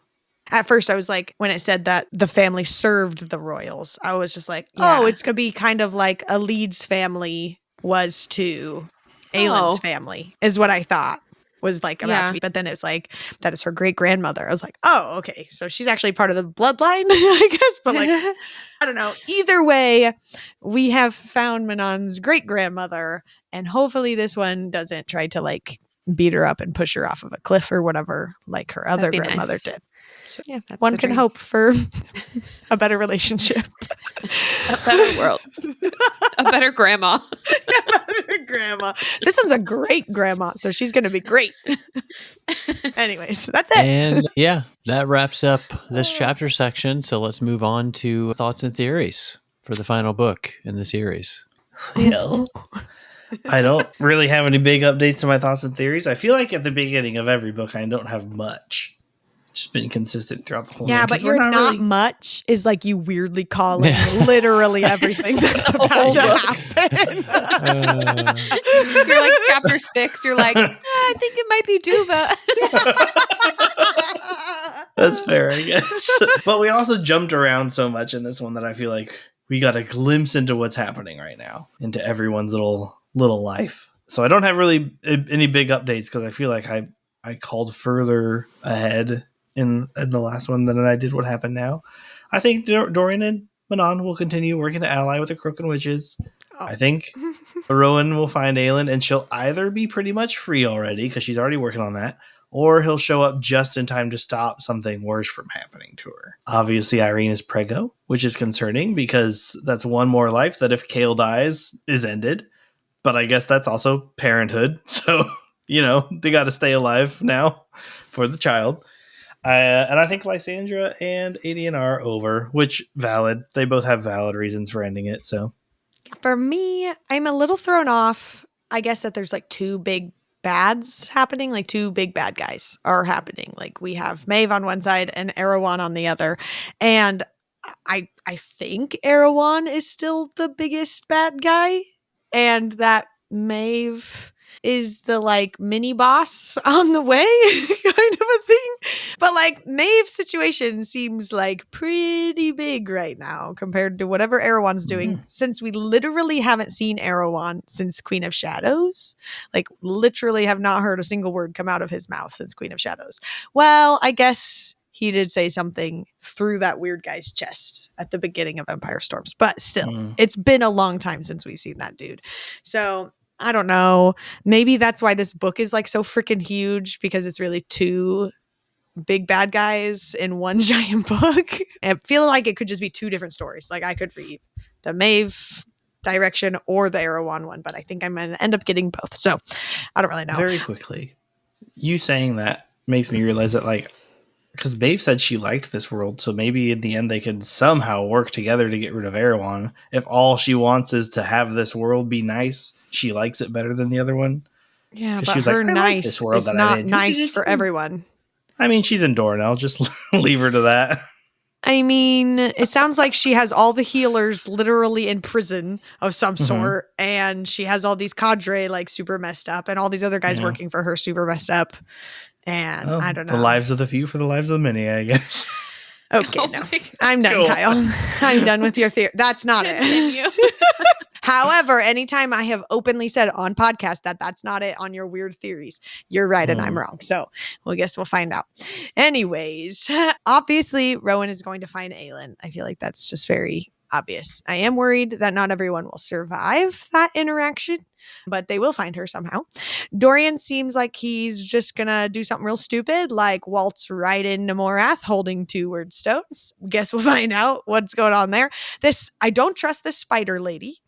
At first, I was like, when it said that the family served the royals, I was just like, oh, Yeah. it's going to be kind of like a Leeds family was to Aelin's Oh. family, is what I thought was like about Yeah. to be. But then it's like, that is her great grandmother. I was like, oh, okay. So she's actually part of the bloodline, I guess. But like, I don't know. Either way, we have found Manon's great grandmother. And hopefully this one doesn't try to like beat her up and push her off of a cliff or whatever, like her other be grandmother nice. did. So yeah, That's one the can dream. hope for a better relationship. A better world. A better grandma. A better grandma. This one's a great grandma, so she's going to be great. Anyways, that's it. And yeah, that wraps up this chapter section. So let's move on to thoughts and theories for the final book in the series. Well, I don't really have any big updates to my thoughts and theories. I feel like at the beginning of every book, I don't have much. Just been consistent throughout the whole Yeah, thing, but 'cause we're you're not really- much is like you weirdly calling literally everything that's about to happen. You're like chapter 6. You're like, I think it might be Duva. That's fair, I guess. But we also jumped around so much in this one that I feel like we got a glimpse into what's happening right now, into everyone's little life. So I don't have really any big updates because I feel like I called further ahead in the last one than I did what happened now. I think Dorian and Manon will continue working to ally with the Croken Witches. Oh. I think Rowan will find Aelin, and she'll either be pretty much free already because she's already working on that, or he'll show up just in time to stop something worse from happening to her. Obviously, Irene is preggo, which is concerning because that's one more life that if Kale dies is ended. But I guess that's also parenthood. So, they got to stay alive now for the child. And I think Lysandra and Adian are over, which valid. They both have valid reasons for ending it. So For me, I'm a little thrown off. I guess that there's like two big bads happening, like two big bad guys are happening. Like we have Maeve on one side and Erewhon on the other. And I think Erewhon is still the biggest bad guy, and that Maeve is the like mini boss on the way kind of a thing. But like Maeve's situation seems like pretty big right now compared to whatever Erewhon's doing, since we literally haven't seen Erewhon since Queen of Shadows. Like literally have not heard a single word come out of his mouth since Queen of Shadows. Well, I guess he did say something through that weird guy's chest at the beginning of Empire Storms, but still, it's been a long time since we've seen that dude. So I don't know. Maybe that's why this book is like so freaking huge, because it's really two big bad guys in one giant book. I feel like it could just be two different stories. Like I could read the Maeve direction or the Erewhon one, but I think I'm going to end up getting both. So I don't really know. Very quickly, you saying that makes me realize that, like, because Maeve said she liked this world, so maybe in the end they could somehow work together to get rid of Erewhon. If all she wants is to have this world be nice, she likes it better than the other one. Yeah, but she was her like, nice this world is that not I'm in. nice for everyone. I mean, she's in Dornell. Just leave her to that. I mean, it sounds like she has all the healers literally in prison of some sort, and she has all these cadre like super messed up, and all these other guys working for her super messed up. And I don't know. The lives of the few for the lives of the many, I guess. Okay, no. I'm done, Kyle. I'm done with your theory. That's not it. However, anytime I have openly said on podcast that that's not it on your weird theories, you're right and I'm wrong. So I guess we'll find out. Anyways, obviously, Rowan is going to find Aelin. I feel like that's just very obvious. I am worried that not everyone will survive that interaction, but they will find her somehow. Dorian seems like he's just gonna do something real stupid, like waltz right into Morath holding 2 word stones. Guess we'll find out what's going on there. I don't trust this spider lady,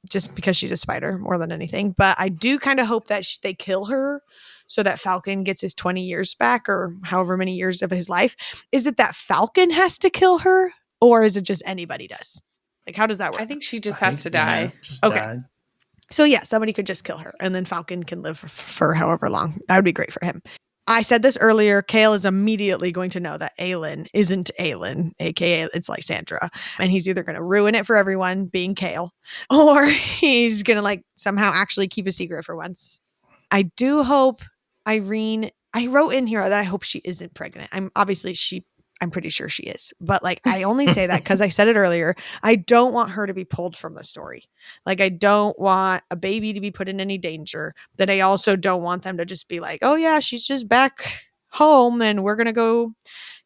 just because she's a spider more than anything, but I do kind of hope that they kill her so that Falcon gets his 20 years back, or however many years of his life. Is it that Falcon has to kill her, or is it just anybody does? Like, how does that work? I think she just has to die. Yeah, just Okay. died. So yeah, somebody could just kill her, and then Falcon can live for however long. That would be great for him. I said this earlier, Kale is immediately going to know that Aelin isn't Aelin, aka it's Lysandra. And he's either going to ruin it for everyone, being Kale, or he's going to like somehow actually keep a secret for once. I do hope Irene, I wrote in here that I hope she isn't pregnant. I'm pretty sure she is. But like, I only say that because I said it earlier. I don't want her to be pulled from the story. Like, I don't want a baby to be put in any danger. That I also don't want them to just be like, oh yeah, she's just back home and we're going to go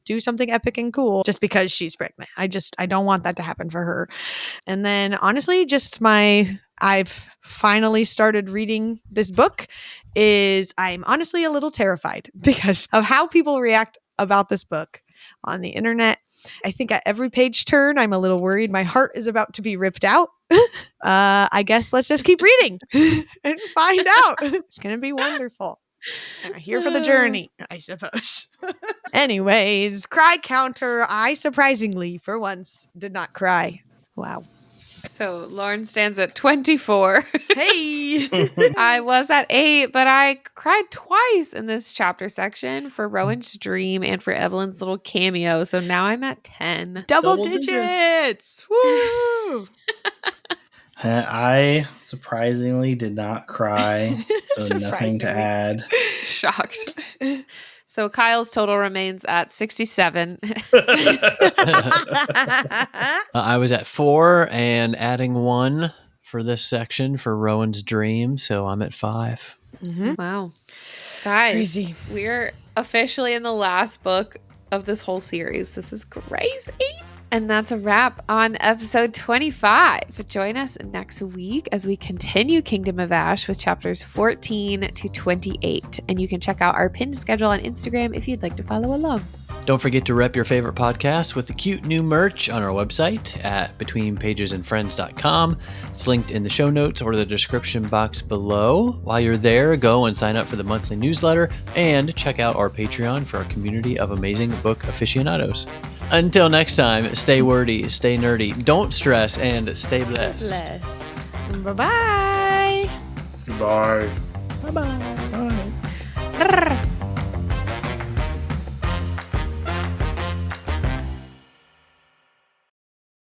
do something epic and cool just because she's pregnant. I don't want that to happen for her. And then honestly, I've finally started reading this book I'm honestly a little terrified because of how people react about this book on the internet. I think at every page turn, I'm a little worried my heart is about to be ripped out. I guess let's just keep reading and find out. It's going to be wonderful. I'm here for the journey, I suppose. Anyways, cry counter. I surprisingly, for once, did not cry. Wow. So Lauren stands at 24. Hey! I was at 8, but I cried twice in this chapter section for Rowan's dream and for Evelyn's little cameo. So now I'm at 10. Double digits! Woo! I surprisingly did not cry, so nothing to add. Shocked. So Kyle's total remains at 67. I was at 4 and adding 1 for this section for Rowan's dream, so I'm at 5. Mm-hmm. Wow. Guys, Crazy. We're officially in the last book of this whole series. This is crazy. And that's a wrap on episode 25. Join us next week as we continue Kingdom of Ash with chapters 14 to 28. And you can check out our pinned schedule on Instagram if you'd like to follow along. Don't forget to rep your favorite podcast with the cute new merch on our website at betweenpagesandfriends.com. It's linked in the show notes or the description box below. While you're there, go and sign up for the monthly newsletter and check out our Patreon for our community of amazing book aficionados. Until next time, stay wordy, stay nerdy, don't stress, and stay blessed. Bye-bye. Goodbye. Bye-bye. Bye.